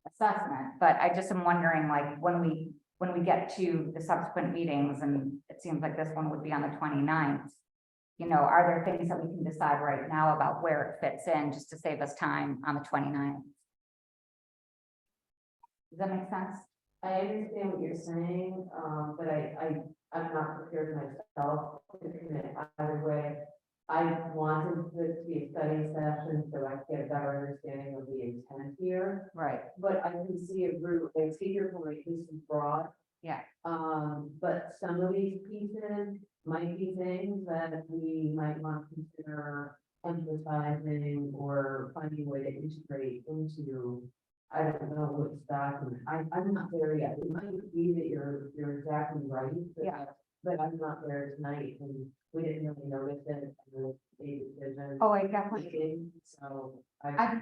assessment, but I just am wondering, like, when we get to the subsequent meetings, and it seems like this one would be on the 29th, you know, are there things that we can decide right now about where it fits in, just to save us time on the 29th? Does that make sense? I understand what you're saying, but I'm not prepared myself to commit either way. I wanted this to be a study session so I could get a better understanding of the intent here. Right. But I can see a group, I see your point, this is broad. Yeah. But some of these pieces might be things that we might want to consider emphasizing or finding a way to integrate into. I don't know which document. I'm not there yet. It might be that you're exactly right. But I'm not there tonight, and we didn't really notice it. Oh, I definitely did. So I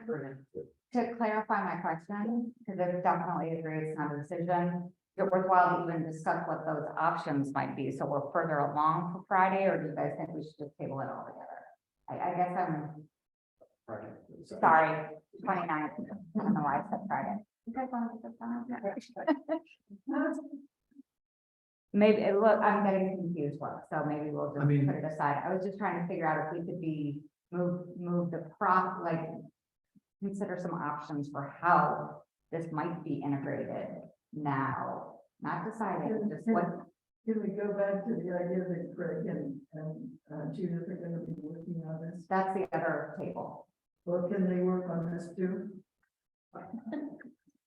to clarify my question, because I definitely agree it's not a decision. It's worthwhile to even discuss what those options might be. So we're further along for Friday, or do you guys think we should just table it all together? I guess I'm sorry, 29th. I don't know why I said Friday. You guys want to put this on? Maybe, look, I'm getting confused, so maybe we'll just put it aside. I was just trying to figure out if we could move the consider some options for how this might be integrated now, not deciding, just what. Can we go back to the idea that Craig and Judith are going to be working on this? That's the other table. Well, can they work on this too?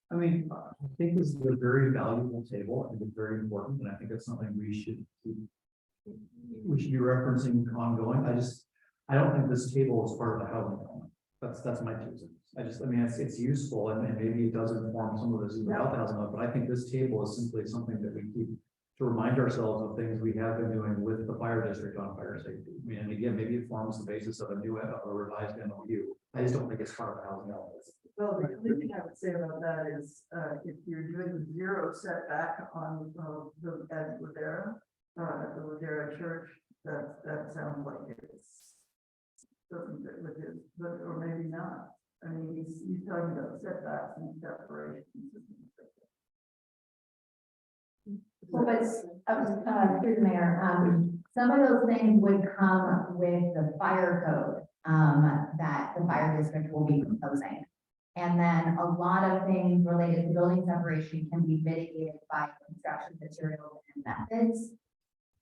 I mean, I think this is a very valuable table. I think it's very important, and I think it's something we should keep we should be referencing ongoing. I don't think this table is part of the housing element. That's my two cents. I mean, it's useful and maybe it does inform some of this about the housing element, but I think this table is simply something that we keep to remind ourselves of things we have been doing with the fire district on fire safety. I mean, and again, maybe it forms the basis of a revised MOU. I just don't think it's part of the housing element. Well, the only thing I would say about that is, if you're doing the zero setback on at the Ladera Church, that sounds like it's doesn't fit with his, but, or maybe not. I mean, he's talking about setbacks and separations. Well, but, through the mayor, some of those things would come with the fire code, that the fire district will be proposing. And then a lot of things related to building separation can be mitigated by construction materials and methods.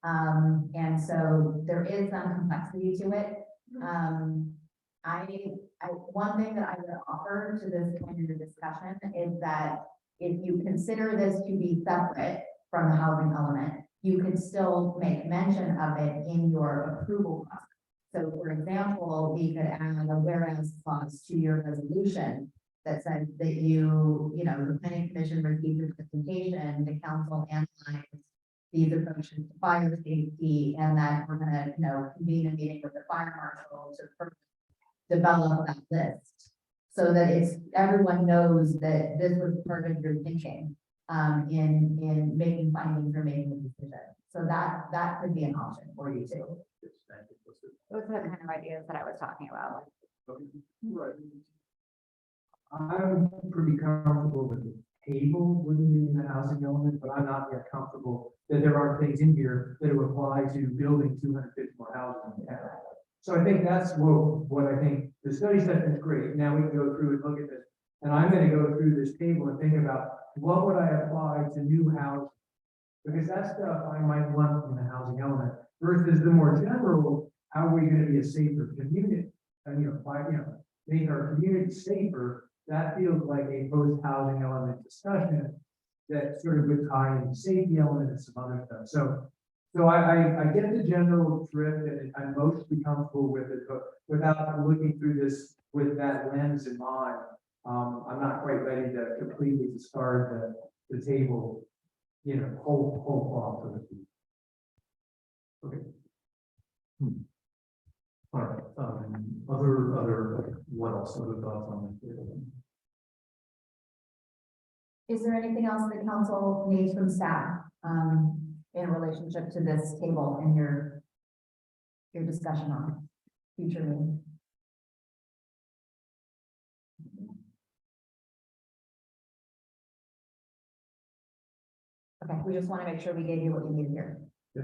And so there is some complexity to it. One thing that I would offer to this point of the discussion is that if you consider this to be separate from the housing element, you could still make mention of it in your approval process. So for example, we could add a whereas clause to your resolution that says that the planning commission received a presentation, the council analyzed these approaches to fire safety, and that we're gonna, convene a meeting with the fire marshal to further develop that list. So that everyone knows that this was part of your thinking, in making findings or making a decision. So that could be an option for you too. Those are the kind of ideas that I was talking about. Right. I'm pretty comfortable with the table within the housing element, but I'm not yet comfortable that there are things in here that would apply to building 250 more houses in the town. So I think that's what I think the study session is great. Now we can go through and look at this. And I'm going to go through this table and think about what would I apply to new housing? Because that stuff I might want in the housing element versus the more general, how are we going to be a safer community? And, make our community safer. That feels like a post-housing element discussion that sort of would tie in the safety element and some other stuff. So I get the general drift and I'm mostly comfortable with it, but without looking through this with that lens in mind, I'm not quite ready to completely discard the table, whole cloth, so to speak. Okay. All right, other, what else, other thoughts on this? Is there anything else that council needs from staff, in relationship to this table and your discussion on future meeting? Okay, we just want to make sure we gave you what you need here. Yeah.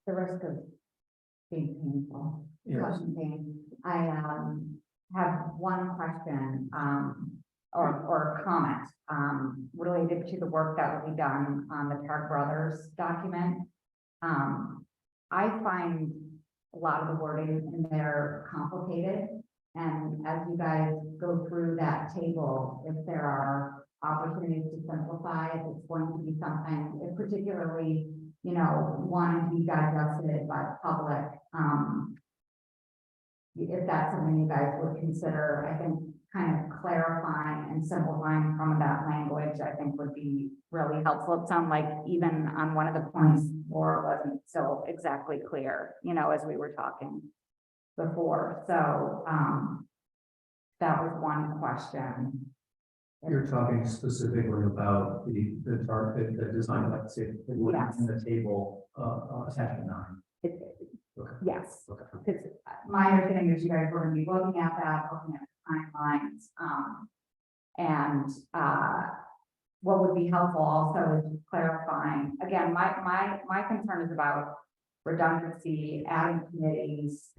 The risk of being painful. Yes. Question being, I have one question, or comment, related to the work that will be done on the Targ Brothers document. I find a lot of the wording in there complicated. And as you guys go through that table, if there are opportunities to simplify, if it's going to be something, if particularly, wanting to be digested by the public, if that's something you guys would consider, I think kind of clarifying and simplifying some of that language, I think would be really helpful. It sounded like even on one of the points, Laura wasn't so exactly clear, as we were talking before. So that was one question. You're talking specifically about the target, the design, like say, Yes. in the table, attachment 9. Yes, Okay. because my understanding is you guys were going to be looking at that, looking at the timelines. And what would be helpful also is clarifying, again, my concern is about redundancy, adding committees,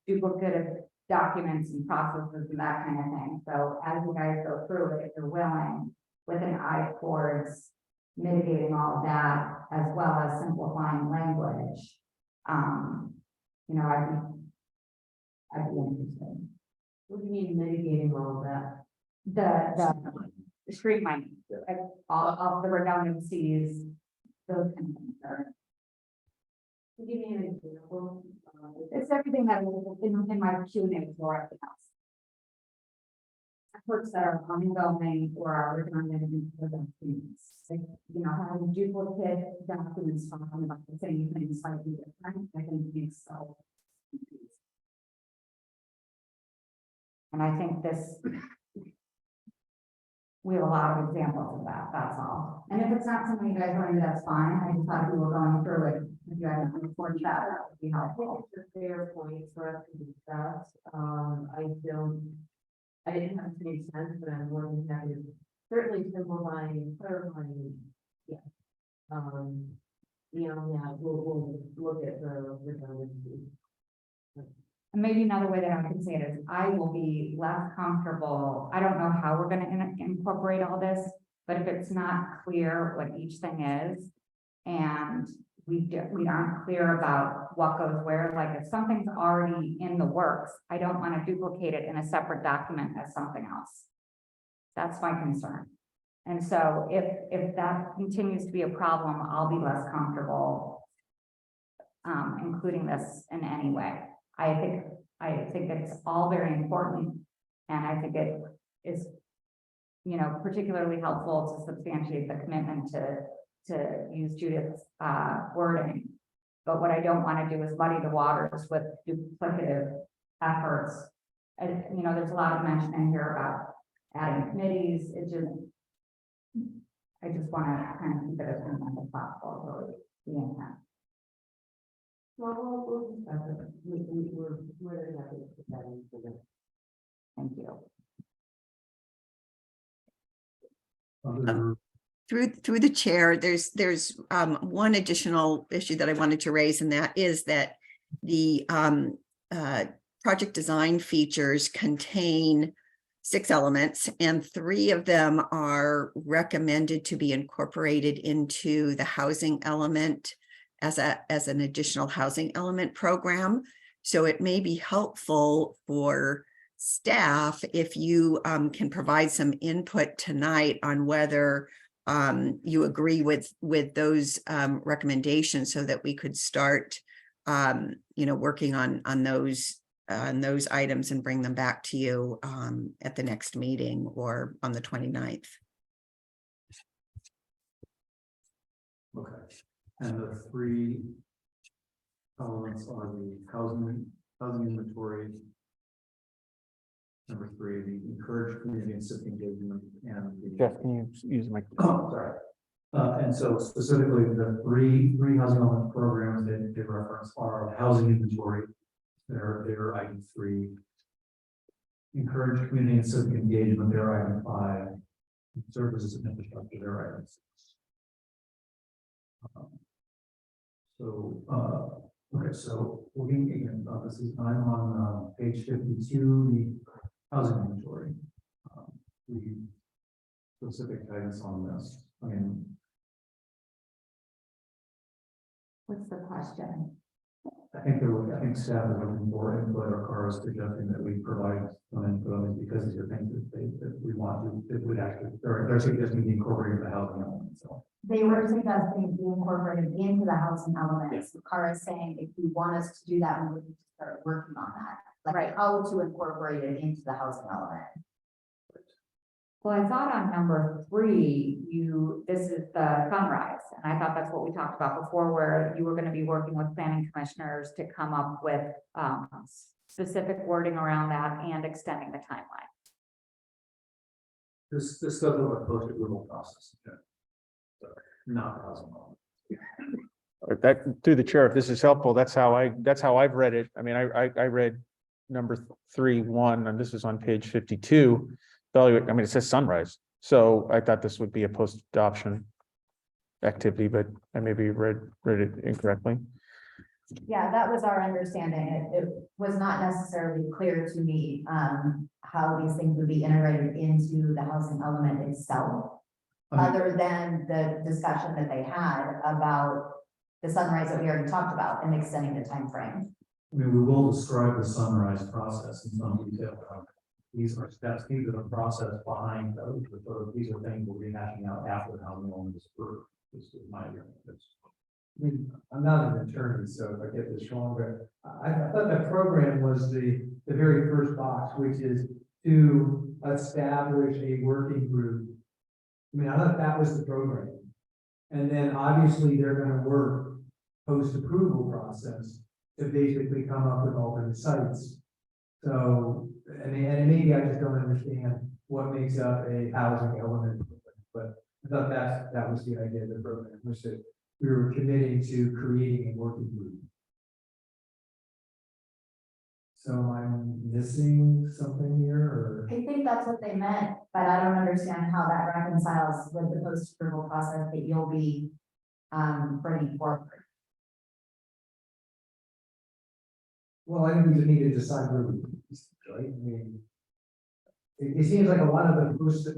duplicative documents and processes and that kind of thing. So as you guys go through it, if you're willing, with an eye towards mitigating all of that, as well as simplifying language, I'd be interested. What do you mean mitigating all of that? The streamlining, all of the redundancies, those kind of things are. Give me an example. It's everything that was in my Q&A for at the house. Efforts that are ongoing or are redundant for the students. Like, you know, having duplicate documents talking about the same thing slightly different, I think makes so. And I think this. We have a lot of examples of that, that's all. And if it's not something you guys want to do, that's fine. I just thought if we were going through it, if you had a report that, that would be I helpful. think it's a fair point for us to discuss. I didn't have to make sense, but I'm more than happy to certainly simplifying, clarifying. Yeah. Beyond that, we'll look at the redundancy. And maybe another way that I can say it is I will be less comfortable. I don't know how we're gonna incorporate all this, but if it's not clear what each thing is. And we aren't clear about what goes where, like if something's already in the works, I don't want to duplicate it in a separate document as something else. That's my concern. And so if that continues to be a problem, I'll be less comfortable including this in any way. I think it's all very important, and I think it is, you know, particularly helpful to substantiate the commitment to use Judith's wording. But what I don't want to do is muddy the waters with duplicative efforts. And, you know, there's a lot of mention in here about adding committees. I just want to kind of keep it as simple as possible, really, the intent. Well, we'll discuss it. We're very happy to put that into the. Thank you. Other Through the chair, there's one additional issue that I wanted to raise, and that is that the project design features contain 6 elements, and 3 of them are recommended to be incorporated into the housing element as an additional housing element program. So it may be helpful for staff if you can provide some input tonight on whether you agree with those recommendations, so that we could start working on those items and bring them back to you at the next meeting or on the 29th. Okay, and the 3 elements are the housing inventory. Number 3, the encourage community and civic engagement, and the. Jeff, can you use my? Oh, sorry. And so specifically, the three housing element programs that they reference are housing inventory. They're item 3. Encourage community and civic engagement, they're item 5. Services and infrastructure, they're item 6. Okay, so looking again, this is, I'm on page 52, the housing inventory. The specific guidance on this. I mean, What's the question? I think staff is looking for input, or Cara is suggesting that we provide some input on this because these are things that we want to, it would actually, they're suggesting be incorporated the housing element, so. They were suggesting be incorporated into the housing elements. Cara is saying if you want us to do that, we would need to start working on that. Like Right. how to incorporate it into the housing element. Well, I thought on number 3, this is the sunrise, and I thought that's what we talked about before, where you were going to be working with planning commissioners to come up with specific wording around that and extending the timeline. This does look like a post-approval process. Okay. So, not the housing element. That, through the chair, if this is helpful, that's how I've read it. I mean, I read number 3.1, and this is on page 52. I mean, it says sunrise. So I thought this would be a post-adoption activity, but I maybe read it incorrectly. Yeah, that was our understanding. It was not necessarily clear to me how these things would be integrated into the housing element itself. Other than the discussion that they had about the sunrise that we already talked about and extending the time frame. I mean, we will describe the sunrise process in some detail. these are steps into the process behind those, but these are things we'll be hashing out after the housing element is approved. This is my view. I mean, I'm not an attorney, so if I get this wrong, but I thought that program was the very first box, which is to establish a working group. I mean, I thought that was the program. And then obviously they're gonna work post-approval process to basically come up with alternate sites. So, I mean, and maybe I just don't understand what makes up a housing element, but I thought that was the idea of the program, was that we were committing to creating a working group. So I'm missing something here, or? I think that's what they meant, but I don't understand how that reconciles with the post-approval process that you'll be bringing forward. Well, I think we just need to decide where we, right? I mean, it seems like a lot of the post,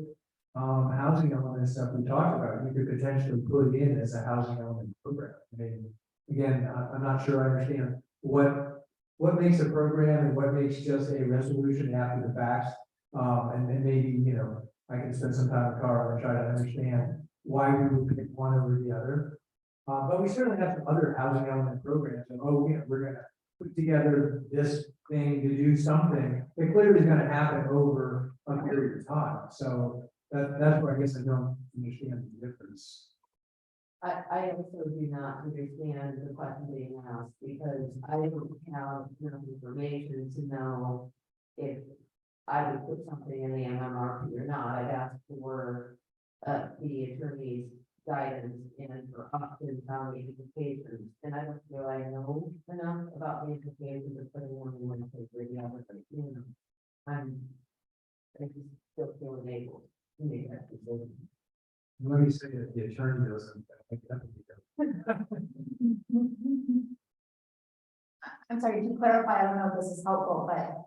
housing element stuff we talked about, you could potentially put it in as a housing element program. I mean, again, I'm not sure I understand what makes a program and what makes just a resolution after the fact. And then maybe, you know, I can spend some time with Carl and try to understand why we would pick one over the other. But we certainly have some other housing element programs, and we're gonna put together this thing to do something that clearly is gonna happen over a period of time. So that's where I guess I don't understand the difference. I also do not understand the question being asked, because I don't have enough information to know if I would put something in the MMRP or not. I'd ask for the attorney's guidance and for options on the implications. And I don't feel I know enough about the implications of putting one in one place or the other, but you know, I just still feel enabled to make that decision. Let me say that the attorney doesn't. I'm sorry, to clarify, I don't know if this is helpful, but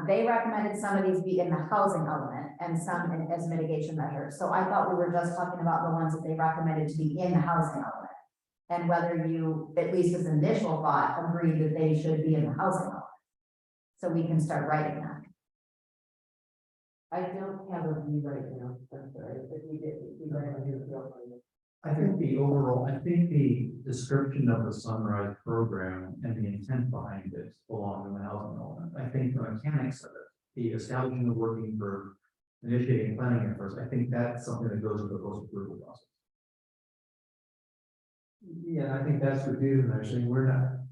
they recommended some of these be in the housing element and some as mitigation measures. So I thought we were just talking about the ones that they recommended to be in the housing element. And whether you, at least as initial thought, agree that they should be in the housing element. So we can start writing that. I don't have a view right now, I'm sorry, but we did, we read it. I think the description of the Sunrise program and the intent behind it belong in the housing element. I think the mechanics of it, the establishing the working group, initiating planning efforts, I think that's something that goes with the post-approval process. Yeah, I think that's what dude and I are saying,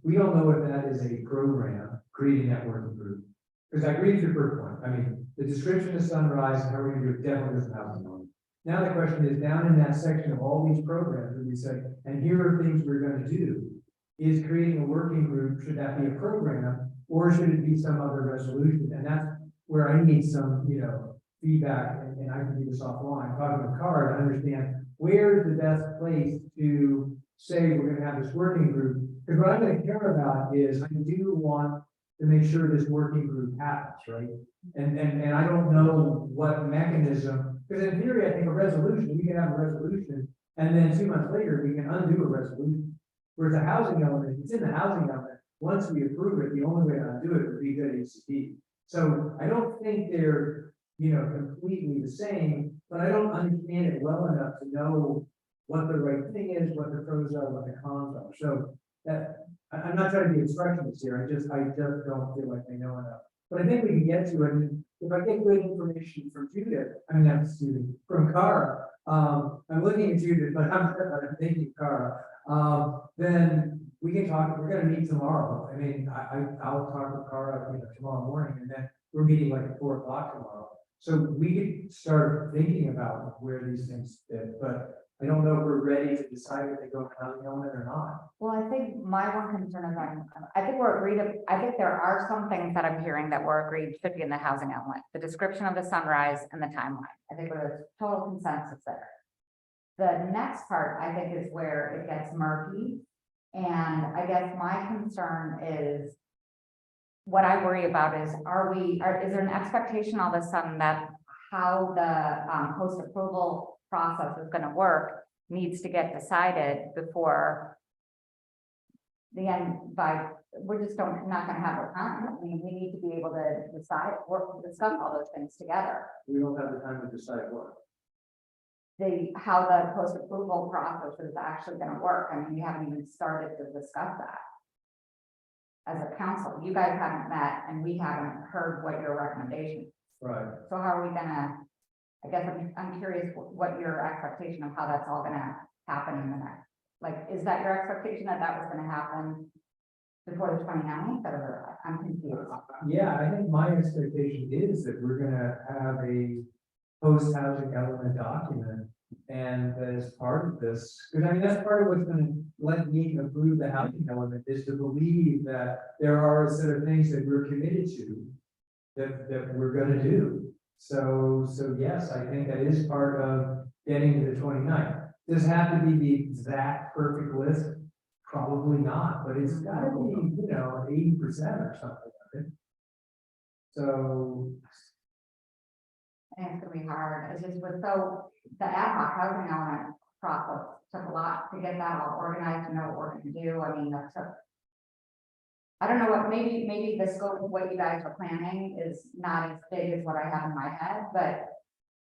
we don't know if that is a program, creating that working group. Because I agree with your first point, I mean, the description of Sunrise, and how we're gonna do it definitely doesn't have one. Now the question is, down in that section of all these programs, that we say, and here are things we're gonna do, is creating a working group, should that be a program, or should it be some other resolution? And that's where I need some, you know, feedback, and I can do this offline, talking with Cara to understand where is the best place to say we're gonna have this working group. Because what I'm gonna care about is, I do want to make sure this working group happens, right? And I don't know what mechanism, because in theory, I think a resolution, we can have a resolution, and then 2 months later, we can undo a resolution. Whereas a housing element, if it's in the housing element, once we approve it, the only way to undo it would be good ACD. So I don't think they're, you know, completely the same, but I don't understand it well enough to know what the right thing is, what the pros are, what the cons are. So that, I'm not trying to be obstructionist here, I just don't feel like I know enough. But I think we can get to it, and if I get good information from Judith, from Cara, I'm looking at Judith, but I'm thinking Cara, then we can talk, we're gonna meet tomorrow. I mean, I'll talk with Cara, you know, tomorrow morning, and then we're meeting like at 4 o'clock tomorrow. So we could start thinking about where these things fit, but I don't know if we're ready to decide if they go in housing element or not. Well, I think my one concern is I think we're agreed, I think there are some things that I'm hearing that we're agreed should be in the housing element, the description of the Sunrise and the timeline. I think there's total consensus there. The next part, I think, is where it gets murky. And I guess my concern is, what I worry about is, is there an expectation all of a sudden that how the post-approval process is going to work needs to get decided before again, we're just not gonna have the time. I mean, we need to be able to decide, or discuss all those things together. We don't have the time to decide what. How the post-approval process is actually gonna work. I mean, we haven't even started to discuss that. As a council, you guys haven't met and we haven't heard what your recommendation is. Right. So how are we gonna, I guess I'm curious what your expectation of how that's all gonna happen in the next, like, is that your expectation that that was gonna happen before the 29th, or I'm confused? Yeah, I think my expectation is that we're gonna have a post-housing element document. And as part of this, because I mean, that's part of what's gonna let me approve the housing element, is to believe that there are a set of things that we're committed to that we're gonna do. So yes, I think that is part of getting to the 29th. Does it have to be the exact perfect list? Probably not, but it's gotta be, 80% or something of it. So, I think it's gonna be hard. It's just the ad hoc housing element process took a lot to get that all organized and know what we're gonna do. I mean, that took. I don't know maybe the scope of what you guys are planning is not as big as what I have in my head, but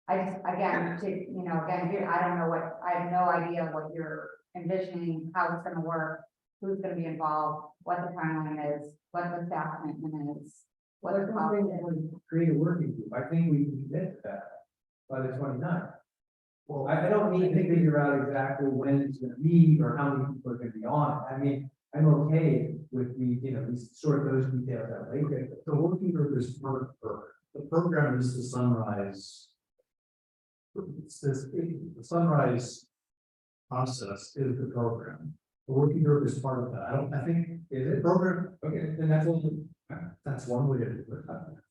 I just, again, I don't know I have no idea what you're envisioning, how it's gonna work, who's gonna be involved, what the timeline is, what the staff commitment is. What there's the nothing cost that is. would create a working group. I think we can commit to that by the 29th. Well, I don't need to figure out exactly when it's gonna meet or how many people are gonna be on it. I mean, I'm okay with we sort those details out later. The working group is the program is the Sunrise. The Sunrise process is the program. The working group is part of that. I think is it program, okay, then that's one way to do it.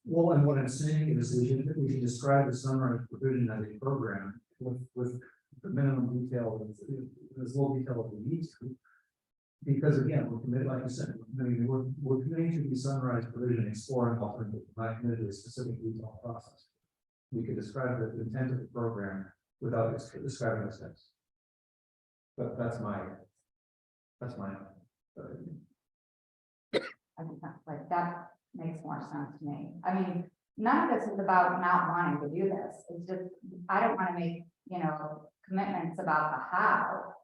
Well, and what I'm saying is we should describe the Sunrise provision as a program with the minimum detail, as little detail as we need to. Because again, we're committed, like you said, we're committing to the Sunrise provision, exploring alternatives, not committed to a specific detailed process. We could describe the intent of the program without describing the steps. But that's my. I think that's that makes more sense to me. I mean, none of this is about not wanting to do this. It's just, I don't want to make, commitments about the how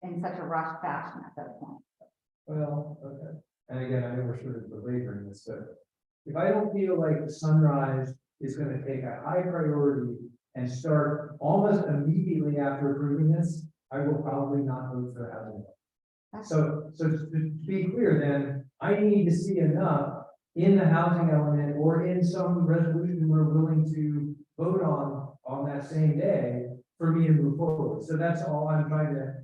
in such a rushed fashion at this point. Well, okay. And again, I know we're sort of belaboring this, but if I don't feel like Sunrise is gonna take a high priority and start almost immediately after approving this, I will probably not vote for housing. So to be clear, then, I need to see enough in the housing element or in some resolution we're willing to vote on that same day for me to move forward. So that's all I'm trying to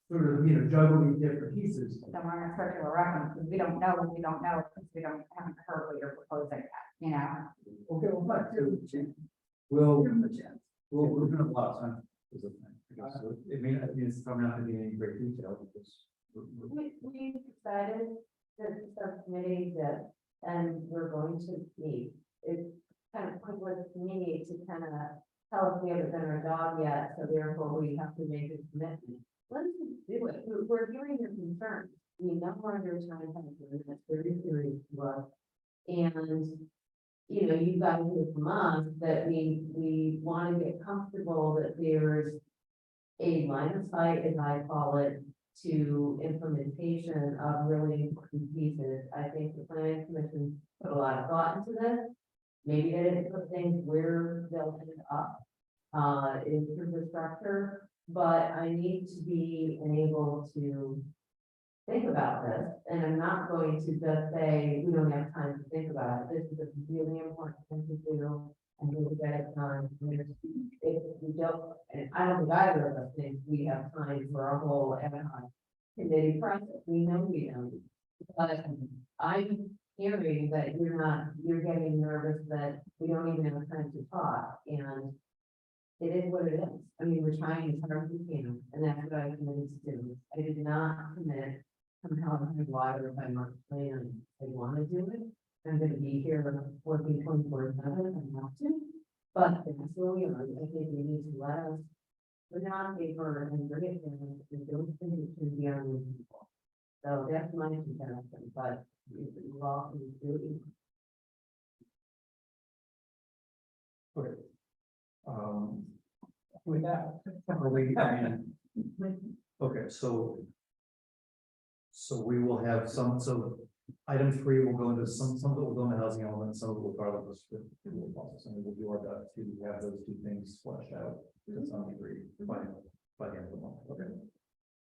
sort of, juggle these different pieces. Then we're in a circular reference, because we don't know what we don't know, because we haven't heard what you're proposing yet, Okay, well, fine. So We're gonna have a lot of time. It may not, it's probably not gonna be any great detail because. We decided that the subcommittee that, and we're going to meet. It's kind of pointless to me to kind of tell us we haven't done our job yet, so therefore we have to make a commitment. Let's just do it. We're hearing your concerns. We know we're under time pressure, that's very serious to us. And, you guys hear from us that we want to get comfortable that there's a line of sight, as I call it, to implementation of really important pieces. I think the planning commission put a lot of thought into this. Maybe they didn't put things where they'll end up in terms of structure, but I need to be able to think about this, and I'm not going to just say, we don't have time to think about it. This is a really important thing to do, and we'll get it done. If we don't, and I don't think either of us think we have time for a whole ad hoc committee process. We know we don't. But I'm hearing that you're getting nervous that we don't even have time to talk, and it is what it is. I mean, we're trying as hard as we can, and that's what I committed to do. I did not commit somehow to water by my plan. I want to do it. I'm going to be here working 24/7 if I have to, but that's where we are. I think we need to let us put it on paper and bring it in, and don't think it should be on people. So that's my comparison, but you all can do it. Okay. With that, are we, I mean, okay, so we will have some, so item 3 will go into some of it will go into housing element, some of it will go out of this process, and we'll do our best to have those two things fleshed out to some degree by the end of the month. Okay.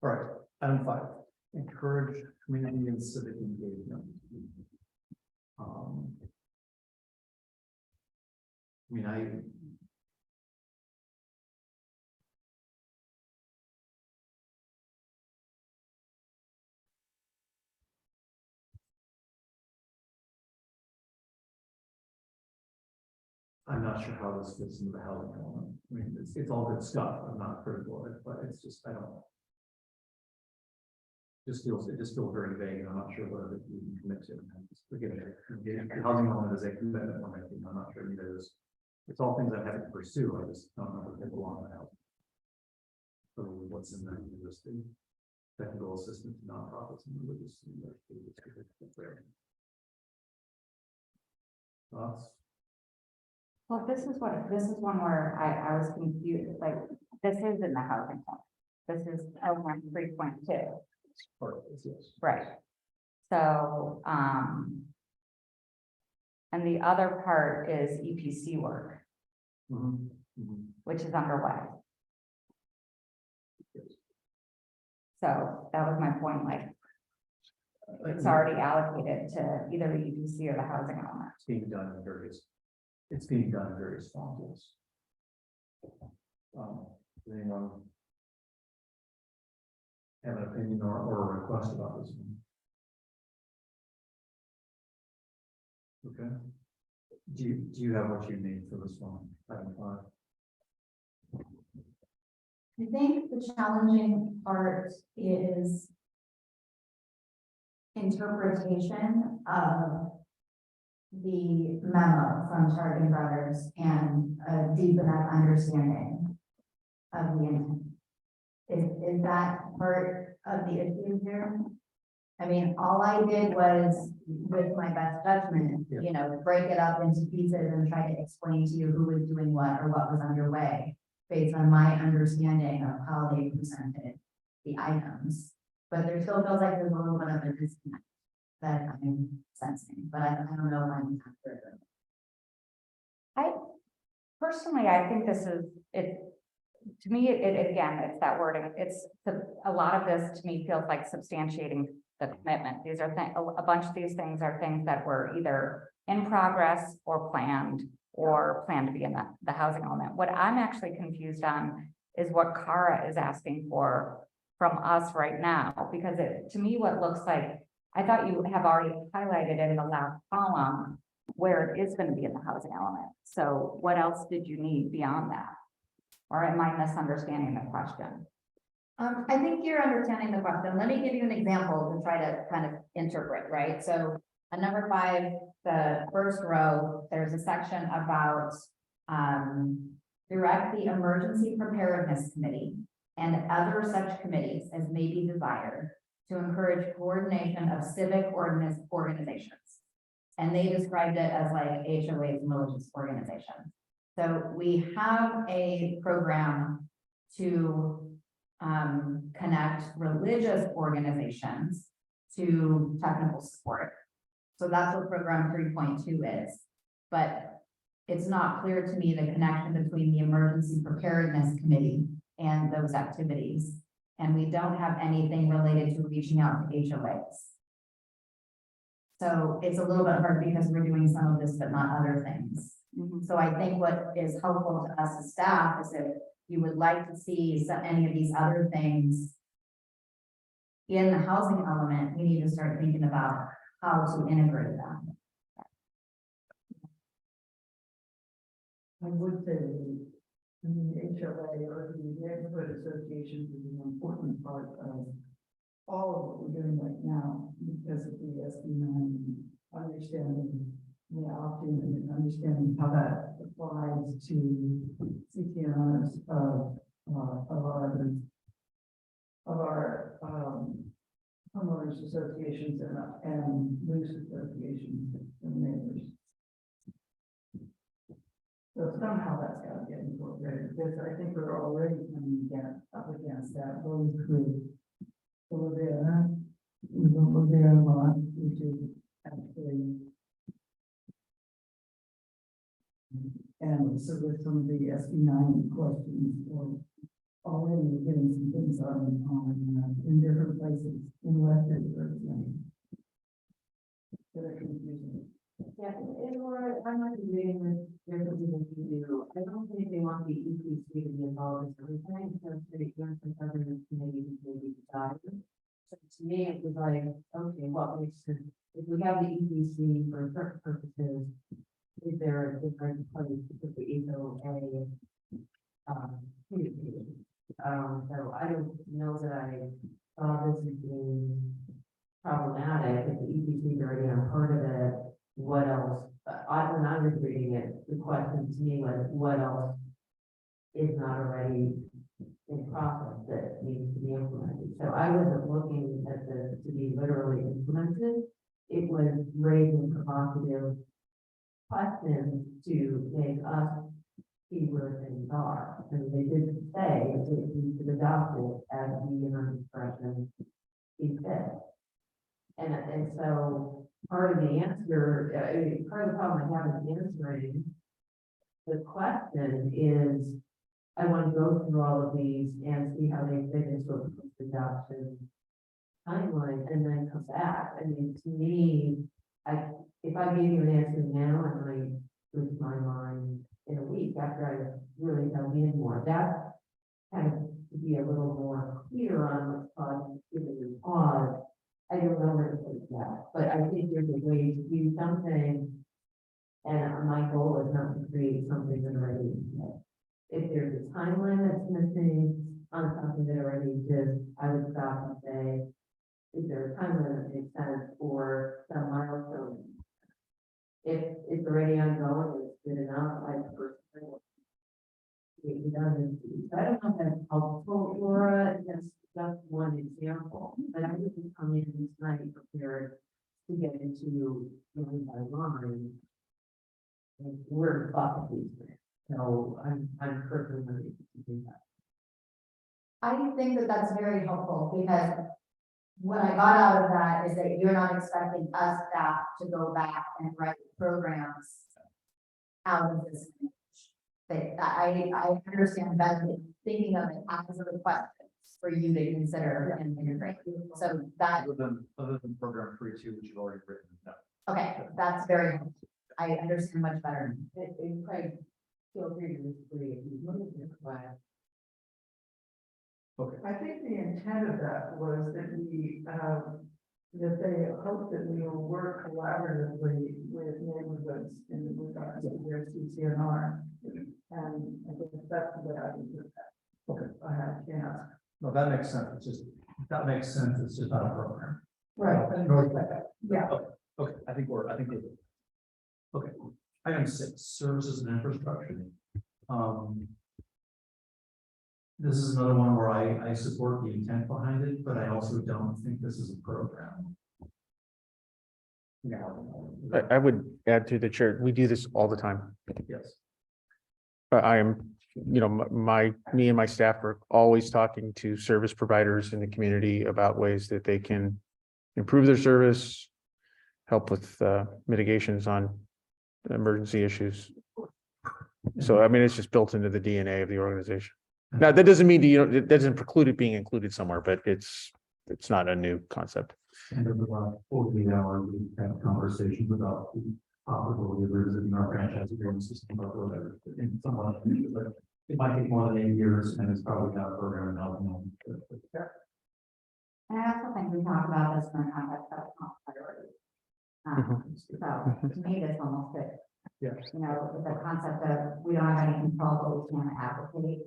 All right, item 5, encourage community and civic engagement. I mean, I'm not sure how this fits into the housing element. I mean, it's all good stuff. I'm not critical of it, but it's just, I don't know. It just feels very vague, and I'm not sure whether we can commit to it. Again, the housing element is a commitment we're making. I'm not sure either is. It's all things I'm having to pursue. I just don't know if they belong in the house. So what's in there? Just the technical assistance to nonprofits and religious. Thoughts? Well, this is one where I was confused, like, this is in the housing fund. This is L1 3.2. Yes. Right. So, and the other part is EPC work, which is underway. So that was my point, like, it's already allocated to either the EPC or the housing element. It's being done in various forms. Anyone have an opinion or a request about this one? Okay. Do you have what you need for this one? Item 5. I think the challenging part is interpretation of the memo from Targan Brothers and a deep enough understanding of the intent. Is that part of the issue here? I mean, all I did was, with my best judgment, you know, break it up into pieces and try to explain to you who was doing what or what was underway based on my understanding of how they presented the items. But there still feels like there's a little bit of a disconnect that I'm sensing, but I don't know if I'm accurate. I think this is, to me, again, it's that wording, a lot of this to me feels like substantiating the commitment. These are a bunch of these things are things that were either in progress or planned to be in the housing element. What I'm actually confused on is what Cara is asking for from us right now, because to me, what looks like, I thought you have already highlighted in the last column where it is going to be in the housing element. So what else did you need beyond that? Or am I misunderstanding the question? I think you're understanding the question. Let me give you an example to try to kind of interpret, right? So on number 5, the first row, there's a section about direct the Emergency Preparedness Committee and other such committees as may be desired to encourage coordination of civic organizations. And they described it as like HOAs and religious organizations. So we have a program to connect religious organizations to technical support. So that's what program 3.2 is. But it's not clear to me the connection between the Emergency Preparedness Committee and those activities. And we don't have anything related to reaching out to HOAs. So it's a little bit hard because we're doing some of this, but not other things. So I think what is helpful to us as staff is if you would like to see any of these other things in the housing element, we need to start thinking about how to integrate them. I would say, I mean, the HOA or the neighborhood associations is an important part of all of what we're doing right now because of the SB9 understanding the opt-in and understanding how that applies to CTNRs of our homeowners associations and loose associations and neighbors. So somehow that's got to get incorporated, because I think we're already coming up against that Rose Creek. Ladera, we don't Ladera lot, which is actually. And so with some of the SB9 questions, or already we're getting some things on in different places in Western, for example. That are confusing. Yeah, and Laura, I'm not agreeing with differences that you do. I don't think they want the EPC to be involved in everything, so city and some government committees maybe decide. So to me, it was like, okay, what makes sense? If we have the EPC for certain purposes, is there a different place to put the HOA? Community? So I don't know that I saw this as being problematic. If the EPC is already on part of it, what else? When I was reading it, the question to me was, what else is not already in process that needs to be implemented? So I wasn't looking at this to be literally implemented. It was raising provocative questions to make us see where things are. And they did say that we should adopt it as the discretion is fit. And so part of the answer, part of the problem I have in answering the question is, I want to go through all of these and see how they fit into a post-adoption timeline and then come back. I mean, to me, if I gave you an answer now, I might lose my mind in a week after I really dug in more. That kind of to be a little more clear on what's caused, giving you pause. I don't know where to put that, but I think there's a way to do something. And my goal is not to create something that already exists. If there's a timeline that's missing on something that already exists, I would stop and say, is there a timeline that makes sense or some milestone? If it's already ongoing, it's good enough, I personally. I don't know if that's helpful, Laura, that's just one example, but I didn't come in tonight prepared to get into line by line. We're buckets, so I'm perfectly ready to do that. I think that that's very helpful because what I got out of that is that you're not expecting us staff to go back and write programs out of this. That I understand that thinking of it as a request for you to consider and integrate. So that, Other than program 3.2, which you've already written down. okay, that's very helpful. I understand much better. And Craig, feel free to disagree if you want to class. Okay. I think the intent of that was that we, that they hope that we will work collaboratively with neighborhoods in regards to their CCNR. And I think that's the way I would do that. Okay. Yeah. No, that makes sense. That makes sense. It's just not a program. Right. Yeah. Okay, I think we're good. Okay, item 6, services and infrastructure. This is another one where I support the intent behind it, but I also don't think this is a program. Yeah. I would add to the chair, we do this all the time. Yes. I am, me and my staff are always talking to service providers in the community about ways that they can improve their service, help with mitigations on emergency issues. So, I mean, it's just built into the DNA of the organization. Now, that doesn't mean, it doesn't preclude it being included somewhere, but it's not a new concept. And over the last 48 hours, we've had conversations about the possibility of revisiting our franchise agreement system or whatever. In someone, but it might take more than 8 years, and it's probably not a program now. And I also think we talked about this in the context of top priority. So to me, this almost fits. Yeah. The concept of we don't have any control, but we can advocate.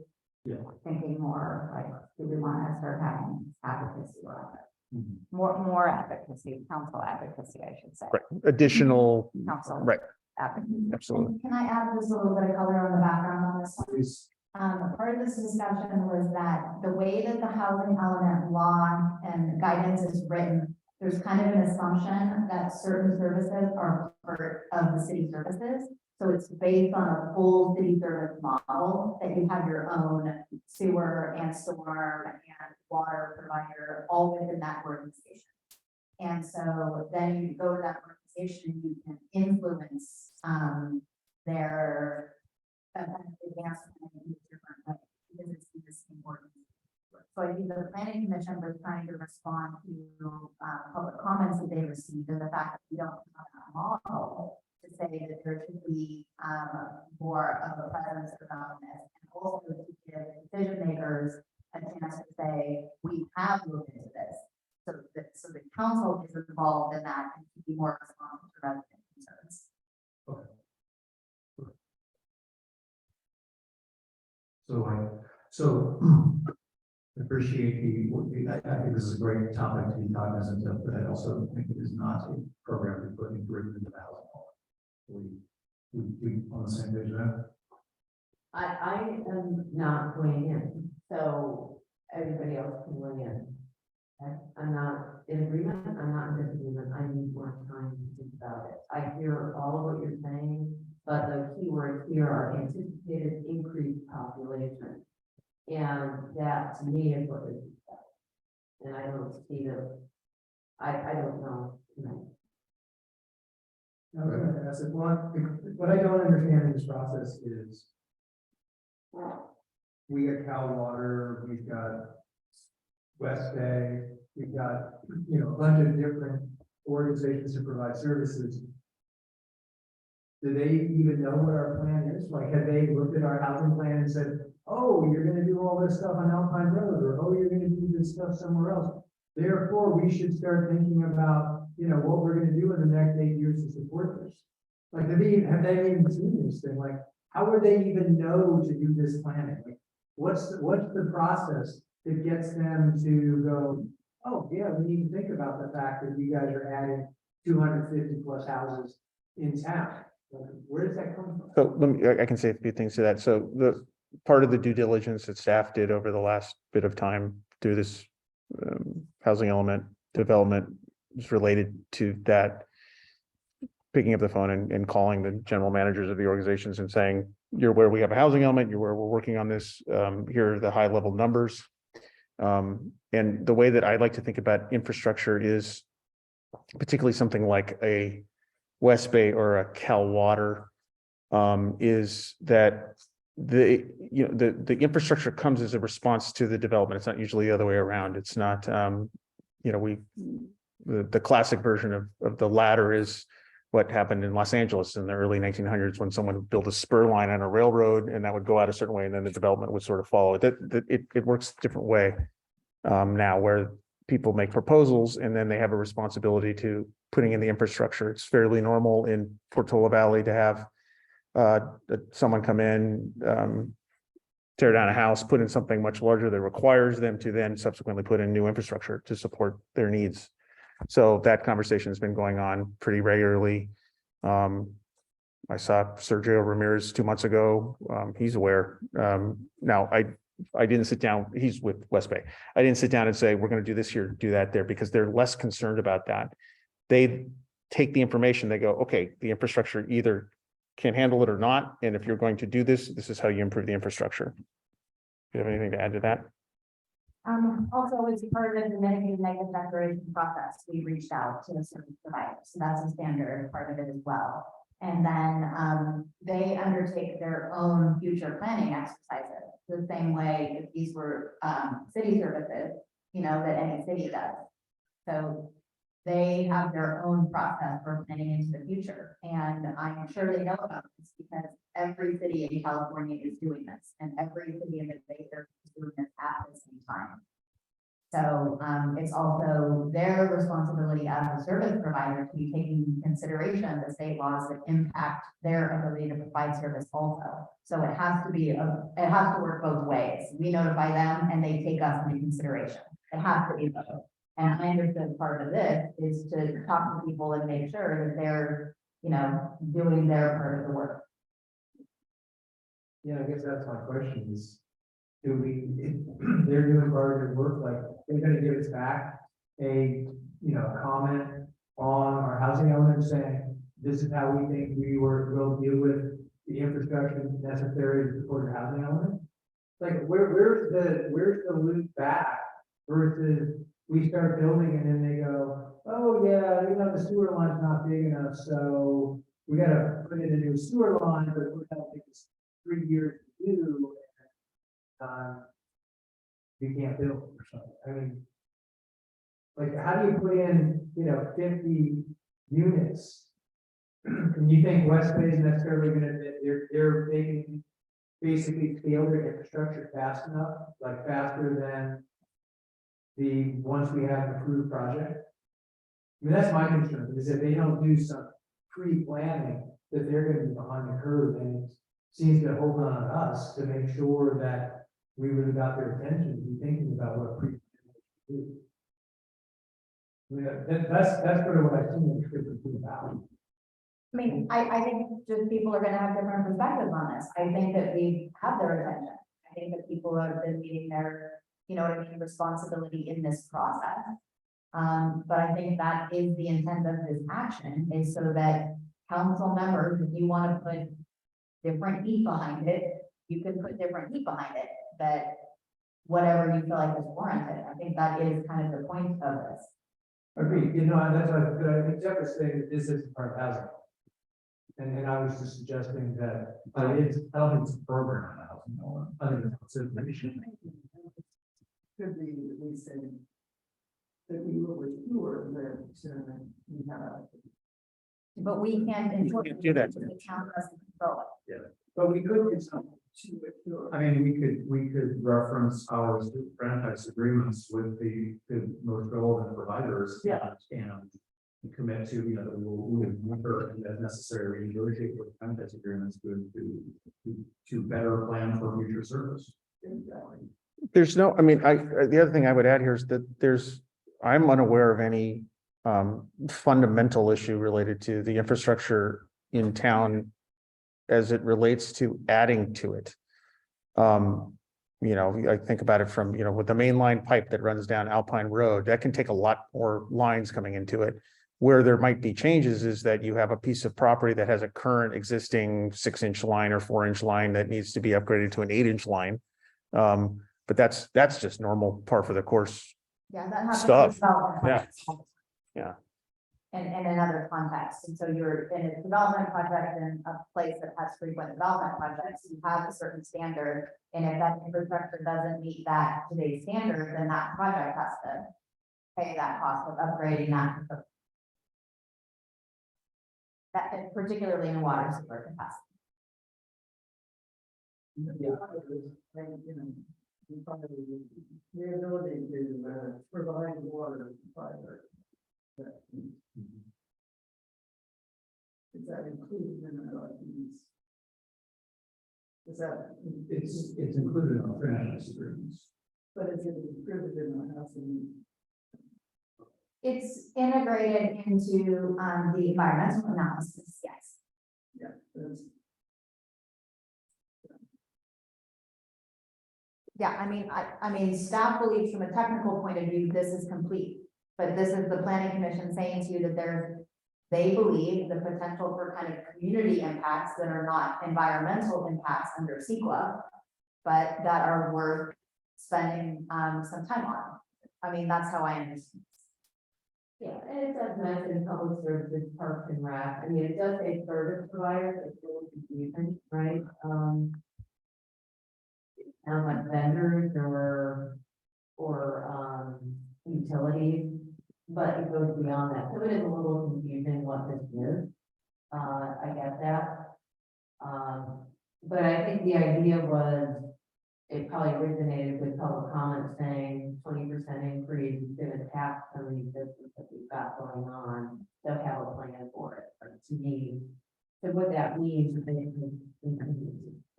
Yeah. Thinking more like, do we want to start having advocacy around it? Mm-hmm. More advocacy, council advocacy, I should say. Right, additional, Council right, advocacy. absolutely. And can I add just a little bit of color on the background on this one? Please. Part of this discussion was that the way that the housing element law and guidance is written, there's kind of an assumption that certain services are part of the city services. So it's based on a full city service model that you have your own sewer and storm and water provider all within that organization. And so then you go to that organization, you can influence their advancement in a different way because it's the same organization. So I think the planning commission was trying to respond to public comments that they received and the fact that we don't have a model to say that there should be more of a presence around this, and also to give decision makers a chance to say, we have looked into this. So the council is involved in that and to be more responsive to resident concerns. So I appreciate I think this is a great topic to be cognizant of, but I also think it is not a program to put into the housing. We on the same page there? I am not weighing in, so everybody else can weigh in. I'm not in agreement, I'm not in disagreement, I need more time to think about it. I hear all of what you're saying, but the keywords here are anticipated increased population. And that to me is what is, and I don't see I don't know, you know. No, that's it. What I don't understand in this process is we got Cal Water, we've got West Bay, we've got, a bunch of different organizations to provide services. Do they even know what our plan is? Like, have they looked at our housing plan and said, oh, you're gonna do all this stuff on Alpine Road, or oh, you're gonna do this stuff somewhere else. Therefore, we should start thinking about, what we're gonna do in the next 8 years to support this. Like, have they even seen this thing? Like, how would they even know to do this planning? Like, what's the process that gets them to go, oh, yeah, we need to think about the fact that you guys are adding 250 plus houses in town. Like, where does that come from? So I can say a few things to that. So the part of the due diligence that staff did over the last bit of time through this housing element development is related to that, picking up the phone and calling the general managers of the organizations and saying, you're where we have a housing element, you're where we're working on this, here are the high level numbers. And the way that I like to think about infrastructure is particularly something like a West Bay or a Cal Water, is that the infrastructure comes as a response to the development. It's not usually the other way around. It's not, the classic version of the latter is what happened in Los Angeles in the early 1900s when someone built a spur line on a railroad and that would go out a certain way and then the development would sort of follow. It works a different way now, where people make proposals and then they have a responsibility to putting in the infrastructure. It's fairly normal in Portola Valley to have someone come in, tear down a house, put in something much larger that requires them to then subsequently put in new infrastructure to support their needs. So that conversation has been going on pretty regularly. I saw Sergio Ramirez 2 months ago. He's aware. Now I didn't sit down, he's with West Bay. I didn't sit down and say, we're going to do this here, do that there, because they're less concerned about that. They take the information, they go, okay, the infrastructure either can handle it or not. And if you're going to do this, this is how you improve the infrastructure. Do you have anything to add to that? Also, as part of the mitigated negative declaration process, we reached out to the service provider, so that's a standard part of it as well. And then they undertake their own future planning exercises, the same way if these were city services, that any city does. So they have their own process for planning into the future. And I'm sure they know about this because every city in California is doing this, and every city in the state is doing this at the same time. So it's also their responsibility as a service provider to be taking into consideration the state laws that impact their ability to provide service also. So it has to work both ways. We notify them and they take us into consideration. It has to be both. And I understand part of this is to talk to people and make sure that they're, doing their part of the work. Yeah, I guess that's my question is, do we, if they're doing part of their work, like, they're gonna give us back a, comment on our housing element saying, this is how we think will deal with the infrastructure necessary to support your housing element? Like, where's the loop back versus we start building and then they go, oh, yeah, the sewer line's not big enough, so we gotta put in a new sewer line, but we're gonna take us 3 years to do. We can't build or something. I mean, like, how do you put in, 50 units? And you think West Bay is necessarily they're making basically scale their infrastructure fast enough, like faster than once we have an approved project? I mean, that's my concern, is if they don't do some pre-planning, that they're gonna be behind the curve, and it seems to hold on us to make sure that we really got their attention to be thinking about what pre-planning do. I mean, that's sort of what I've seen the script is about. I mean, I think just people are gonna have different perspectives on this. I think that we have their attention. I think that people have been meeting their, responsibility in this process. But I think that is the intent of this action, is so that council members, if you want to put different heat behind it, you can put different heat behind it, that whatever you feel like is warranted. I think that is kind of the point of this. Agreed, and that's why, but I think Jeff is saying that this isn't part of housing. And I was just suggesting that, I don't think it's a program on the housing element, other than consideration. Could be that we say that we will restore that we have. But we can't enforce can't do that. it. The town doesn't control it. but we could do something. I mean, we could reference our franchise agreements with the most relevant providers. Yeah. And commit to, that we will work as necessary, negotiate with franchise agreements to better plan for future service. There's no, I mean, the other thing I would add here is that I'm unaware of any fundamental issue related to the infrastructure in town as it relates to adding to it. I think about it from, with the main line pipe that runs down Alpine Road, that can take a lot more lines coming into it. Where there might be changes is that you have a piece of property that has a current existing 6-inch line or 4-inch line that needs to be upgraded to an 8-inch line. But that's just normal par for the course. Yeah, that happens. Stuff. with development Yeah. projects. Yeah. And in another context, and so you're in a development project in a place that has frequent development projects, you have a certain standard. And if that infrastructure doesn't meet that today's standard, then that project has to pay that cost of upgrading that. That particularly in water sewer capacity. The ability to provide water. Is that included in our RFPs? Is that? It's included in our franchise agreements. But is it included in our housing? It's integrated into the environmental analysis, yes. Yeah. That's- Yeah, I mean, staff believes from a technical point of view, this is complete. But this is the planning commission saying to you that they believe the potential for kind of community impacts that are not environmental impacts under CEQA, but that are worth spending some time on. I mean, that's how I understand. Yeah, and it does mention public services, parks and rec. I mean, it does say service providers, it's really confusing, right? Sounds like vendors or utilities, but it goes beyond that. So it is a little confusing what this is. I get that. But I think the idea was, it probably originated with public comment saying 20% increase is gonna tap some of these businesses that we've got going on. They'll have a plan for it, or to me. So what that means is they can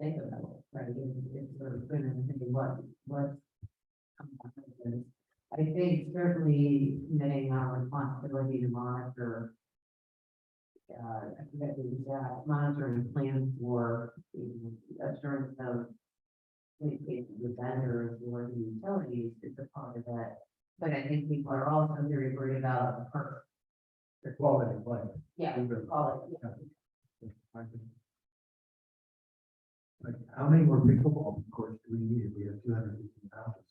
think about it, right? It's sort of gonna say what. I think certainly committing our responsibility to monitor I forget the exact monitoring plan for the assurance of communication with vendors or the utilities is a part of that. But I think people are also very worried about the per. The quality of life. Yeah, quality. Like, how many more pickleball courts do we need if we have 215 houses?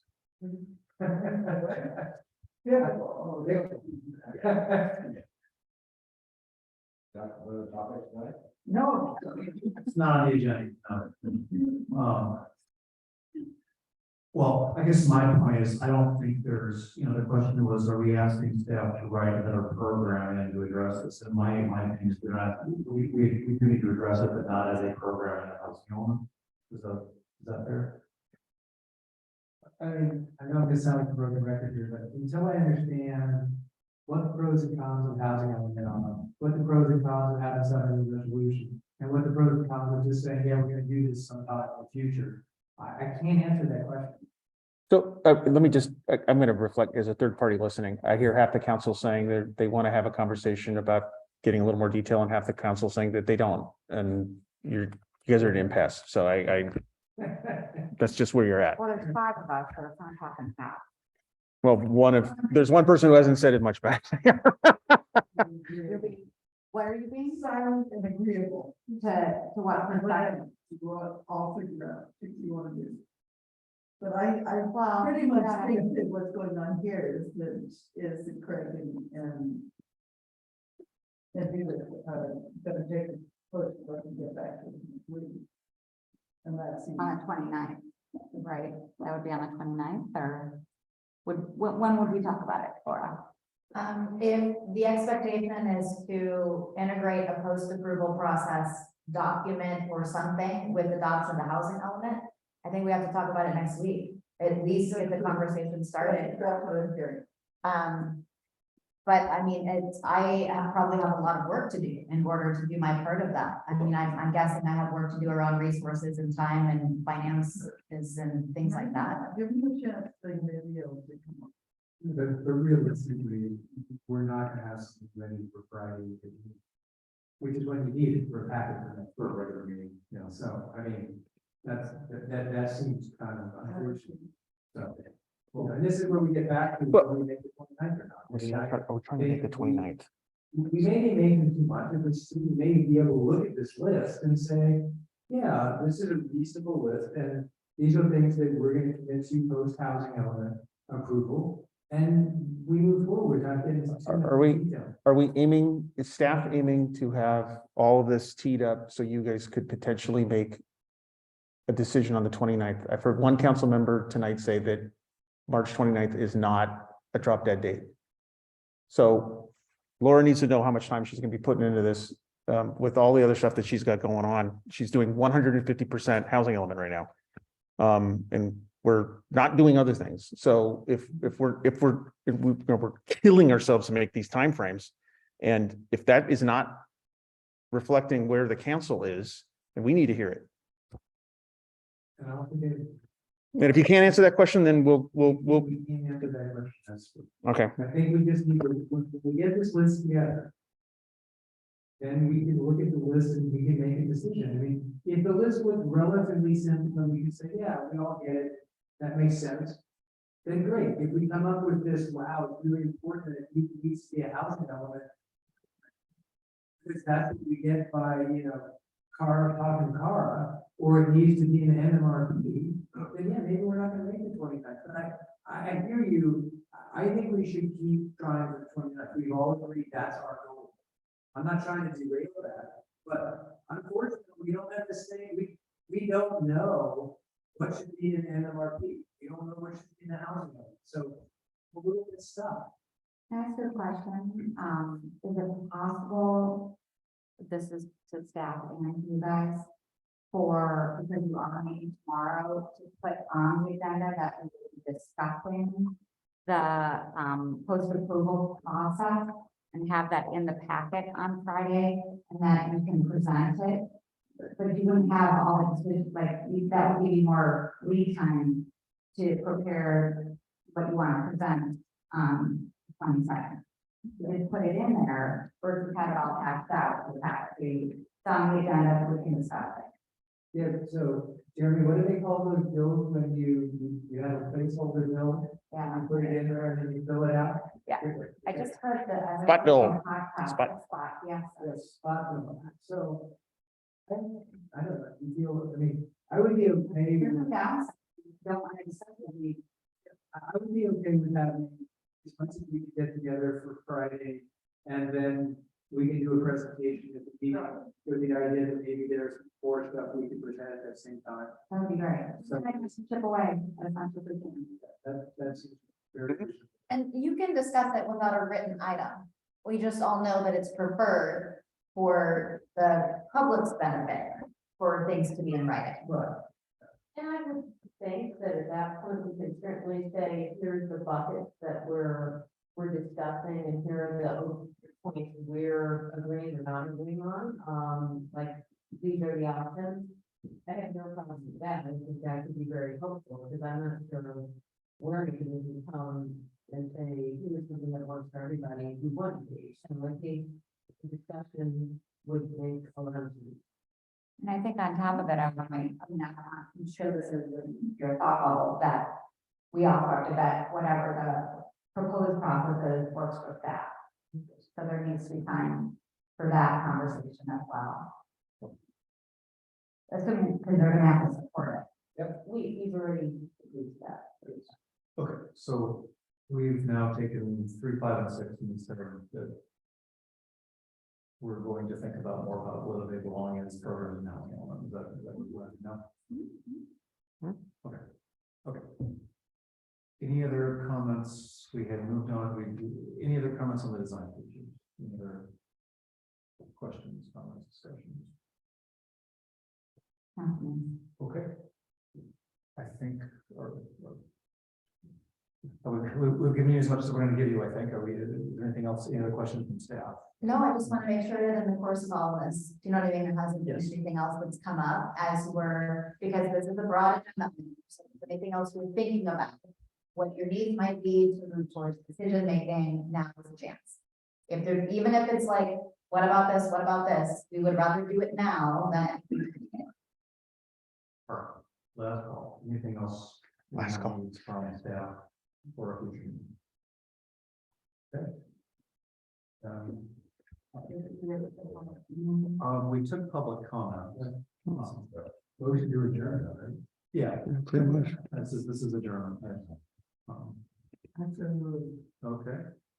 Yeah. Oh, yeah. Got other topics tonight? No. It's not on the agenda. Well, I guess my point is, I don't think there's, the question was, are we asking staff to write another program and to address this? And my opinion is we're not, we do need to address it, but not as a program in a housing element. Is that fair? I mean, I know this sounds like a broken record here, but until I understand what the pros and cons of housing element are, what the pros and cons of having some resolution, and what the pros and cons of just saying, yeah, we're gonna do this sometime in the future. I can't answer that question. So let me just, I'm going to reflect as a third party listening. I hear half the council saying that they want to have a conversation about getting a little more detail, and half the council saying that they don't. And you guys are at an impasse. So that's just where you're at. Well, there's 5 of us, so it's not talking fast. Well, there's one person who hasn't said it much back. What are you being? Silent and agreeable. To what? What all figure out, if you want to do. But I Well, pretty much yeah. think that what's going on here is correct and do it, gonna take it, push, let me get back to the. And that's. On the 29th, right? That would be on the 29th, or when would we talk about it, Laura? If the expectation is to integrate a post-approval process document or something with adoption of the housing element, I think we have to talk about it next week, at least get the conversation started. That's what I'm hearing. But I mean, probably have a lot of work to do in order to do my part of that. I mean, I'm guessing I have work to do around resources and time and finances and things like that. Give me a chance, they may be able to come up. But realistically, we're not gonna have something ready for Friday, which is when you need it for a packet for a regular meeting, so, I mean, that seems kind of unfortunate. So, and this is where we get back to, whether we make the 29th or not. We're trying to make the 29th. We may be making too much, but we may be able to look at this list and say, yeah, this is a reasonable list, and these are things that we're gonna commit to post-housing element approval, and we move forward, not getting. Are we aiming, is staff aiming to have all of this teed up so you guys could potentially make a decision on the 29th? I've heard one council member tonight say that March 29th is not a drop dead date. So Laura needs to know how much time she's gonna be putting into this. With all the other stuff that she's got going on, she's doing 150% housing element right now. And we're not doing other things. So if we're killing ourselves to make these timeframes, and if that is not reflecting where the council is, then we need to hear it. And I don't think it. And if you can't answer that question, then we'll, We can't answer that question. okay. I think we just need to, when we get this list together, then we can look at the list and we can make a decision. I mean, if the list was relatively simple, then we can say, yeah, we all get it, that makes sense. Then great. If we come up with this, wow, it's really important that it needs to be a housing element. Because that's what we get by, talking Cara, or it needs to be an MMRP, then yeah, maybe we're not gonna make the 29th. But I hear you. I think we should keep trying for the 29th. We've all agreed that's our goal. I'm not trying to derail that, but unfortunately, we don't have the same, we don't know what should be in MMRP. We don't know what should be in the housing element. So we're a little bit stuck. Can I ask you a question? Is it possible, this is to staff and you guys, because you are meeting tomorrow, to put on the agenda that we will be discussing the post-approval process and have that in the packet on Friday, and then you can present it. But you wouldn't have all of this, that would give you more lead time to prepare what you want to present on 22nd. We just put it in there, versus have it all passed out, the fact that we, on the agenda, we can discuss it. Yeah, so Jeremy, what do they call those bills when you have a placeholder bill? Yeah. You put it in there and then you fill it out? Yeah. I just heard the. Spot bill. Spot, yes. Yes, spot bill. So. I don't know, you feel, I mean, I would be okay. There's no with- downside. You don't want to decide what we. I would be okay with having, as much as we can get together for Friday, and then we can do a presentation at the meeting, with the idea that maybe there's more stuff we can present at the same time. That would be great. So- I just chip away as much as we can. That's very. And you can discuss it without a written item. We just all know that it's preferred for the public's benefit, for things to be in writing. Right. And I would think that at that point, we could certainly say, here's the buckets that we're discussing, and here are the points we're agreeing or not agreeing on. Like, these are the options. I have no problem with that. I think that could be very helpful, because I'm not sure where we can come and say, here's something that works for everybody, we want to be. So I think the discussion would make a lot of sense. And I think on top of it, I'm sure this is your thought bubble, that we all have to vet whatever the proposed process is, works for staff. So there needs to be time for that conversation as well. Assuming, because they're gonna have to support We've already agreed to that. Okay, so we've now taken 3, 5, and 6 and said that we're going to think about more about whether they belong as programs now. Is that what we want to know? Okay, okay. Any other comments? We had moved on. Any other comments on the design features? Any other questions, comments, discussions? Okay. I think, we've given you as much as we're going to give you, I think. Is there anything else, any other questions from staff? No, I just want to make sure that in the course of all of this, do you know what I mean? There hasn't been anything else that's come up as we're, because this is a broad agenda. So if anything else we're thinking about, what your needs might be to move towards decision making, now is a chance. If there, even if it's like, what about this? What about this? We would rather do it now than. Perfect. Last call. Anything else? Last call. From staff or if we can. Okay. We took public comment. What we should do adjourn, right? Yeah. Pretty much. This is adjourned. Okay.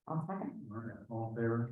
I'll second. All right, all in favor?